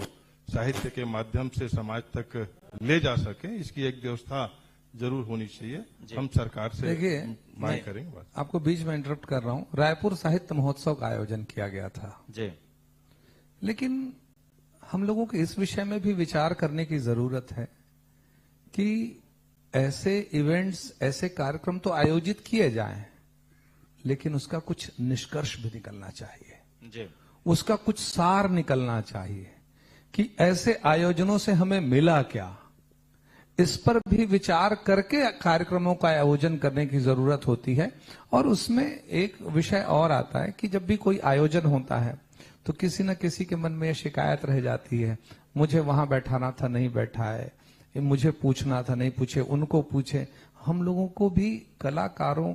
साहित्य के माध्यम से समाज तक ले जा सकें, इसकी एक व्यवस्था जरूर होनी चाहिए। हम सरकार से मांग करेंगे।
आपको बीच में इंटरप्ट कर रहा हूं। रायपुर साहित्य महोत्सव का आयोजन किया गया था
जी,
लेकिन हम लोगों को इस विषय में भी विचार करने की जरूरत है कि ऐसे इवेंट्स, ऐसे कार्यक्रम तो आयोजित किए जाएं, लेकिन उसका कुछ निष्कर्ष भी निकलना चाहिए, उसका कुछ सार निकलना चाहिए कि ऐसे आयोजनों से हमें मिला क्या। इस पर भी विचार करके कार्यक्रमों का आयोजन करने की जरूरत होती है। और उसमें एक विषय और आता है कि जब भी कोई आयोजन होता है तो किसी न किसी के मन में यह शिकायत रह जाती है, मुझे वहां बैठाना था नहीं बैठाए, मुझे पूछना था नहीं पूछे, उनको पूछे। हम लोगों को भी कलाकारों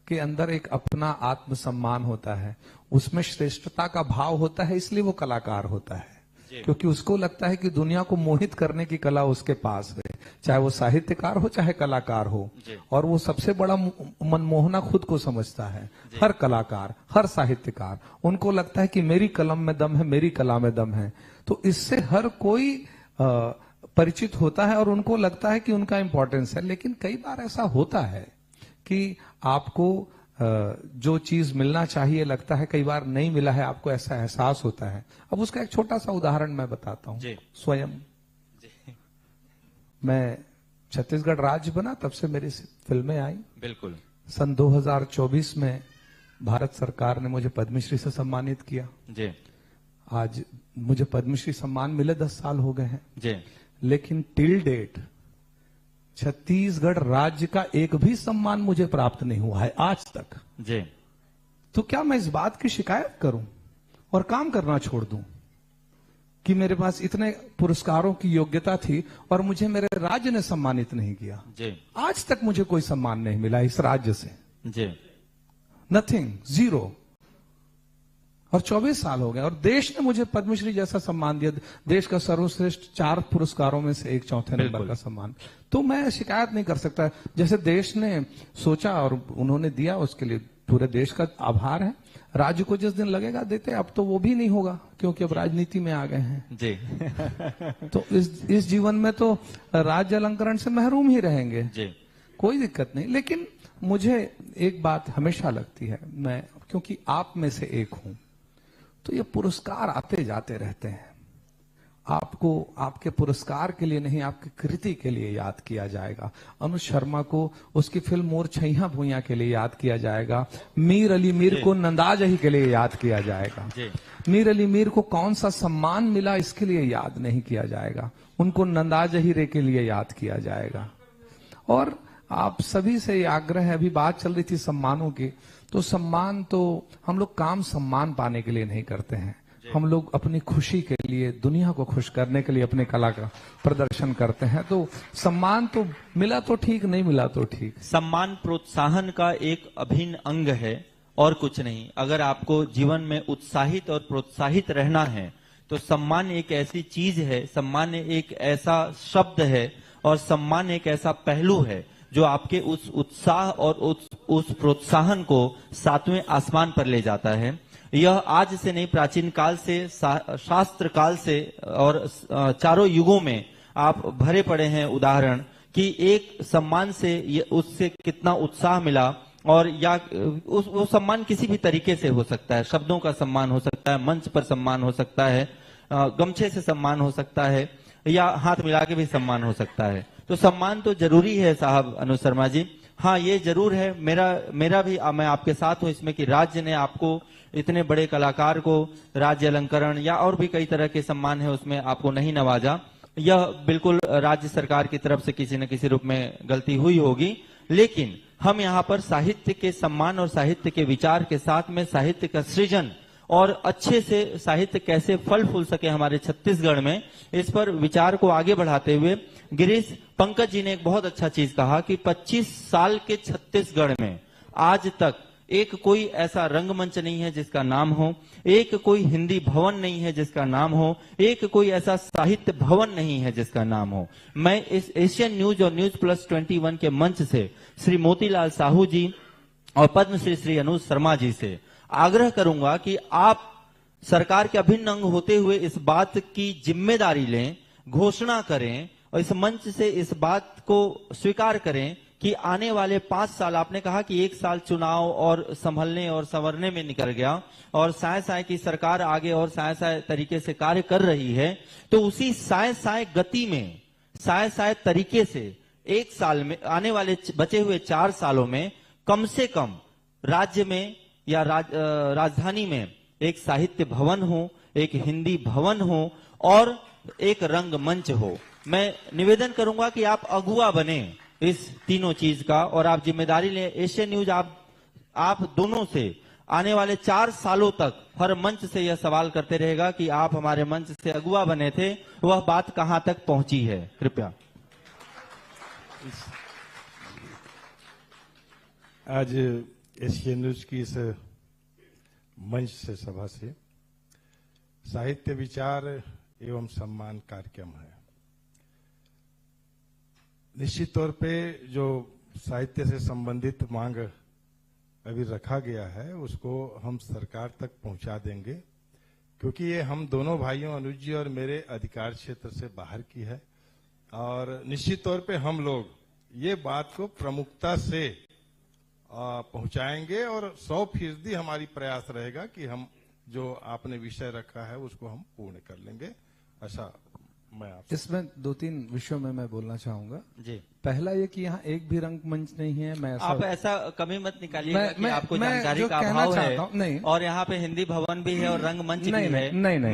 के अंदर एक अपना आत्मसम्मान होता है, उसमें श्रेष्ठता का भाव होता है, इसलिए वो कलाकार होता है, क्योंकि उसको लगता है कि दुनिया को मोहित करने की कला उसके पास है। चाहे वो साहित्यकार हो चाहे कलाकार हो, और वो सबसे बड़ा मनमोहना खुद को समझता है। हर कलाकार, हर साहित्यकार, उनको लगता है कि मेरी कलम में दम है, मेरी कला में दम है। तो इससे हर कोई परिचित होता है और उनको लगता है कि उनका इंपॉर्टेंस है। लेकिन कई बार ऐसा होता है कि आपको जो चीज मिलना चाहिए लगता है कई बार नहीं मिला है, आपको ऐसा एहसास होता है। अब उसका एक छोटा सा उदाहरण मैं बताता हूं। स्वयं मैं छत्तीसगढ़ राज्य बना तब से मेरी फिल्में आई।
बिल्कुल।
सन 2024 में भारत सरकार ने मुझे पद्मश्री से सम्मानित किया।
जी।
आज मुझे पद्मश्री सम्मान मिले 10 साल हो गए हैं।
जी।
लेकिन टिल डेट छत्तीसगढ़ राज्य का एक भी सम्मान मुझे प्राप्त नहीं हुआ है आज तक।
जी।
तो क्या मैं इस बात की शिकायत करूं और काम करना छोड़ दूं कि मेरे पास इतने पुरस्कारों की योग्यता थी और मुझे मेरे राज्य ने सम्मानित नहीं किया?
जी।
आज तक मुझे कोई सम्मान नहीं मिला इस राज्य से।
जी।
Nothing, zero. और 24 साल हो गए और देश ने मुझे पद्मश्री जैसा सम्मान दिया, देश का सर्वश्रेष्ठ 4 पुरस्कारों में से एक चौथे नंबर का सम्मान। तो मैं शिकायत नहीं कर सकता। जैसे देश ने सोचा और उन्होंने दिया, उसके लिए पूरे देश का आभार है। राज्य को जिस दिन लगेगा देते, अब तो वो भी नहीं होगा क्योंकि अब राजनीति में आ गए हैं।
जी।
तो इस जीवन में तो राज्य अलंकरण से महरूम ही रहेंगे।
जी।
कोई दिक्कत नहीं। लेकिन मुझे एक बात हमेशा लगती है, मैं क्योंकि आप में से एक हूं, तो ये पुरस्कार आते जाते रहते हैं। आपको आपके पुरस्कार के लिए नहीं, आपकी कृति के लिए याद किया जाएगा। अनुज शर्मा को उसकी फिल्म मोर छैया भुइयां के लिए याद किया जाएगा। मीर अली मीर को नंदाजही के लिए याद किया जाएगा। मीर अली मीर को कौन सा सम्मान मिला इसके लिए याद नहीं किया जाएगा, उनको नंदाजही रे के लिए याद किया जाएगा। और आप सभी से आग्रह है, अभी बात चल रही थी सम्मानों की, तो सम्मान तो हम लोग काम सम्मान पाने के लिए नहीं करते हैं, हम लोग अपनी खुशी के लिए, दुनिया को खुश करने के लिए अपने कला का प्रदर्शन करते हैं। तो सम्मान तो मिला तो ठीक, नहीं मिला तो ठीक।
सम्मान प्रोत्साहन का एक अभिन्न अंग है और कुछ नहीं। अगर आपको जीवन में उत्साहित और प्रोत्साहित रहना है तो सम्मान एक ऐसी चीज है, सम्मान एक ऐसा शब्द है और सम्मान एक ऐसा पहलू है जो आपके उस उत्साह और उस प्रोत्साहन को 7वें आसमान पर ले जाता है। यह आज से नहीं, प्राचीन काल से, शास्त्र काल से और चारों युगों में आप भरे पड़े हैं उदाहरण कि एक सम्मान से उससे कितना उत्साह मिला। और या वो सम्मान किसी भी तरीके से हो सकता है, शब्दों का सम्मान हो सकता है, मंच पर सम्मान हो सकता है, गमछे से सम्मान हो सकता है, या हाथ मिला के भी सम्मान हो सकता है। तो सम्मान तो जरूरी है साहब अनुज शर्मा जी। हाँ, ये जरूर है, मेरा भी मैं आपके साथ हूं इसमें कि राज्य ने आपको, इतने बड़े कलाकार को राज्य अलंकरण या और भी कई तरह के सम्मान है उसमें आपको नहीं नवाजा। यह बिल्कुल राज्य सरकार की तरफ से किसी न किसी रूप में गलती हुई होगी। लेकिन हम यहाँ पर साहित्य के सम्मान और साहित्य के विचार के साथ में साहित्य का सृजन और अच्छे से साहित्य कैसे फल फूल सके हमारे छत्तीसगढ़ में, इस पर विचार को आगे बढ़ाते हुए गिरीश पंकज जी ने एक बहुत अच्छा चीज कहा कि 25 साल के छत्तीसगढ़ में आज तक एक कोई ऐसा रंगमंच नहीं है जिसका नाम हो, एक कोई हिंदी भवन नहीं है जिसका नाम हो, एक कोई ऐसा साहित्य भवन नहीं है जिसका नाम हो। मैं इस एशियन न्यूज और न्यूज प्लस 21 के मंच से श्री मोतीलाल साहू जी और पद्मश्री श्री अनुज शर्मा जी से आग्रह करूंगा कि आप सरकार के अभिन्न अंग होते हुए इस बात की जिम्मेदारी लें, घोषणा करें और इस मंच से इस बात को स्वीकार करें कि आने वाले 5 साल, आपने कहा कि 1 साल चुनाव और संभलने और संवरने में निकल गया और साय साय की सरकार आगे और साय साय तरीके से कार्य कर रही है, तो उसी साय साय गति में, साय साय तरीके से 1 साल में, आने वाले बचे हुए 4 सालों में कम से कम राज्य में या राजधानी में एक साहित्य भवन हो, एक हिंदी भवन हो और एक रंगमंच हो। मैं निवेदन करूंगा कि आप अगुआ बने इस तीनों चीज का और आप जिम्मेदारी लें। एशियन न्यूज आप दोनों से आने वाले 4 सालों तक हर मंच से यह सवाल करते रहेगा कि आप हमारे मंच से अगुआ बने थे, वह बात कहां तक पहुंची है। कृपया।
आज एशियन न्यूज की इस मंच से सभा से साहित्य विचार एवं सम्मान कार्यक्रम है। निश्चित तौर पे जो साहित्य से संबंधित मांग अभी रखा गया है उसको हम सरकार तक पहुंचा देंगे, क्योंकि ये हम दोनों भाइयों अनुज जी और मेरे अधिकार क्षेत्र से बाहर की है। और निश्चित तौर पे हम लोग ये बात को प्रमुखता से पहुंचाएंगे और 100% हमारी प्रयास रहेगा कि हम जो आपने विषय रखा है उसको हम पूर्ण कर लेंगे। ऐसा मैं आपसे
इसमें 2-3 विषयों में मैं बोलना चाहूंगा
जी।
पहला ये कि यहाँ एक भी रंगमंच नहीं है। मैं
आप ऐसा कमी मत निकालिएगा कि आपको जानकारी का
कहना
अभाव
चाहता हूं,
है।
नहीं।
और यहाँ पे हिंदी भवन भी है और रंगमंच भी
नहीं,
है।
नहीं, नहीं।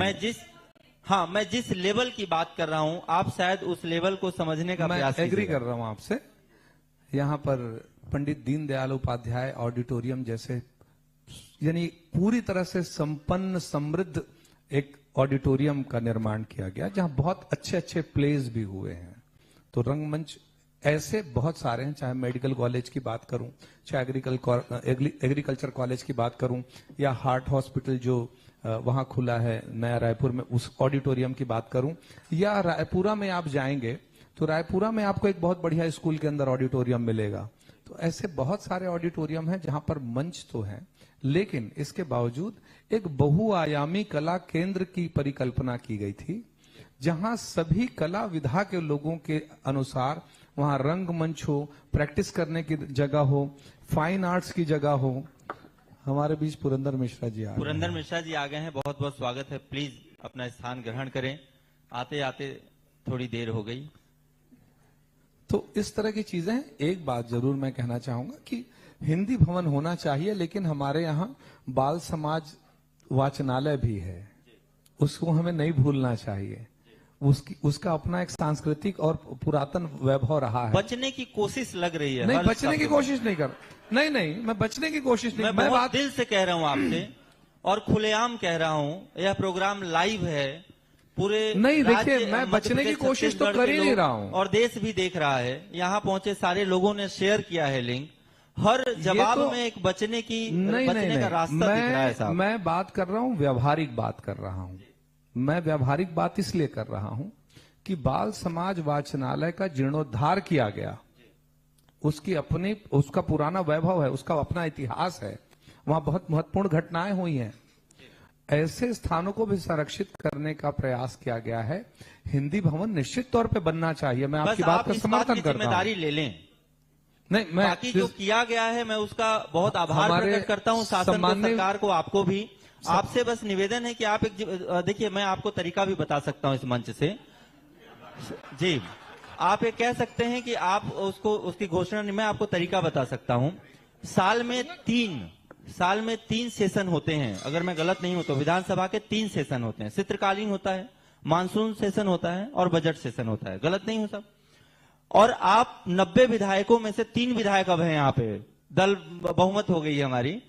मैं जिस लेवल की बात कर रहा हूँ आप शायद उस लेवल को समझने का प्रयास
मैं एग्री कर रहा हूँ आपसे। यहाँ पर पंडित दीनदयाल उपाध्याय ऑडिटोरियम जैसे यानी पूरी तरह से संपन्न समृद्ध एक ऑडिटोरियम का निर्माण किया गया जहां बहुत अच्छे अच्छे प्लेज भी हुए हैं। तो रंगमंच ऐसे बहुत सारे हैं, चाहे मेडिकल कॉलेज की बात करूं, चाहे एग्रीकल्चर कॉलेज की बात करूं, या हार्ट हॉस्पिटल जो वहां खुला है नया रायपुर में उस ऑडिटोरियम की बात करूं, या रायपुरा में आप जाएंगे तो रायपुरा में आपको एक बहुत बढ़िया स्कूल के अंदर ऑडिटोरियम मिलेगा। तो ऐसे बहुत सारे ऑडिटोरियम हैं जहां पर मंच तो है, लेकिन इसके बावजूद एक बहुआयामी कला केंद्र की परिकल्पना की गई थी जहां सभी कला विधा के लोगों के अनुसार वहां रंगमंच हो, प्रैक्टिस करने की जगह हो, फाइन आर्ट्स की जगह हो। हमारे बीच पुरंदर मिश्रा जी आ
पुरंदर मिश्रा जी आ गए हैं, बहुत बहुत स्वागत है। प्लीज अपना स्थान ग्रहण करें, आते आते थोड़ी देर हो गई।
तो इस तरह की चीजें। एक बात जरूर मैं कहना चाहूंगा कि हिंदी भवन होना चाहिए, लेकिन हमारे यहाँ बाल समाज वाचनालय भी है, उसको हमें नहीं भूलना चाहिए। उसका अपना एक सांस्कृतिक और पुरातन वैभव रहा है।
बचने की कोशिश लग रही है।
नहीं, बचने की कोशिश नहीं कर, नहीं, मैं बचने की कोशिश नहीं।
मैं बहुत दिल से कह रहा हूँ आपसे और खुलेआम कह रहा हूँ, यह प्रोग्राम लाइव है, पूरे
नहीं देखिए, मैं बचने की कोशिश तो कर ही नहीं रहा हूँ
और देश भी देख रहा है। यहाँ पहुंचे सारे लोगों ने शेयर किया है लिंक। हर जवाब में एक बचने का रास्ता दिख रहा है साहब।
मैं बात कर रहा हूँ, व्यवहारिक बात कर रहा हूँ। मैं व्यवहारिक बात इसलिए कर रहा हूं कि बाल समाज वाचनालय का जीर्णोद्धार किया गया, उसका पुराना वैभव है, उसका अपना इतिहास है, वहां बहुत महत्वपूर्ण घटनाएं हुई हैं। ऐसे स्थानों को भी संरक्षित करने का प्रयास किया गया है। हिंदी भवन निश्चित तौर पे बनना चाहिए। मैं आपकी बात का समर्थन करता हूं।
जिम्मेदारी ले लें।
नहीं, मैं
बाकी जो किया गया है मैं उसका बहुत आभार प्रकट करता हूं, शासन को, सरकार को, आपको भी। आपसे बस निवेदन है कि आप एक देखिए, मैं आपको तरीका भी बता सकता हूं इस मंच से जी। आप ये कह सकते हैं कि आप उसकी घोषणा नहीं, मैं आपको तरीका बता सकता हूं। साल में तीन सेशन होते हैं, अगर मैं गलत नहीं हूं तो विधानसभा के 3 सेशन होते हैं। शीतकालीन होता है, मानसून सेशन होता है और बजट सेशन होता है। गलत नहीं हूं सब। और आप 90 विधायकों में से 3 विधायक अब हैं यहाँ पे, दल बहुमत हो गई है हमारी।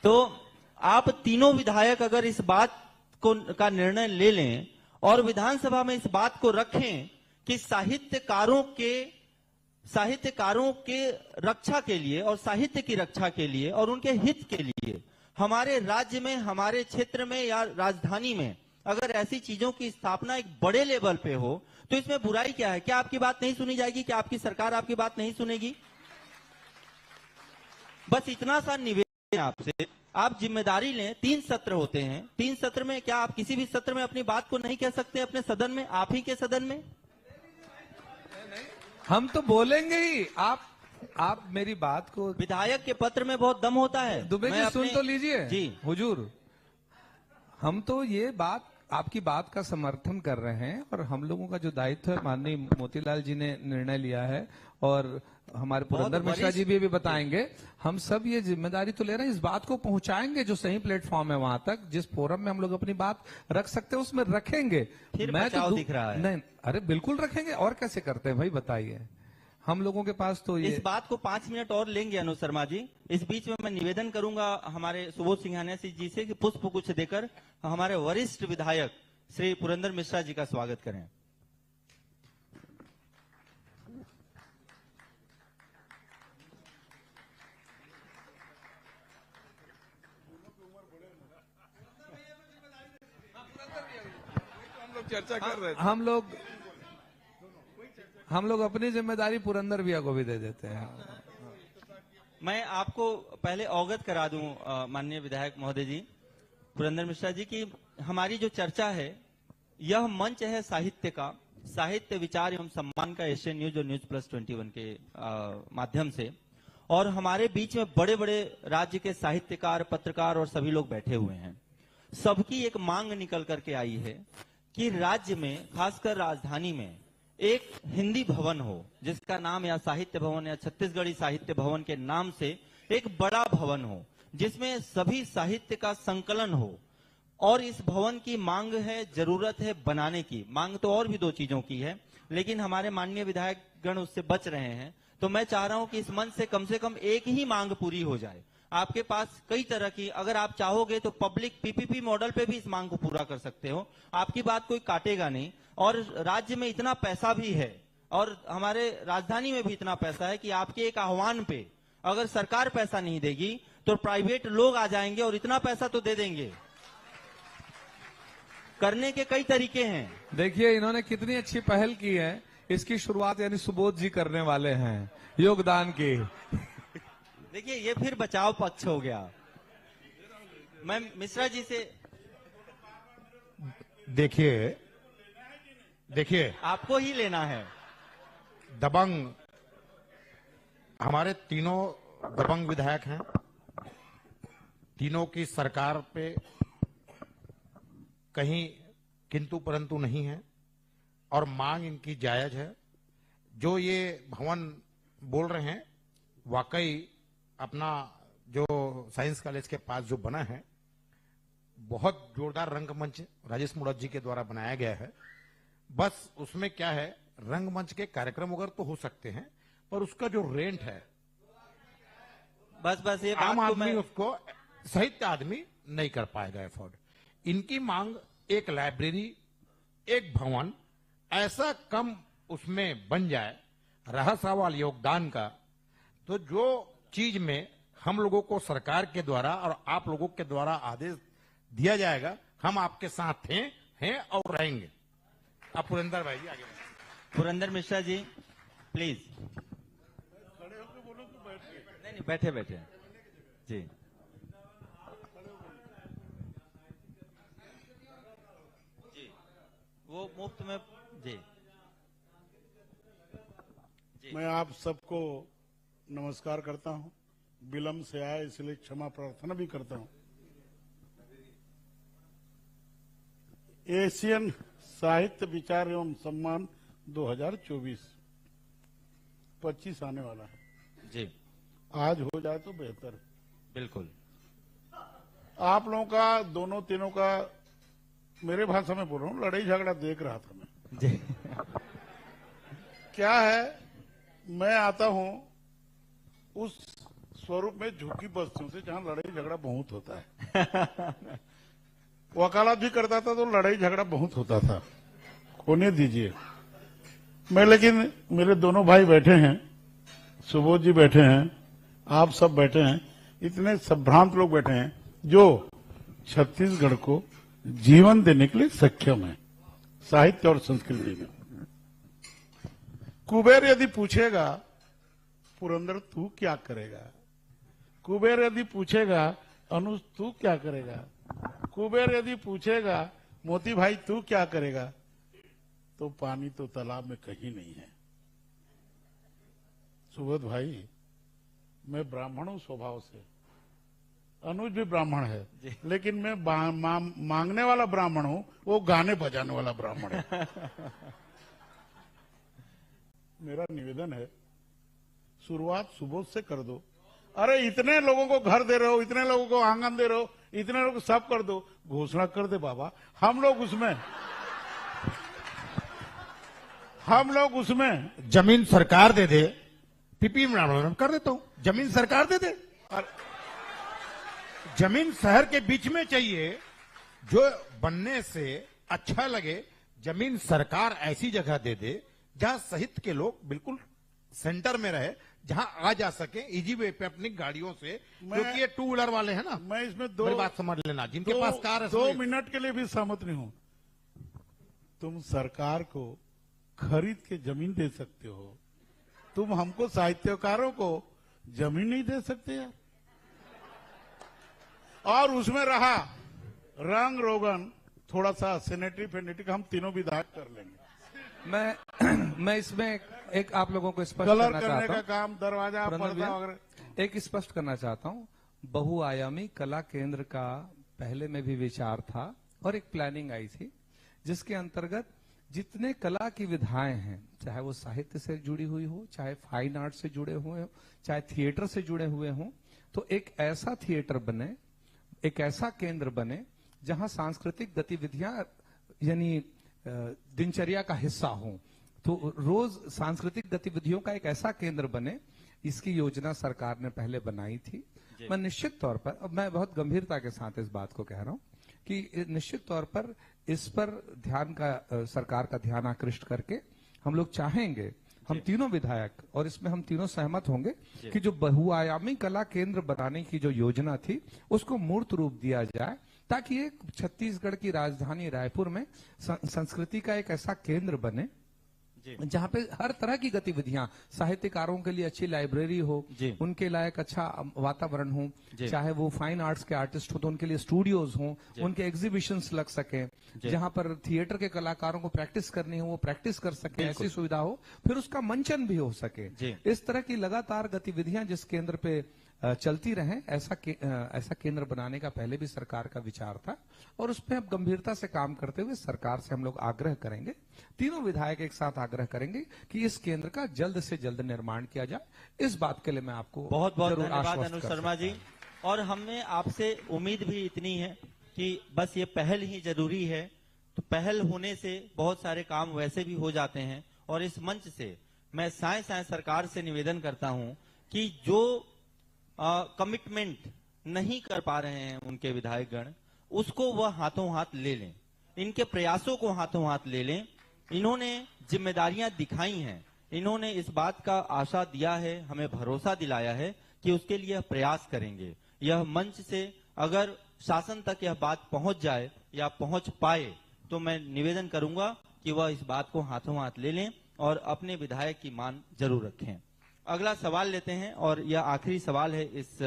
तो आप तीनों विधायक अगर इस बात का निर्णय ले लें और विधानसभा में इस बात को रखें कि साहित्यकारों के रक्षा के लिए और साहित्य की रक्षा के लिए और उनके हित के लिए हमारे राज्य में, हमारे क्षेत्र में या राजधानी में अगर ऐसी चीजों की स्थापना एक बड़े लेवल पे हो तो इसमें बुराई क्या है? क्या आपकी बात नहीं सुनी जाएगी? क्या आपकी सरकार आपकी बात नहीं सुनेगी? बस इतना सा निवेदन आपसे, आप जिम्मेदारी लें। 3 सत्र होते हैं, 3 सत्र में क्या आप किसी भी सत्र में अपनी बात को नहीं कह सकते अपने सदन में, आप ही के सदन में?
हम तो बोलेंगे ही। आप मेरी बात को,
विधायक के पत्र में बहुत दम होता है।
दुबे जी सुन तो लीजिए
जी
हुजूर, हम तो ये बात, आपकी बात का समर्थन कर रहे हैं और हम लोगों का जो दायित्व है, माननीय मोतीलाल जी ने निर्णय लिया है और हमारे पुरंदर मिश्रा जी भी बताएंगे। हम सब ये जिम्मेदारी तो ले रहे हैं, इस बात को पहुंचाएंगे जो सही प्लेटफॉर्म है वहां तक, जिस फोरम में हम लोग अपनी बात रख सकते हैं उसमें रखेंगे।
फिर
मैं तो
दिख रहा है।
नहीं, अरे बिल्कुल रखेंगे। और कैसे करते हैं भाई, बताइए। हम लोगों के पास तो ये
इस बात को 5 मिनट और लेंगे अनुज शर्मा जी। इस बीच में मैं निवेदन करूंगा हमारे सुबोध सिंघानिया जी से कि पुष्प गुच्छ देकर हमारे वरिष्ठ विधायक श्री पुरंदर मिश्रा जी का स्वागत करें।
चर्चा कर रहे थे हम लोग। हम लोग अपनी जिम्मेदारी पुरंदर भैया को भी दे देते हैं।
मैं आपको पहले अवगत करा दूं माननीय विधायक महोदय जी, पुरंदर मिश्रा जी, की हमारी जो चर्चा है यह मंच है साहित्य का, साहित्य विचार एवं सम्मान का, एशियन न्यूज और न्यूज प्लस 21 के माध्यम से। और हमारे बीच में बड़े बड़े राज्य के साहित्यकार, पत्रकार और सभी लोग बैठे हुए हैं। सबकी एक मांग निकल करके आई है कि राज्य में, खासकर राजधानी में, एक हिंदी भवन हो जिसका नाम या साहित्य भवन या छत्तीसगढ़ी साहित्य भवन के नाम से एक बड़ा भवन हो जिसमें सभी साहित्य का संकलन हो। और इस भवन की मांग है, जरूरत है बनाने की। मांग तो और भी 2 चीजों की है, लेकिन हमारे माननीय विधायक गण उससे बच रहे हैं। तो मैं चाह रहा हूं कि इस मंच से कम एक ही मांग पूरी हो जाए। आपके पास कई तरह की, अगर आप चाहोगे तो पब्लिक पीपीपी मॉडल पे भी इस मांग को पूरा कर सकते हो, आपकी बात कोई काटेगा नहीं। और राज्य में इतना पैसा भी है और हमारे राजधानी में भी इतना पैसा है कि आपके एक आह्वान पे अगर सरकार पैसा नहीं देगी तो प्राइवेट लोग आ जाएंगे और इतना पैसा तो दे देंगे। करने के कई तरीके हैं।
देखिए इन्होंने कितनी अच्छी पहल की है, इसकी शुरुआत यानी सुबोध जी करने वाले हैं योगदान की।
देखिए ये फिर बचाव पक्ष हो गया। मैं मिश्रा जी से,
देखिए
आपको ही लेना है।
दबंग, हमारे तीनों दबंग विधायक हैं, तीनों की सरकार पे कहीं किंतु परंतु नहीं है और मांग इनकी जायज है। जो ये भवन बोल रहे हैं, वाकई अपना जो साइंस कॉलेज के पास जो बना है, बहुत जोरदार रंगमंच राजेश मुड़त जी के द्वारा बनाया गया है। बस उसमें क्या है, रंगमंच के कार्यक्रम वगैरह तो हो सकते हैं, पर उसका जो रेंट है,
बस ये
आम आदमी उसको, साहित्य आदमी नहीं कर पाएगा एफोर्ड। इनकी मांग एक लाइब्रेरी, एक भवन ऐसा कम उसमें बन जाए, रहा सवाल योगदान का, तो जो चीज में हम लोगों को सरकार के द्वारा और आप लोगों के द्वारा आदेश दिया जाएगा, हम आपके साथ हैं और रहेंगे। आप पुरंदर भाई जी आगे।
पुरंदर मिश्रा जी प्लीज। नहीं बैठे जी। वो मुफ्त में जी।
मैं आप सबको नमस्कार करता हूं। विलंब से आए इसलिए क्षमा प्रार्थना भी करता हूं। एशियन साहित्य विचार एवं सम्मान 2024 25 आने वाला है
जी।
आज हो जाए तो बेहतर है।
बिल्कुल।
आप लोगों का, दोनों तीनों का, मेरे भाषा में बोल रहा हूं, लड़ाई झगड़ा देख रहा था मैं
जी।
क्या है, मैं आता हूं उस स्वरूप में झुग्गी बस्तियों से जहां लड़ाई झगड़ा बहुत होता है। वकालत भी करता था तो लड़ाई झगड़ा बहुत होता था, होने दीजिए। मैं, लेकिन मेरे दोनों भाई बैठे हैं, सुबोध जी बैठे हैं, आप सब बैठे हैं, इतने संभ्रांत लोग बैठे हैं जो छत्तीसगढ़ को जीवन देने के लिए सक्षम है साहित्य और संस्कृति में। कुबेर यदि पूछेगा पुरंदर तू क्या करेगा, कुबेर यदि पूछेगा अनुज तू क्या करेगा, कुबेर यदि पूछेगा मोती भाई तू क्या करेगा, तो पानी तो तालाब में कहीं नहीं है। सुबोध भाई, मैं ब्राह्मण हूं स्वभाव से, अनुज भी ब्राह्मण है, लेकिन मैं मांगने वाला ब्राह्मण हूं, वो गाने बजाने वाला ब्राह्मण है। मेरा निवेदन है, शुरुआत सुबोध से कर दो। अरे इतने लोगों को घर दे रहे हो, इतने लोगों को आंगन दे रहे हो, इतने लोगों को सब कर दो, घोषणा कर दे बाबा, हम लोग उसमें
जमीन सरकार दे दे, पीपी में कर देता हूं, जमीन सरकार दे दे। जमीन शहर के बीच में चाहिए, जो बनने से अच्छा लगे। जमीन सरकार ऐसी जगह दे दे जहां साहित्य के लोग बिल्कुल सेंटर में रहे, जहां आ जा सके इजी वे पे अपनी गाड़ियों से, क्योंकि ये 2 व्हीलर वाले हैं ना।
मैं इसमें दो
बात समझ लेना, जिनके पास कार है,
2 मिनट के लिए भी सहमत नहीं हूं। तुम सरकार को खरीद के जमीन दे सकते हो, तुम हमको साहित्यकारों को जमीन नहीं दे सकते यार। और उसमें रहा रंग रोगन, थोड़ा सा सेनेटरी फेनेटरी हम तीनों विधायक कर लेंगे।
मैं इसमें एक आप लोगों को स्पष्ट
कलर
करना
करने
चाहता
का
हूं।
काम, दरवाजा
पुरंदर
पर्दा
भैया,
वगैरह।
एक स्पष्ट करना चाहता हूं, बहुआयामी कला केंद्र का पहले में भी विचार था और एक प्लानिंग आई थी जिसके अंतर्गत जितने कला की विधाएं हैं, चाहे वो साहित्य से जुड़ी हुई हो, चाहे फाइन आर्ट से जुड़े हुए हो, चाहे थिएटर से जुड़े हुए हों, तो एक ऐसा थिएटर बने, एक ऐसा केंद्र बने जहां सांस्कृतिक गतिविधियां यानी दिनचर्या का हिस्सा हो। तो रोज सांस्कृतिक गतिविधियों का एक ऐसा केंद्र बने, इसकी योजना सरकार ने पहले बनाई थी। मैं निश्चित तौर पर, अब मैं बहुत गंभीरता के साथ इस बात को कह रहा हूं कि निश्चित तौर पर इस पर ध्यान का सरकार का ध्यान आकृष्ट करके हम लोग चाहेंगे, हम तीनों विधायक, और इसमें हम तीनों सहमत होंगे कि जो बहुआयामी कला केंद्र बनाने की जो योजना थी उसको मूर्त रूप दिया जाए, ताकि एक छत्तीसगढ़ की राजधानी रायपुर में संस्कृति का एक ऐसा केंद्र बने जहां पे हर तरह की गतिविधियां, साहित्यकारों के लिए अच्छी लाइब्रेरी हो, उनके लायक अच्छा वातावरण हो, चाहे वो फाइन आर्ट्स के आर्टिस्ट हो तो उनके लिए स्टूडियोज हो, उनके एग्जीबिशंस लग सके, जहां पर थिएटर के कलाकारों को प्रैक्टिस करनी हो वो प्रैक्टिस कर सके, ऐसी सुविधा हो, फिर उसका मंचन भी हो सके। इस तरह की लगातार गतिविधियां जिस केंद्र पे चलती रहें, ऐसा केंद्र बनाने का पहले भी सरकार का विचार था और उस पर अब गंभीरता से काम करते हुए सरकार से हम लोग आग्रह करेंगे, तीनों विधायक एक साथ आग्रह करेंगे कि इस केंद्र का जल्द से जल्द निर्माण किया जाए। इस बात के लिए मैं आपको
बहुत बहुत
जरूर
धन्यवाद
आश्वस्त
अनुज
कर
शर्मा
सकता
जी। और हमें आपसे उम्मीद भी इतनी है कि बस ये पहल ही जरूरी है, तो पहल होने से बहुत सारे काम वैसे भी हो जाते हैं। और इस मंच से मैं साए सरकार से निवेदन करता हूं कि जो कमिटमेंट नहीं कर पा रहे हैं उनके विधायकगण, उसको वह हाथों हाथ ले लें, इनके प्रयासों को हाथों हाथ ले लें। इन्होंने जिम्मेदारियां दिखाई हैं, इन्होंने इस बात का आशा दिया है, हमें भरोसा दिलाया है कि उसके लिए प्रयास करेंगे। यह मंच से अगर शासन तक यह बात पहुंच जाए या पहुंच पाए तो मैं निवेदन करूंगा कि वह इस बात को हाथों हाथ ले लें और अपने विधायक की मान जरूर रखें। अगला सवाल लेते हैं और यह आखिरी सवाल है इस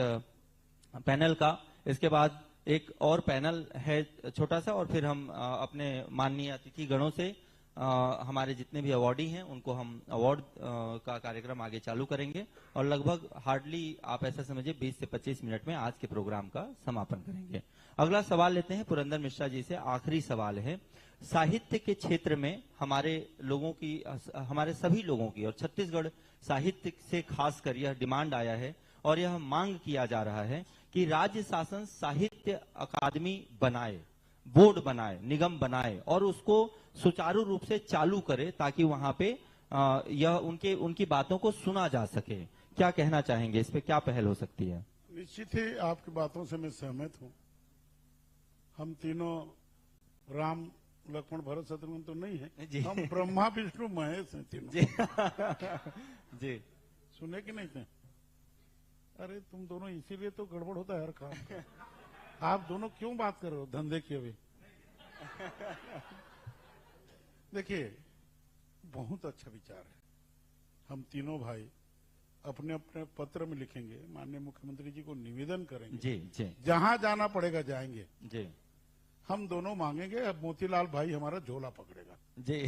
पैनल का। इसके बाद एक और पैनल है छोटा सा, और फिर हम अपने माननीय अतिथि गणों से हमारे जितने भी अवार्डी हैं उनको हम अवार्ड का कार्यक्रम आगे चालू करेंगे और लगभग हार्डली आप ऐसा समझिए 20 से 25 मिनट में आज के प्रोग्राम का समापन करेंगे। अगला सवाल लेते हैं पुरंदर मिश्रा जी से। आखिरी सवाल है, साहित्य के क्षेत्र में हमारे लोगों की, हमारे सभी लोगों की, और छत्तीसगढ़ साहित्य से खासकर यह डिमांड आया है और यह मांग किया जा रहा है कि राज्य शासन साहित्य अकादमी बनाए, बोर्ड बनाए, निगम बनाए और उसको सुचारू रूप से चालू करे ताकि वहां पे यह उनकी बातों को सुना जा सके। क्या कहना चाहेंगे, इस पे क्या पहल हो सकती है?
निश्चित ही आपकी बातों से मैं सहमत हूं। हम तीनों राम लक्ष्मण भरत शत्रुघ्न तो नहीं है, हम ब्रह्मा विष्णु महेश हैं तीनों।
जी
सुने कि नहीं थे? अरे तुम दोनों इसीलिए तो गड़बड़ होता है हर काम। आप दोनों क्यों बात कर रहे हो धंधे की? अभी देखिए, बहुत अच्छा विचार है। हम तीनों भाई अपने अपने पत्र में लिखेंगे, माननीय मुख्यमंत्री जी को निवेदन करेंगे।
जी।
जहां जाना पड़ेगा जाएंगे।
जी।
हम दोनों मांगेंगे, अब मोतीलाल भाई हमारा झोला पकड़ेगा।
जी।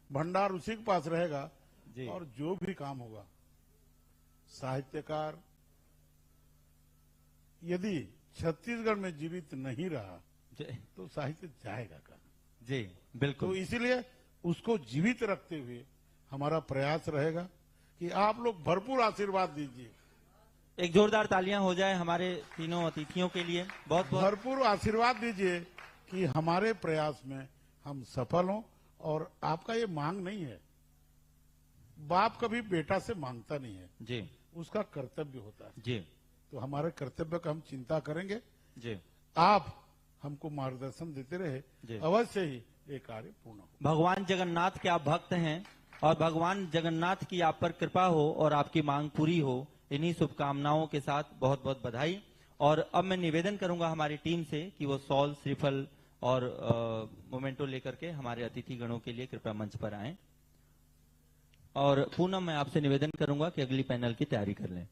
भंडार उसी के पास रहेगा।
जी।
और जो भी काम होगा, साहित्यकार यदि छत्तीसगढ़ में जीवित नहीं रहा तो साहित्य जाएगा कहाँ?
जी बिल्कुल।
तो इसीलिए उसको जीवित रखते हुए हमारा प्रयास रहेगा कि आप लोग भरपूर आशीर्वाद दीजिए।
एक जोरदार तालियां हो जाए हमारे तीनों अतिथियों के लिए। बहुत बहुत
भरपूर आशीर्वाद दीजिए कि हमारे प्रयास में हम सफल हों। और आपका ये मांग नहीं है, बाप कभी बेटा से मांगता नहीं है
जी,
उसका कर्तव्य होता है
जी।
तो हमारे कर्तव्य का हम चिंता करेंगे
जी।
आप हमको मार्गदर्शन देते रहे, अवश्य ही ये कार्य पूर्ण हो।
भगवान जगन्नाथ के आप भक्त हैं और भगवान जगन्नाथ की आप पर कृपा हो और आपकी मांग पूरी हो। इन्हीं शुभकामनाओं के साथ बहुत बहुत बधाई। और अब मैं निवेदन करूंगा हमारी टीम से कि वो सॉल, श्रीफल और मोमेंटो लेकर के हमारे अतिथि गणों के लिए कृपया मंच पर आएं। और पूनम, मैं आपसे निवेदन करूंगा कि अगली पैनल की तैयारी कर लें।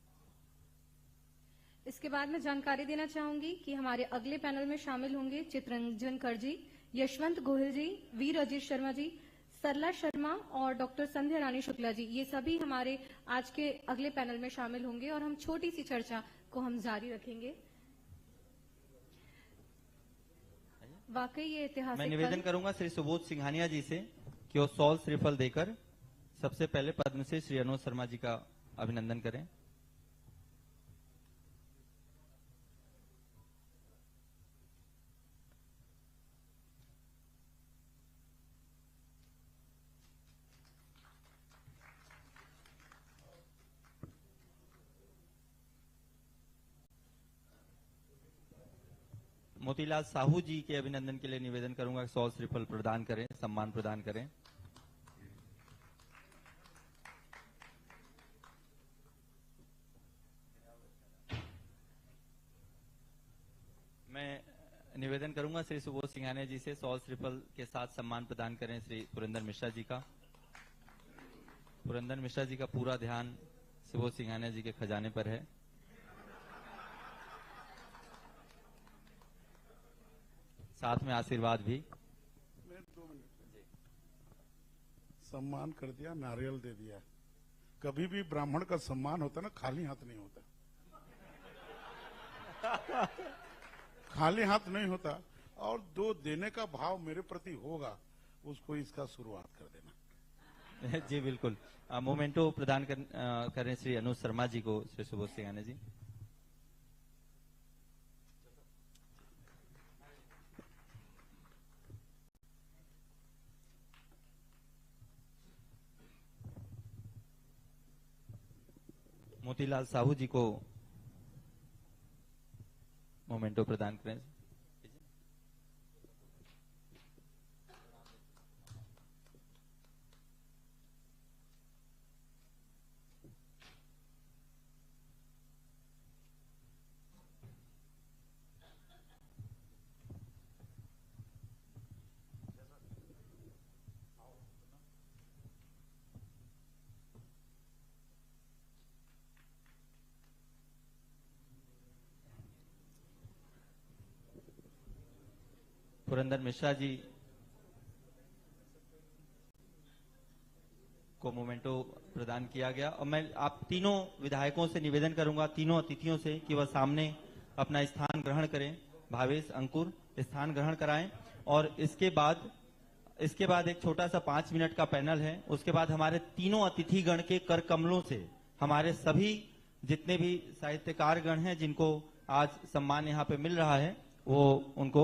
इसके बाद मैं जानकारी देना चाहूंगी कि हमारे अगले पैनल में शामिल होंगे चित्रंजन कर जी, यशवंत गोहिल जी, वीर अजीत शर्मा जी, सरला शर्मा और डॉक्टर संध्या रानी शुक्ला जी। ये सभी हमारे आज के अगले पैनल में शामिल होंगे और हम छोटी सी चर्चा को हम जारी रखेंगे। वाकई ये ऐतिहासिक
मैं निवेदन करूंगा श्री सुबोध सिंघानिया जी से कि वो सॉल श्रीफल देकर सबसे पहले पद्मश्री श्री अनुज शर्मा जी का अभिनंदन करें। मोतीलाल साहू जी के अभिनंदन के लिए निवेदन करूंगा कि 100 श्रीफल प्रदान करें, सम्मान प्रदान करें। मैं निवेदन करूंगा श्री सुबोध सिंघानिया जी से 100 श्रीफल के साथ सम्मान प्रदान करें श्री पुरंदर मिश्रा जी का। पुरंदर मिश्रा जी का पूरा ध्यान सुबोध सिंघानिया जी के खजाने पर है। साथ में आशीर्वाद भी।
सम्मान कर दिया, नारियल दे दिया। कभी भी ब्राह्मण का सम्मान होता ना, खाली हाथ नहीं होता। खाली हाथ नहीं होता। और दो देने का भाव मेरे प्रति होगा, उसको इसका शुरुआत कर देना।
जी बिल्कुल। मोमेंटो प्रदान करें श्री अनुज शर्मा जी को, श्री सुबोध सिंघानिया जी। मोतीलाल साहू जी को मोमेंटो प्रदान करें। पुरंदर मिश्रा जी को मोमेंटो प्रदान किया गया। और मैं आप तीनों विधायकों से निवेदन करूंगा, तीनों अतिथियों से, कि वह सामने अपना स्थान ग्रहण करें। भावेश, अंकुर स्थान ग्रहण कराएं। और इसके बाद एक छोटा सा 5 मिनट का पैनल है। उसके बाद हमारे तीनों अतिथिगण के कर कमलों से हमारे सभी जितने भी साहित्यकार गण हैं जिनको आज सम्मान यहाँ पे मिल रहा है, वो उनको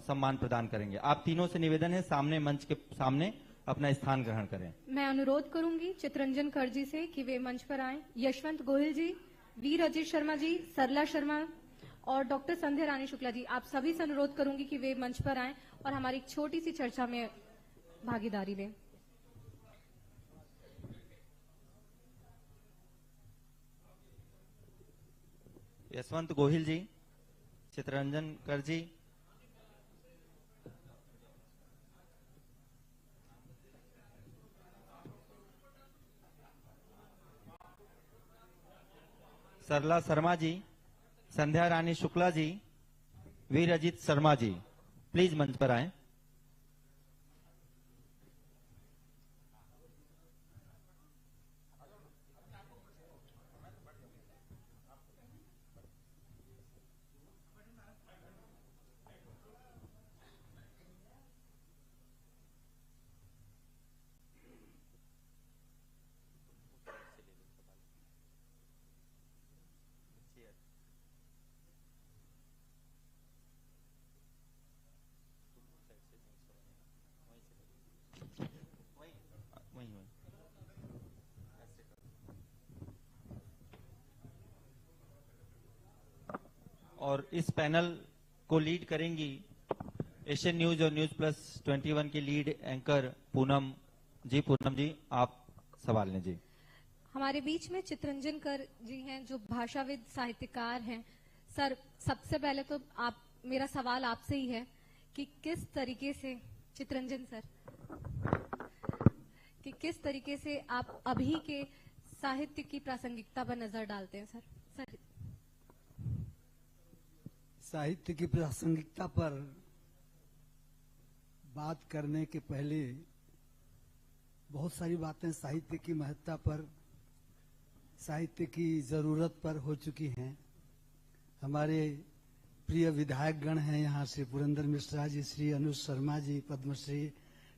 सम्मान प्रदान करेंगे। आप तीनों से निवेदन है, सामने मंच के सामने अपना स्थान ग्रहण करें।
मैं अनुरोध करूंगी चित्रंजन कर जी से कि वे मंच पर आएं। यशवंत गोहिल जी, वीर अजीत शर्मा जी, सरला शर्मा और डॉक्टर संध्या रानी शुक्ला जी, आप सभी से अनुरोध करूंगी कि वे मंच पर आएं और हमारी एक छोटी सी चर्चा में भागीदारी लें।
यशवंत गोहिल जी, चित्रंजन कर जी, सरला शर्मा जी, संध्या रानी शुक्ला जी, वीर अजीत शर्मा जी, प्लीज मंच पर आएं। और इस पैनल को लीड करेंगी एशियन न्यूज और न्यूज प्लस 21 की लीड एंकर पूनम जी। पूनम जी, आप सवाल लें जी।
हमारे बीच में चित्रंजन कर जी हैं जो भाषाविद साहित्यकार हैं। सर, सबसे पहले तो मेरा सवाल आपसे ही है कि किस तरीके से चित्रंजन सर कि किस तरीके से आप अभी के साहित्य की प्रासंगिकता पर नजर डालते हैं सर।
साहित्य की प्रासंगिकता पर बात करने के पहले बहुत सारी बातें साहित्य की महत्ता पर, साहित्य की जरूरत पर हो चुकी हैं। हमारे प्रिय विधायक गण हैं यहाँ से, पुरंदर मिश्रा जी, श्री अनुज शर्मा जी, पद्मश्री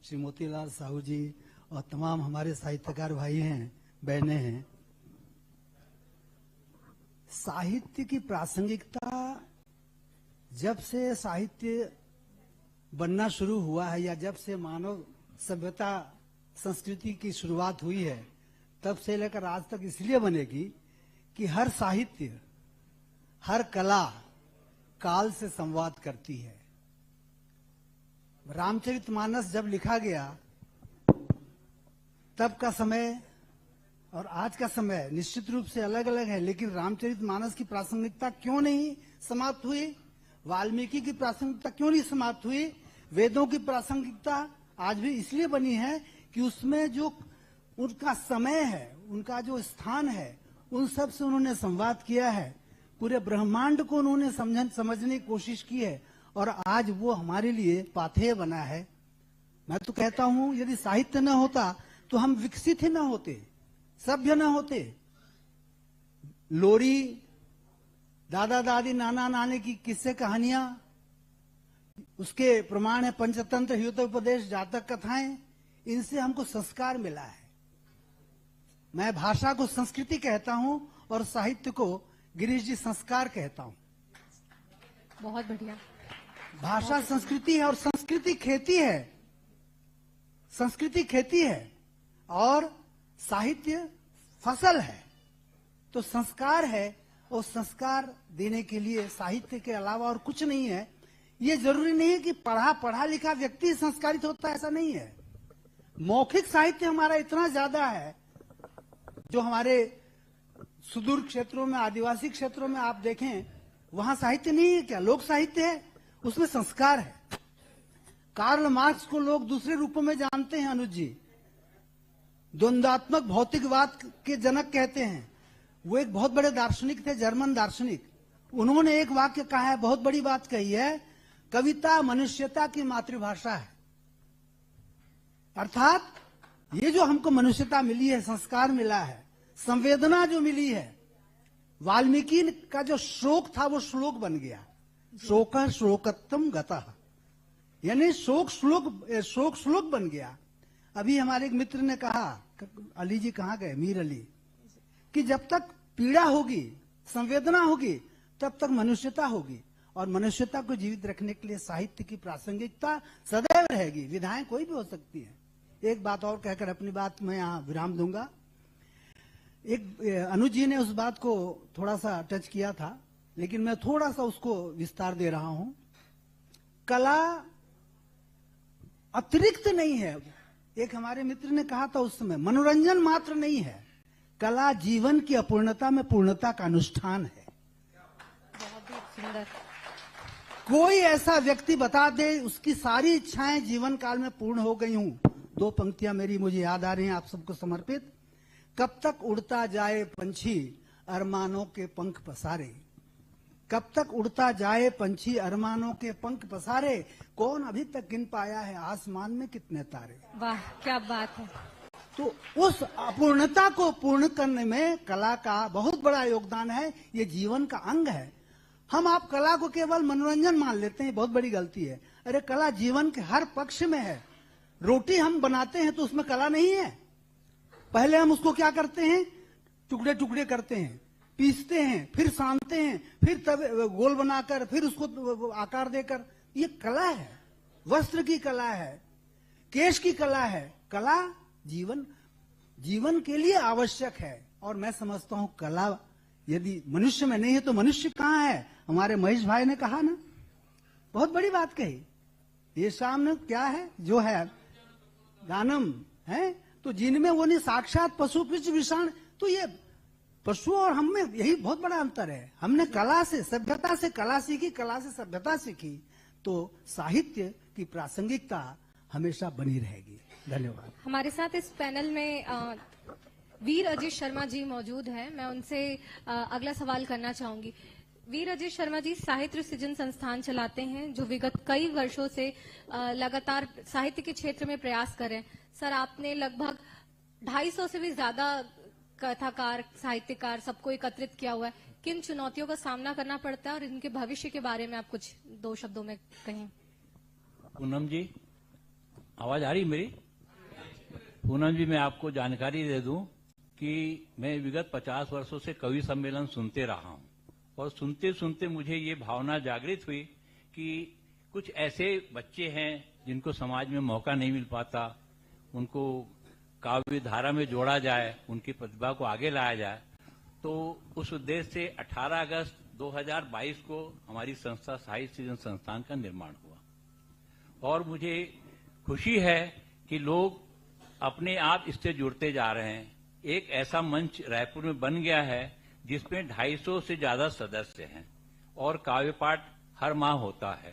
श्री मोतीलाल साहू जी, और तमाम हमारे साहित्यकार भाई हैं, बहनें हैं। साहित्य की प्रासंगिकता जब से साहित्य बनना शुरू हुआ है, या जब से मानव सभ्यता संस्कृति की शुरुआत हुई है, तब से लेकर आज तक इसलिए बनेगी कि हर साहित्य, हर कला काल से संवाद करती है। रामचरितमानस जब लिखा गया तब का समय और आज का समय निश्चित रूप से अलग अलग है, लेकिन रामचरितमानस की प्रासंगिकता क्यों नहीं समाप्त हुई? वाल्मीकि की प्रासंगिकता क्यों नहीं समाप्त हुई? वेदों की प्रासंगिकता आज भी इसलिए बनी है कि उसमें जो उनका समय है, उनका जो स्थान है, उन सब से उन्होंने संवाद किया है। पूरे ब्रह्मांड को उन्होंने समझने की कोशिश की है, और आज वो हमारे लिए पाथेय बना है। मैं तो कहता हूं यदि साहित्य न होता तो हम विकसित ही न होते, सभ्य न होते। लोरी, दादा दादी, नाना नानी की किस्से कहानियां, उसके प्रमाण है पंचतंत्र, हितोपदेश, जातक कथाएं, इनसे हमको संस्कार मिला है। मैं भाषा को संस्कृति कहता हूं और साहित्य को गिरीश जी संस्कार कहता हूं।
बहुत बढ़िया।
भाषा संस्कृति है और संस्कृति खेती है, संस्कृति खेती है और साहित्य फसल है। तो संस्कार है, और संस्कार देने के लिए साहित्य के अलावा और कुछ नहीं है। ये जरूरी नहीं है कि पढ़ा लिखा व्यक्ति संस्कारित होता है, ऐसा नहीं है। मौखिक साहित्य हमारा इतना ज्यादा है, जो हमारे सुदूर क्षेत्रों में, आदिवासी क्षेत्रों में आप देखें, वहां साहित्य नहीं है क्या? लोक साहित्य है, उसमें संस्कार है। कार्ल मार्क्स को लोग दूसरे रूपों में जानते हैं, अनुज जी, द्वंद्वात्मक भौतिकवाद के जनक कहते हैं। वो एक बहुत बड़े दार्शनिक थे, जर्मन दार्शनिक। उन्होंने एक वाक्य कहा है, बहुत बड़ी बात कही है, कविता मनुष्यता की मातृभाषा है। अर्थात ये जो हमको मनुष्यता मिली है, संस्कार मिला है, संवेदना जो मिली है, वाल्मीकि का जो शोक था वो श्लोक बन गया। शोक श्लोकत्तम गतः, यानी शोक श्लोक बन गया। अभी हमारे एक मित्र ने कहा, अली जी कहाँ गए, मीर अली, कि जब तक पीड़ा होगी, संवेदना होगी, तब तक मनुष्यता होगी। और मनुष्यता को जीवित रखने के लिए साहित्य की प्रासंगिकता सदैव रहेगी। विधाएं कोई भी हो सकती है। एक बात और कहकर अपनी बात मैं यहाँ विराम दूंगा। एक अनुज जी ने उस बात को थोड़ा सा टच किया था, लेकिन मैं थोड़ा सा उसको विस्तार दे रहा हूं। कला अतिरिक्त नहीं है। एक हमारे मित्र ने कहा था उस समय, मनोरंजन मात्र नहीं है, कला जीवन की अपूर्णता में पूर्णता का अनुष्ठान है।
बहुत ही सुंदर।
कोई ऐसा व्यक्ति बता दे उसकी सारी इच्छाएं जीवन काल में पूर्ण हो गई हूं। दो पंक्तियां मेरी मुझे याद आ रही हैं, आप सबको समर्पित। कब तक उड़ता जाए पंछी अरमानों के पंख पसारे, कब तक उड़ता जाए पंछी अरमानों के पंख पसारे, कौन अभी तक गिन पाया है आसमान में कितने तारे।
वाह, क्या बात है।
तो उस अपूर्णता को पूर्ण करने में कला का बहुत बड़ा योगदान है। ये जीवन का अंग है। हम आप कला को केवल मनोरंजन मान लेते हैं, बहुत बड़ी गलती है। अरे कला जीवन के हर पक्ष में है। रोटी हम बनाते हैं तो उसमें कला नहीं है। पहले हम उसको क्या करते हैं, टुकड़े टुकड़े करते हैं, पीसते हैं, फिर सानते हैं, फिर तब गोल बनाकर, फिर उसको आकार देकर, ये कला है। वस्त्र की कला है, केश की कला है। कला जीवन के लिए आवश्यक है। और मैं समझता हूं कला यदि मनुष्य में नहीं है तो मनुष्य कहां है। हमारे महेश भाई ने कहा ना, बहुत बड़ी बात कही, ये सामने क्या है जो है गानम है, तो जिनमें वो नहीं साक्षात पशु पिच विषाण। तो ये पशु और हम में यही बहुत बड़ा अंतर है। हमने कला से सभ्यता से कला सीखी, कला से सभ्यता सीखी। तो साहित्य की प्रासंगिकता हमेशा बनी रहेगी। धन्यवाद।
हमारे साथ इस पैनल में वीर अजय शर्मा जी मौजूद हैं। मैं उनसे अगला सवाल करना चाहूंगी। वीर अजय शर्मा जी साहित्य सृजन संस्थान चलाते हैं, जो विगत कई वर्षों से लगातार साहित्य के क्षेत्र में प्रयास कर रहे हैं। सर, आपने लगभग 250 से भी ज्यादा कथाकार, साहित्यकार सबको एकत्रित किया हुआ है। किन चुनौतियों का सामना करना पड़ता है और इनके भविष्य के बारे में आप कुछ 2 शब्दों में कहें।
पूनम जी, आवाज आ रही मेरी? पूनम जी, मैं आपको जानकारी दे दूं कि मैं विगत 50 वर्षों से कवि सम्मेलन सुनते रहा हूं और सुनते सुनते मुझे ये भावना जागृत हुई कि कुछ ऐसे बच्चे हैं जिनको समाज में मौका नहीं मिल पाता, उनको काव्य धारा में जोड़ा जाए, उनकी प्रतिभा को आगे लाया जाए। तो उस उद्देश्य से 18 अगस्त 2022 को हमारी संस्था साहित्य सृजन संस्थान का निर्माण हुआ और मुझे खुशी है कि लोग अपने आप इससे जुड़ते जा रहे हैं। एक ऐसा मंच रायपुर में बन गया है जिसमें 250 से ज्यादा सदस्य हैं और काव्य पाठ हर माह होता है।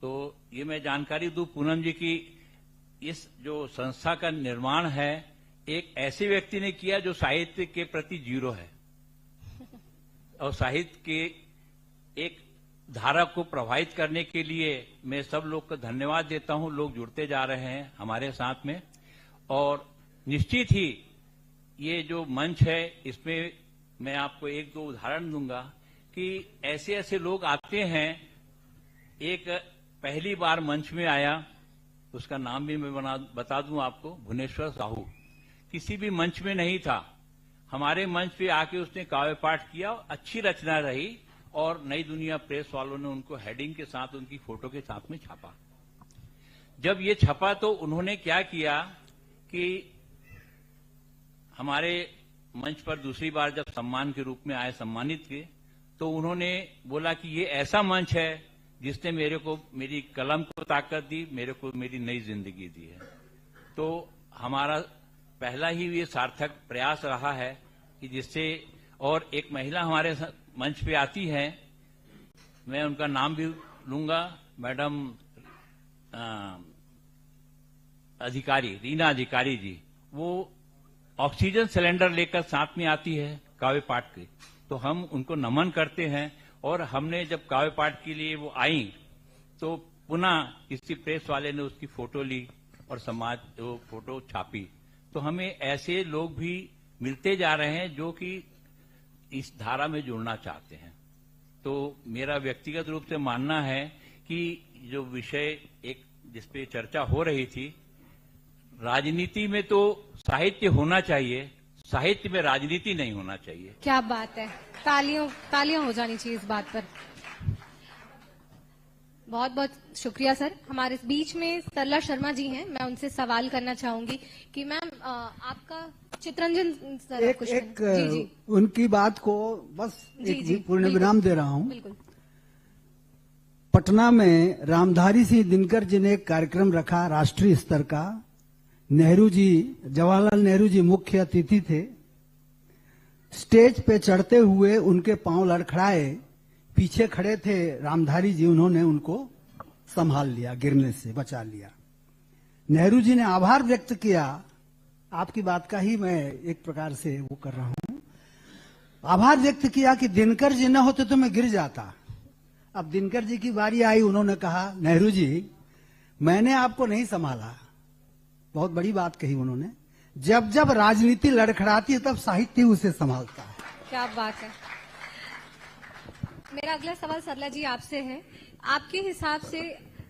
तो ये मैं जानकारी दूं पूनम जी की इस जो संस्था का निर्माण है एक ऐसे व्यक्ति ने किया जो साहित्य के प्रति जीरो है और साहित्य के एक धारा को प्रभावित करने के लिए मैं सब लोग को धन्यवाद देता हूं। लोग जुड़ते जा रहे हैं हमारे साथ में और निश्चित ही ये जो मंच है इसमें मैं आपको 1-2 उदाहरण दूंगा कि ऐसे ऐसे लोग आते हैं। एक पहली बार मंच में आया, उसका नाम भी मैं बता दूं आपको, भुवनेश्वर साहू। किसी भी मंच में नहीं था, हमारे मंच पे आके उसने काव्य पाठ किया, अच्छी रचना रही और नई दुनिया प्रेस वालों ने उनको हेडिंग के साथ उनकी फोटो के साथ में छापा। जब ये छपा तो उन्होंने क्या किया कि हमारे मंच पर दूसरी बार जब सम्मान के रूप में आए, सम्मानित किए, तो उन्होंने बोला कि ये ऐसा मंच है जिसने मेरे को मेरी कलम को ताकत दी, मेरे को मेरी नई जिंदगी दी है। तो हमारा पहला ही ये सार्थक प्रयास रहा है कि जिससे, और एक महिला हमारे मंच पे आती है, मैं उनका नाम भी लूंगा, मैडम अधिकारी, रीना अधिकारी जी। वो ऑक्सीजन सिलेंडर लेकर साथ में आती है काव्य पाठ के, तो हम उनको नमन करते हैं। और हमने जब काव्य पाठ के लिए वो आई तो पुनः किसी प्रेस वाले ने उसकी फोटो ली और समाज वो फोटो छापी। तो हमें ऐसे लोग भी मिलते जा रहे हैं जो कि इस धारा में जुड़ना चाहते हैं। तो मेरा व्यक्तिगत रूप से मानना है कि जो विषय एक जिसपे चर्चा हो रही थी, राजनीति में तो साहित्य होना चाहिए, साहित्य में राजनीति नहीं होना चाहिए।
क्या बात है, तालियां हो जानी चाहिए इस बात पर। बहुत बहुत शुक्रिया सर। हमारे बीच में सरला शर्मा जी हैं, मैं उनसे सवाल करना चाहूंगी कि मैम आपका चित्रंजन सर
एक उनकी बात को बस एक पूर्ण विराम दे रहा हूं।
बिल्कुल।
पटना में रामधारी सिंह दिनकर जी ने एक कार्यक्रम रखा राष्ट्रीय स्तर का। नेहरू जी, जवाहरलाल नेहरू जी मुख्य अतिथि थे। स्टेज पे चढ़ते हुए उनके पांव लड़खड़ाए, पीछे खड़े थे रामधारी जी, उन्होंने उनको संभाल लिया, गिरने से बचा लिया। नेहरू जी ने आभार व्यक्त किया। आपकी बात का ही मैं एक प्रकार से वो कर रहा हूं, आभार व्यक्त किया कि दिनकर जी न होते तो मैं गिर जाता। अब दिनकर जी की बारी आई, उन्होंने कहा नेहरू जी मैंने आपको नहीं संभाला। बहुत बड़ी बात कही उन्होंने, जब जब राजनीति लड़खड़ाती है तब साहित्य उसे संभालता है।
क्या बात है। मेरा अगला सवाल सरला जी आपसे है। आपके हिसाब से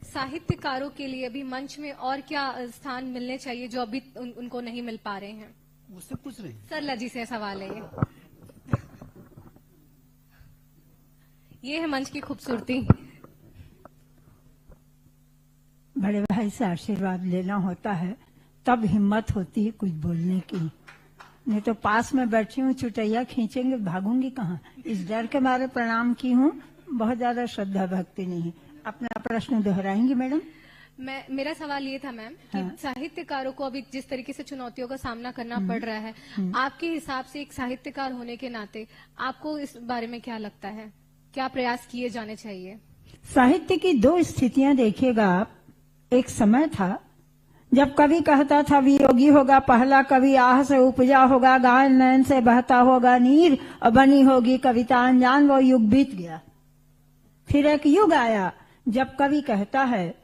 साहित्यकारों के लिए अभी मंच में और क्या स्थान मिलने चाहिए जो अभी उनको नहीं मिल पा रहे हैं?
मुझसे पूछ रहे हैं।
सरला जी से सवाल है ये है मंच की खूबसूरती।
बड़े भाई से आशीर्वाद लेना होता है, तब हिम्मत होती है कुछ बोलने की। नहीं तो पास में बैठी हूँ, चुटैया खींचेंगे, भागूंगी कहाँ। इस डर के मारे प्रणाम की हूँ, बहुत ज्यादा श्रद्धा भक्ति नहीं है। अपना प्रश्न दोहराएंगी मैडम?
मेरा सवाल ये था मैम कि साहित्यकारों को अभी जिस तरीके से चुनौतियों का सामना करना पड़ रहा है, आपके हिसाब से एक साहित्यकार होने के नाते आपको इस बारे में क्या लगता है, क्या प्रयास किए जाने चाहिए?
साहित्य की दो स्थितियां देखिएगा आप। एक समय था जब कवि कहता था वियोगी होगा पहला कवि, आह से उपजा होगा गायन, नयन से बहता होगा नीर, और बनी होगी कविता अनजान। वो युग बीत गया। फिर एक युग आया जब कवि कहता है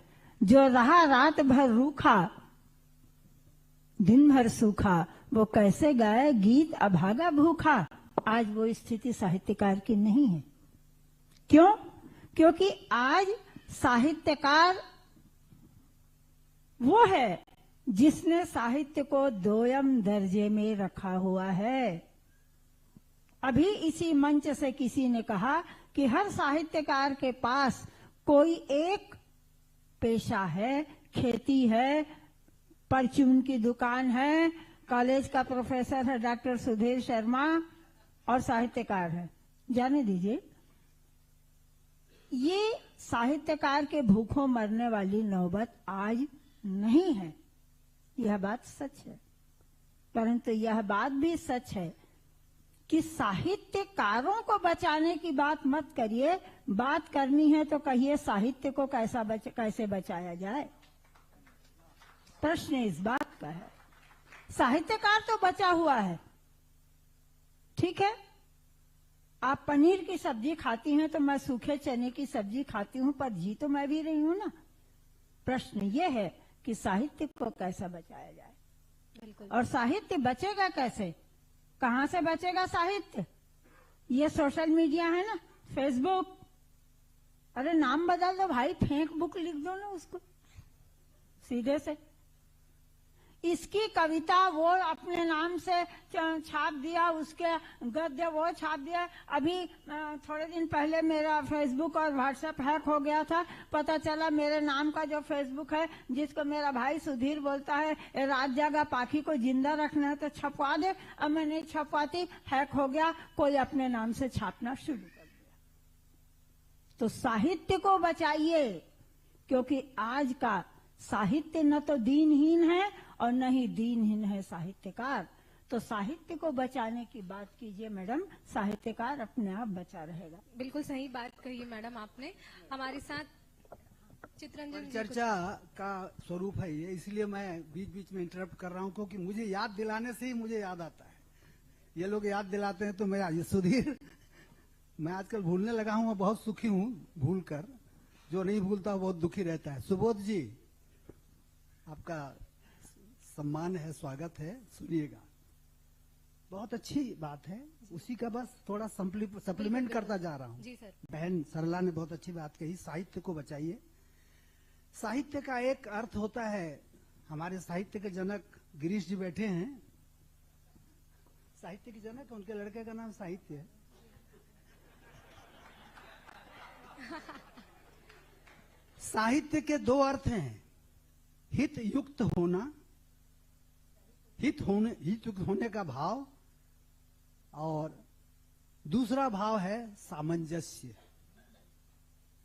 जो रहा रात भर रूखा दिन भर सूखा, वो कैसे गाए गीत अभागा भूखा। आज वो स्थिति साहित्यकार की नहीं है। क्यों? क्योंकि आज साहित्यकार वो है जिसने साहित्य को दोयम दर्जे में रखा हुआ है। अभी इसी मंच से किसी ने कहा कि हर साहित्यकार के पास कोई एक पेशा है, खेती है, परचून की दुकान है, कॉलेज का प्रोफेसर है डॉक्टर सुधीर शर्मा, और साहित्यकार है। जाने दीजिए, ये साहित्यकार के भूखों मरने वाली नौबत आज नहीं है। यह बात सच है। परंतु यह बात भी सच है कि साहित्यकारों को बचाने की बात मत करिए। बात करनी है तो कहिए साहित्य को कैसे बचाया जाए। प्रश्न इस बात का है। साहित्यकार तो बचा हुआ है, ठीक है। आप पनीर की सब्जी खाती हैं तो मैं सूखे चने की सब्जी खाती हूं, पर जी तो मैं भी रही हूं ना। प्रश्न ये है कि साहित्य को कैसा बचाया जाए।
बिल्कुल।
और साहित्य बचेगा कैसे? कहां से बचेगा साहित्य? ये सोशल मीडिया है ना, फेसबुक। अरे नाम बदल दो भाई, फेंक बुक लिख दो ना उसको सीधे से। इसकी कविता वो अपने नाम से छाप दिया, उसके गद्य वो छाप दिया। अभी थोड़े दिन पहले मेरा फेसबुक और व्हाट्सएप हैक हो गया था। पता चला मेरे नाम का जो फेसबुक है, जिसको मेरा भाई सुधीर बोलता है, रात जागा पाखी को जिंदा रखना है तो छपवा दे। अब मैं नहीं छपवाती, हैक हो गया, कोई अपने नाम से छापना शुरू कर दिया। तो साहित्य को बचाइए, क्योंकि आज का साहित्य न तो दीनहीन है और न ही दीनहीन है साहित्यकार। तो साहित्य को बचाने की बात कीजिए मैडम, साहित्यकार अपने आप बचा रहेगा।
बिल्कुल सही बात कही मैडम आपने। हमारे साथ चित्रंजन जी
चर्चा का स्वरूप है ये, इसलिए मैं बीच बीच में इंटरप्ट कर रहा हूँ, क्योंकि मुझे याद दिलाने से ही मुझे याद आता है। ये लोग याद दिलाते हैं तो मैं सुधीर, मैं आजकल भूलने लगा हूँ, मैं बहुत सुखी हूँ भूल कर। जो नहीं भूलता वो बहुत दुखी रहता है। सुबोध जी, आपका सम्मान है, स्वागत है, सुनिएगा। बहुत अच्छी बात है, उसी का बस थोड़ा सप्लीमेंट करता जा रहा हूँ।
जी सर।
बहन सरला ने बहुत अच्छी बात कही, साहित्य को बचाइए। साहित्य का एक अर्थ होता है, हमारे साहित्य के जनक गिरीश जी बैठे हैं। साहित्य के जनक, उनके लड़के का नाम साहित्य है। साहित्य के दो अर्थ हैं, हित युक्त होना, हित युक्त होने का भाव, और दूसरा भाव है सामंजस्य,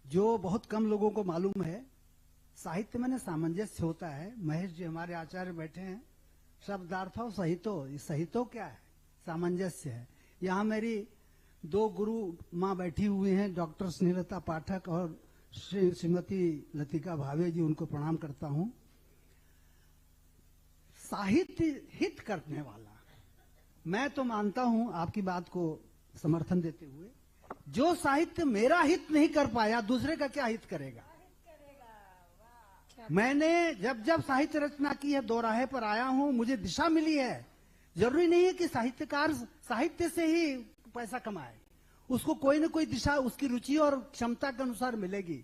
जो बहुत कम लोगों को मालूम है। साहित्य में सामंजस्य होता है। महेश जी हमारे आचार्य बैठे हैं। शब्दार्थो सहितो, सहितो क्या है? सामंजस्य है। यहाँ मेरी दो गुरु माँ बैठी हुई हैं, डॉक्टर स्नेहलता पाठक और श्रीमती लतिका भावे जी, उनको प्रणाम करता हूँ। साहित्य हित करने वाला, मैं तो मानता हूं आपकी बात को समर्थन देते हुए, जो साहित्य मेरा हित नहीं कर पाया, दूसरे का क्या हित करेगा? मैंने जब जब साहित्य रचना की है, दो राहे पर आया हूं, मुझे दिशा मिली है। जरूरी नहीं है कि साहित्यकार साहित्य से ही पैसा कमाए, उसको कोई न कोई दिशा उसकी रुचि और क्षमता के अनुसार मिलेगी।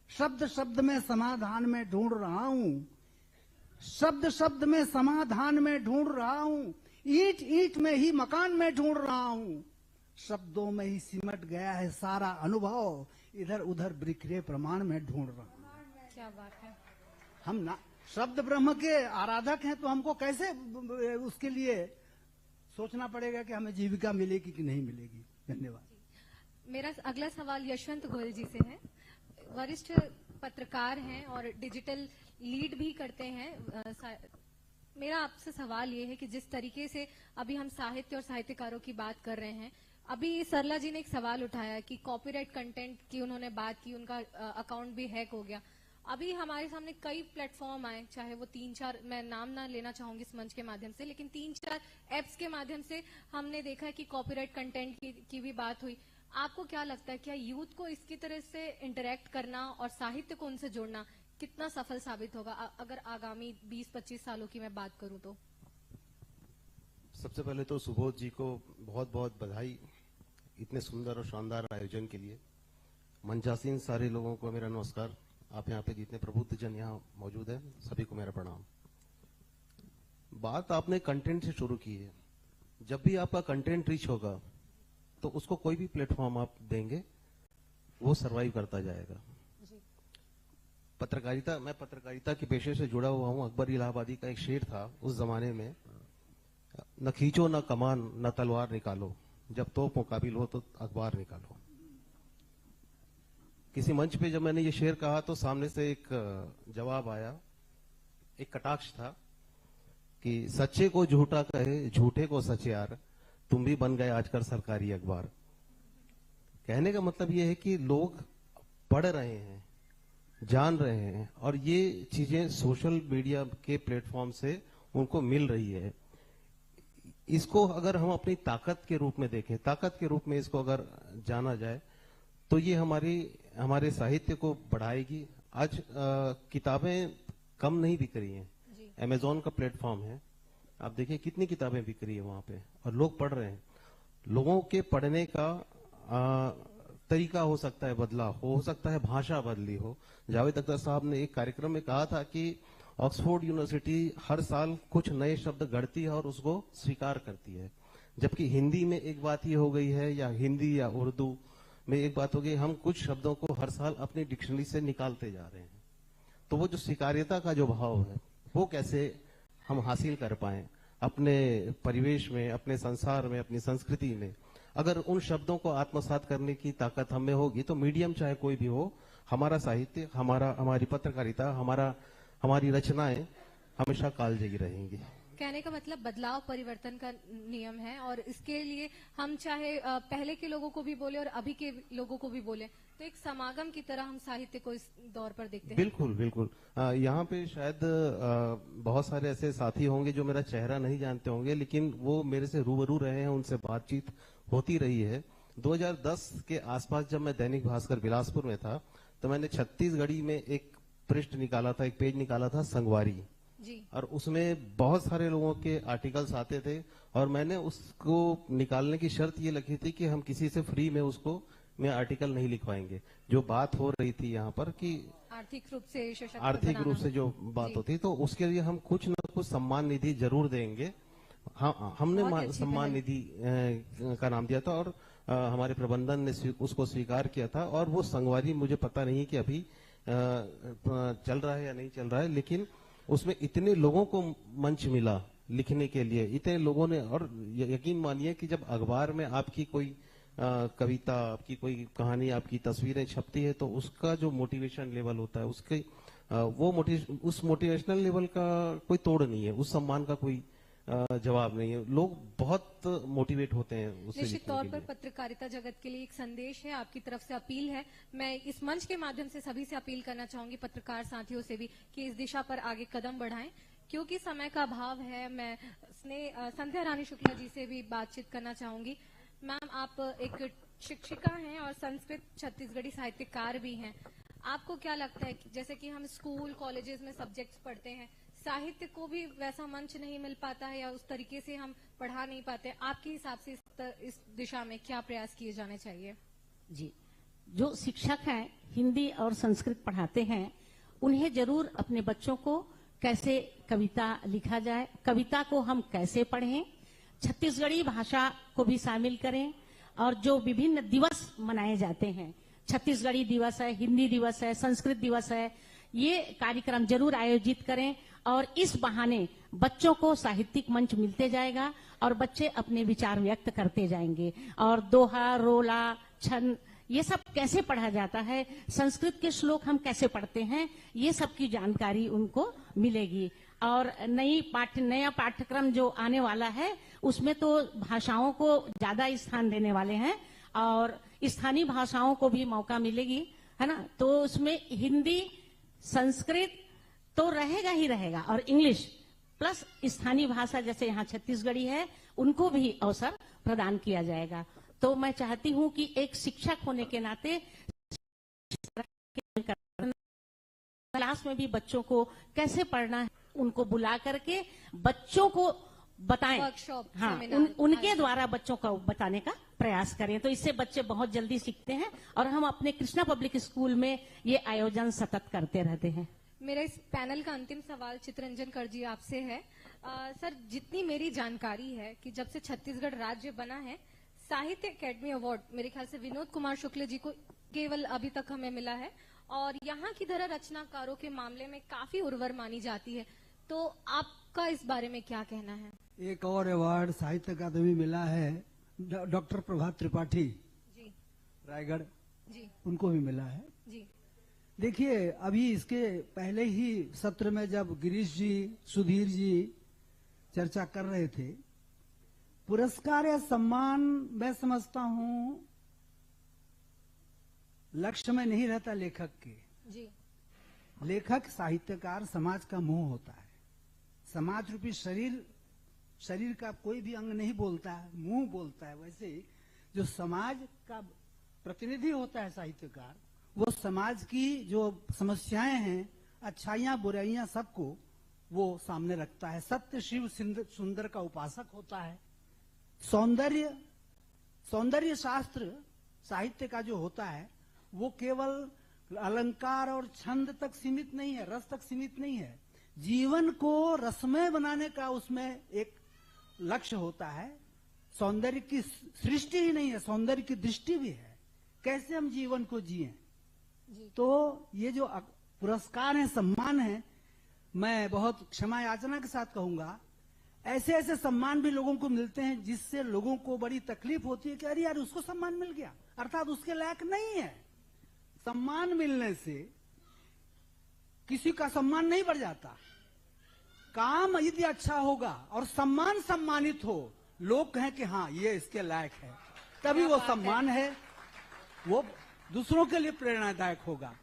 शब्द शब्द में समाधान में ढूंढ रहा हूं, शब्द शब्द में समाधान में ढूंढ रहा हूं, ईंट ईंट में ही मकान में ढूंढ रहा हूं। शब्दों में ही सिमट गया है सारा अनुभव, इधर उधर बिखरे प्रमाण में ढूंढ रहा हूं।
क्या बात है।
हम ना शब्द ब्रह्म के आराधक हैं, तो हमको कैसे उसके लिए सोचना पड़ेगा कि हमें जीविका मिलेगी कि नहीं मिलेगी। धन्यवाद।
मेरा अगला सवाल यशवंत गोयल जी से है। वरिष्ठ पत्रकार हैं और डिजिटल लीड भी करते हैं। मेरा आपसे सवाल ये है कि जिस तरीके से अभी हम साहित्य और साहित्यकारों की बात कर रहे हैं, अभी सरला जी ने एक सवाल उठाया कि कॉपीराइट कंटेंट की उन्होंने बात की, उनका अकाउंट भी हैक हो गया। अभी हमारे सामने कई प्लेटफॉर्म आए, चाहे वो 3-4, मैं नाम ना लेना चाहूंगी इस मंच के माध्यम से, लेकिन 3-4 एप्स के माध्यम से हमने देखा है कि कॉपीराइट कंटेंट की भी बात हुई। आपको क्या लगता है, क्या यूथ को इसकी तरह से इंटरेक्ट करना और साहित्य को उनसे जोड़ना कितना सफल साबित होगा अगर आगामी 20-25 सालों की मैं बात करूं तो?
सबसे पहले तो सुबोध जी को बहुत बहुत बधाई इतने सुंदर और शानदार आयोजन के लिए। मंचासीन सारे लोगों को मेरा नमस्कार। आप यहाँ पे जितने प्रबुद्ध जन यहाँ मौजूद हैं सभी को मेरा प्रणाम। बात आपने कंटेंट से शुरू की है। जब भी आपका कंटेंट रीच होगा तो उसको कोई भी प्लेटफॉर्म आप देंगे वो सरवाइव करता जाएगा। पत्रकारिता, मैं पत्रकारिता के पेशे से जुड़ा हुआ हूँ। अकबर इलाहाबादी का एक शेर था उस जमाने में, न खींचो न कमान न तलवार निकालो, जब तोप मुकाबिल हो तो अखबार निकालो। किसी मंच पे जब मैंने ये शेर कहा तो सामने से एक जवाब आया, एक कटाक्ष था कि सच्चे को झूठा कहे झूठे को सच यार, तुम भी बन गए आजकल सरकारी अखबार। कहने का मतलब ये है कि लोग पढ़ रहे हैं, जान रहे हैं और ये चीजें सोशल मीडिया के प्लेटफॉर्म से उनको मिल रही है। इसको अगर हम अपनी ताकत के रूप में देखें, ताकत के रूप में इसको अगर जाना जाए तो ये हमारे साहित्य को बढ़ाएगी। आज किताबें कम नहीं बिक रही हैं। अमेज़न का प्लेटफॉर्म है, आप देखिए कितनी किताबें बिक रही है वहां पे और लोग पढ़ रहे हैं। लोगों के पढ़ने का तरीका हो सकता है बदला, हो सकता है भाषा बदली हो। जावेद अख्तर साहब ने एक कार्यक्रम में कहा था कि ऑक्सफोर्ड यूनिवर्सिटी हर साल कुछ नए शब्द गढ़ती है और उसको स्वीकार करती है, जबकि हिंदी में एक बात ये हो गई है, या हिंदी या उर्दू में एक बात हो गई, हम कुछ शब्दों को हर साल अपनी डिक्शनरी से निकालते जा रहे हैं। तो वो जो स्वीकार्यता का जो भाव है वो कैसे हम हासिल कर पाए अपने परिवेश में, अपने संसार में, अपनी संस्कृति में। अगर उन शब्दों को आत्मसात करने की ताकत हमें होगी तो मीडियम चाहे कोई भी हो, हमारा साहित्य, हमारी पत्रकारिता, हमारी रचनाएं हमेशा कालजयी रहेंगी।
कहने का मतलब बदलाव परिवर्तन का नियम है और इसके लिए हम चाहे पहले के लोगों को भी बोले और अभी के लोगों को भी बोले तो एक समागम की तरह हम साहित्य को इस दौर पर देखते हैं।
बिल्कुल बिल्कुल। यहाँ पे शायद बहुत सारे ऐसे साथी होंगे जो मेरा चेहरा नहीं जानते होंगे, लेकिन वो मेरे से रूबरू रहे हैं, उनसे बातचीत होती रही है। 2010 के आसपास जब मैं दैनिक भास्कर बिलासपुर में था तो मैंने छत्तीसगढ़ी में एक पृष्ठ निकाला था, एक पेज निकाला था संगवारी
जी।
और उसमें बहुत सारे लोगों के आर्टिकल्स आते थे और मैंने उसको निकालने की शर्त ये लगी थी कि हम किसी से फ्री में उसको में आर्टिकल नहीं लिखवाएंगे। जो बात हो रही थी यहाँ पर कि
आर्थिक रूप से
जो बात होती तो उसके लिए हम कुछ न कुछ सम्मान निधि जरूर देंगे। हमने सम्मान निधि का नाम दिया था और हमारे प्रबंधन ने उसको स्वीकार किया था और वो संगवारी मुझे पता नहीं कि अभी चल रहा है या नहीं चल रहा है, लेकिन उसमें इतने लोगों को मंच मिला लिखने के लिए, इतने लोगों ने। और यकीन मानिए कि जब अखबार में आपकी कोई कविता, आपकी कोई कहानी, आपकी तस्वीरें छपती है तो उसका जो मोटिवेशन लेवल होता है, उसके उस मोटिवेशनल लेवल का कोई तोड़ नहीं है, उस सम्मान का कोई जवाब नहीं है। लोग बहुत मोटिवेट होते हैं उससे।
निश्चित तौर पर पत्रकारिता जगत के लिए एक संदेश है, आपकी तरफ से अपील है। मैं इस मंच के माध्यम से सभी से अपील करना चाहूंगी, पत्रकार साथियों से भी, कि इस दिशा पर आगे कदम बढ़ाएं क्योंकि समय का अभाव है। मैं संध्या रानी शुक्ला जी से भी बातचीत करना चाहूंगी। मैम, आप एक शिक्षिका हैं और संस्कृत छत्तीसगढ़ी साहित्यकार भी हैं। आपको क्या लगता है कि जैसे कि हम स्कूल कॉलेजेस में सब्जेक्ट्स पढ़ते हैं, साहित्य को भी वैसा मंच नहीं मिल पाता है या उस तरीके से हम पढ़ा नहीं पाते, आपके हिसाब से इस दिशा में क्या प्रयास किए जाने चाहिए?
जी, जो शिक्षक हैं हिंदी और संस्कृत पढ़ाते हैं उन्हें जरूर अपने बच्चों को कैसे कविता लिखा जाए, कविता को हम कैसे पढ़ें, छत्तीसगढ़ी भाषा को भी शामिल करें और जो विभिन्न दिवस मनाए जाते हैं, छत्तीसगढ़ी दिवस है, हिंदी दिवस है, संस्कृत दिवस है, ये कार्यक्रम जरूर आयोजित करें और इस बहाने बच्चों को साहित्यिक मंच मिलते जाएगा और बच्चे अपने विचार व्यक्त करते जाएंगे। और दोहा, रोला, छंद, ये सब कैसे पढ़ा जाता है, संस्कृत के श्लोक हम कैसे पढ़ते हैं, ये सब की जानकारी उनको मिलेगी। और नया पाठ्यक्रम जो आने वाला है उसमें तो भाषाओं को ज्यादा स्थान देने वाले हैं और स्थानीय भाषाओं को भी मौका मिलेगी, है ना। तो उसमें हिंदी, संस्कृत तो रहेगा ही रहेगा और इंग्लिश प्लस स्थानीय भाषा जैसे यहाँ छत्तीसगढ़ी है उनको भी अवसर प्रदान किया जाएगा। तो मैं चाहती हूँ कि एक शिक्षक होने के नाते क्लास में भी बच्चों को कैसे पढ़ना है उनको बुला करके बच्चों को बताएं,
वर्कशॉप,
हाँ, उनके द्वारा बच्चों को बताने का प्रयास करें। तो इससे बच्चे बहुत जल्दी सीखते हैं और हम अपने कृष्णा पब्लिक स्कूल में ये आयोजन सतत करते रहते हैं।
मेरा इस पैनल का अंतिम सवाल चित्रंजन करजी आपसे है। सर, जितनी मेरी जानकारी है कि जब से छत्तीसगढ़ राज्य बना है, साहित्य अकेडमी अवार्ड मेरे ख्याल से विनोद कुमार शुक्ल जी को केवल अभी तक हमें मिला है और यहाँ की धरा रचनाकारों के मामले में काफी उर्वर मानी जाती है। तो आपका इस बारे में क्या कहना है?
एक और अवार्ड साहित्य अकादमी मिला है डॉक्टर प्रभात त्रिपाठी
जी,
रायगढ़
जी,
उनको भी मिला है
जी।
देखिए, अभी इसके पहले ही सत्र में जब गिरीश जी, सुधीर जी चर्चा कर रहे थे, पुरस्कार या सम्मान मैं समझता हूं लक्ष्य में नहीं रहता लेखक के।
जी।
लेखक, साहित्यकार समाज का मुंह होता है। समाज रूपी शरीर का कोई भी अंग नहीं बोलता है, मुंह बोलता है। वैसे ही जो समाज का प्रतिनिधि होता है साहित्यकार, वो समाज की जो समस्याएं हैं, अच्छाइयां बुराइयां, सबको वो सामने रखता है। सत्य शिव सुंदर का उपासक होता है। सौंदर्य शास्त्र साहित्य का जो होता है वो केवल अलंकार और छंद तक सीमित नहीं है, रस तक सीमित नहीं है। जीवन को रसमय बनाने का उसमें एक लक्ष्य होता है। सौंदर्य की सृष्टि ही नहीं है, सौंदर्य की दृष्टि भी है, कैसे हम जीवन को जिए। तो ये जो पुरस्कार है, सम्मान है, मैं बहुत क्षमा याचना के साथ कहूंगा, ऐसे ऐसे सम्मान भी लोगों को मिलते हैं जिससे लोगों को बड़ी तकलीफ होती है कि अरे यार उसको सम्मान मिल गया, अर्थात उसके लायक नहीं है। सम्मान मिलने से किसी का सम्मान नहीं बढ़ जाता। काम यदि अच्छा होगा और सम्मान सम्मानित हो, लोग कहें कि हाँ ये इसके लायक है, तभी वो सम्मान है, वो दूसरों के लिए प्रेरणादायक होगा।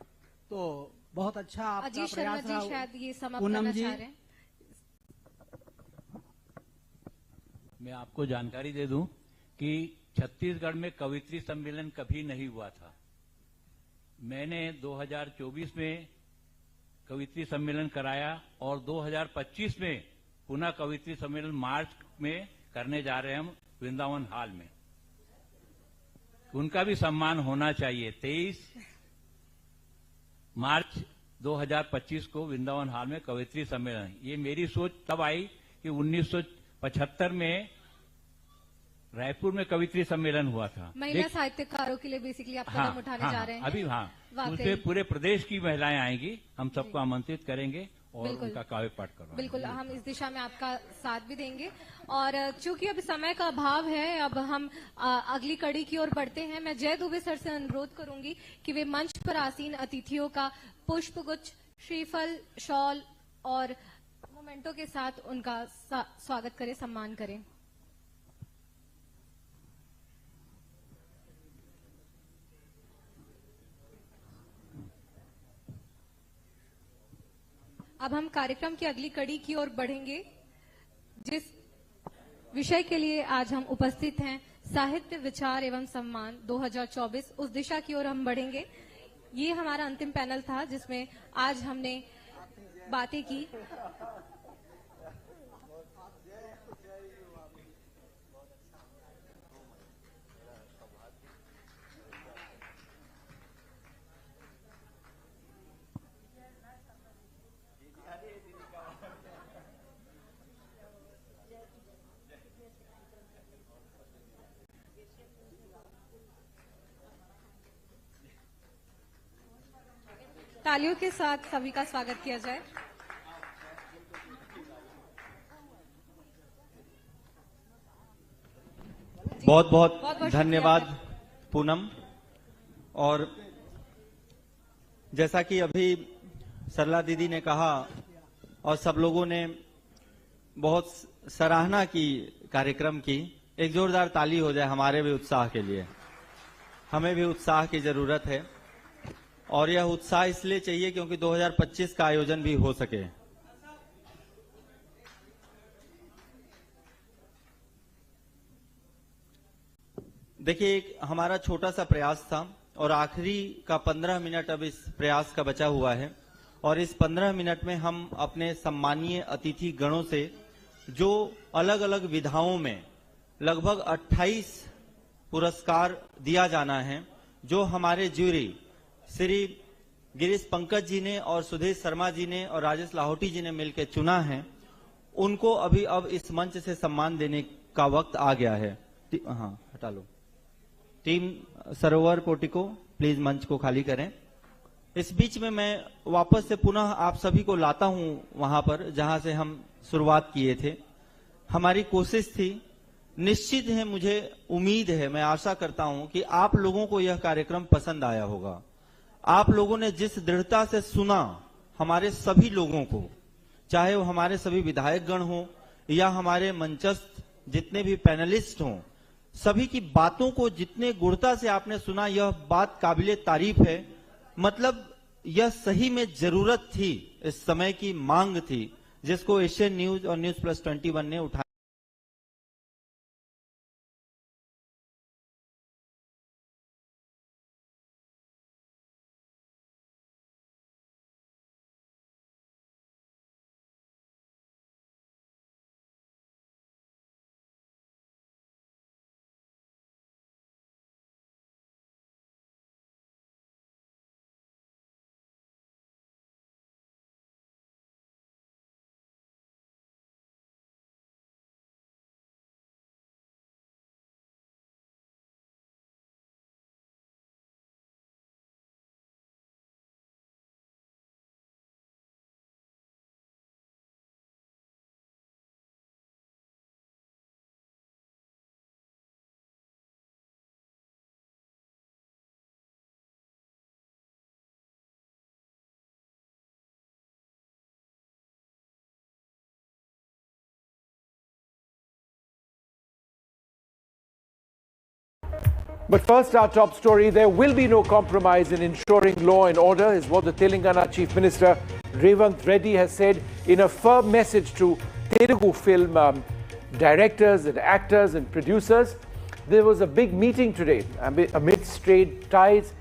तो बहुत अच्छा आपका प्रयास रहा।
शायद ये समाप्त
पूनम
करना
जी,
चाह रहे हैं।
मैं आपको जानकारी दे दूं कि छत्तीसगढ़ में कवित्री सम्मेलन कभी नहीं हुआ था। मैंने 2024 में कवित्री सम्मेलन कराया और 2025 में पुनः कवित्री सम्मेलन मार्च में करने जा रहे हैं हम वृंदावन हॉल में। उनका भी सम्मान होना चाहिए। 23 मार्च 2025 को वृंदावन हॉल में कवित्री सम्मेलन। ये मेरी सोच तब आई कि 1975 में रायपुर में कवित्री सम्मेलन हुआ था।
महिला साहित्यकारों के लिए बेसिकली आप कदम उठाने जा रहे हैं।
अभी
वाकई।
उसमें पूरे प्रदेश की महिलाएं आएंगी, हम सबको आमंत्रित करेंगे और
बिल्कुल।
उनका काव्य पाठ करवाएंगे।
बिल्कुल, हम इस दिशा में आपका साथ भी देंगे। और चूंकि अब समय का अभाव है, अब हम अगली कड़ी की ओर बढ़ते हैं। मैं जय दुबे सर से अनुरोध करूंगी कि वे मंच पर आसीन अतिथियों का पुष्पगुच्छ, श्रीफल, शॉल और मोमेंटो के साथ उनका स्वागत करें, सम्मान करें। अब हम कार्यक्रम की अगली कड़ी की ओर बढ़ेंगे। जिस विषय के लिए आज हम उपस्थित हैं, साहित्य विचार एवं सम्मान 2024, उस दिशा की ओर हम बढ़ेंगे। ये हमारा अंतिम पैनल था जिसमें आज हमने बातें की। तालियों के साथ सभी का स्वागत किया जाए।
बहुत बहुत धन्यवाद पूनम। और जैसा कि अभी सरला दीदी ने कहा और सब लोगों ने बहुत सराहना की कार्यक्रम की। एक जोरदार ताली हो जाए हमारे भी उत्साह के लिए। हमें भी उत्साह की जरूरत है और यह उत्साह इसलिए चाहिए क्योंकि 2025 का आयोजन भी हो सके। देखिए, एक हमारा छोटा सा प्रयास था और आखिरी का 15 मिनट अब इस प्रयास का बचा हुआ है और इस 15 मिनट में हम अपने सम्मानीय अतिथि गणों से जो अलग अलग विधाओं में लगभग 28 पुरस्कार दिया जाना है, जो हमारे ज्यूरी श्री गिरीश पंकज जी ने और सुधीर शर्मा जी ने और राजेश लाहौटी जी ने मिलकर चुना है, उनको अभी अब इस मंच से सम्मान देने का वक्त आ गया है। हाँ, हटा लो। टीम सरोवर पोर्टिको प्लीज मंच को खाली करें। इस बीच में मैं वापस से पुनः आप सभी को लाता हूं वहां पर जहां से हम शुरुआत किए थे। हमारी कोशिश थी, निश्चित है, मुझे उम्मीद है, मैं आशा करता हूं कि आप लोगों को यह कार्यक्रम पसंद आया होगा। आप लोगों ने जिस दृढ़ता से सुना हमारे सभी लोगों को, चाहे वो हमारे सभी विधायक गण हो या हमारे मंचस्थ जितने भी पैनलिस्ट हों, सभी की बातों को जितने गुणता से आपने सुना, यह बात काबिले तारीफ है। मतलब यह सही में जरूरत थी, इस समय की मांग थी, जिसको एशियन न्यूज और न्यूज प्लस 21 ने उठाया।
But first, our top story, there will be no compromise in ensuring law and order, is what the Telangana Chief Minister Revanth Reddy has said in a firm message to Telugu film directors and actors and producers. There was a big meeting today amidst trade ties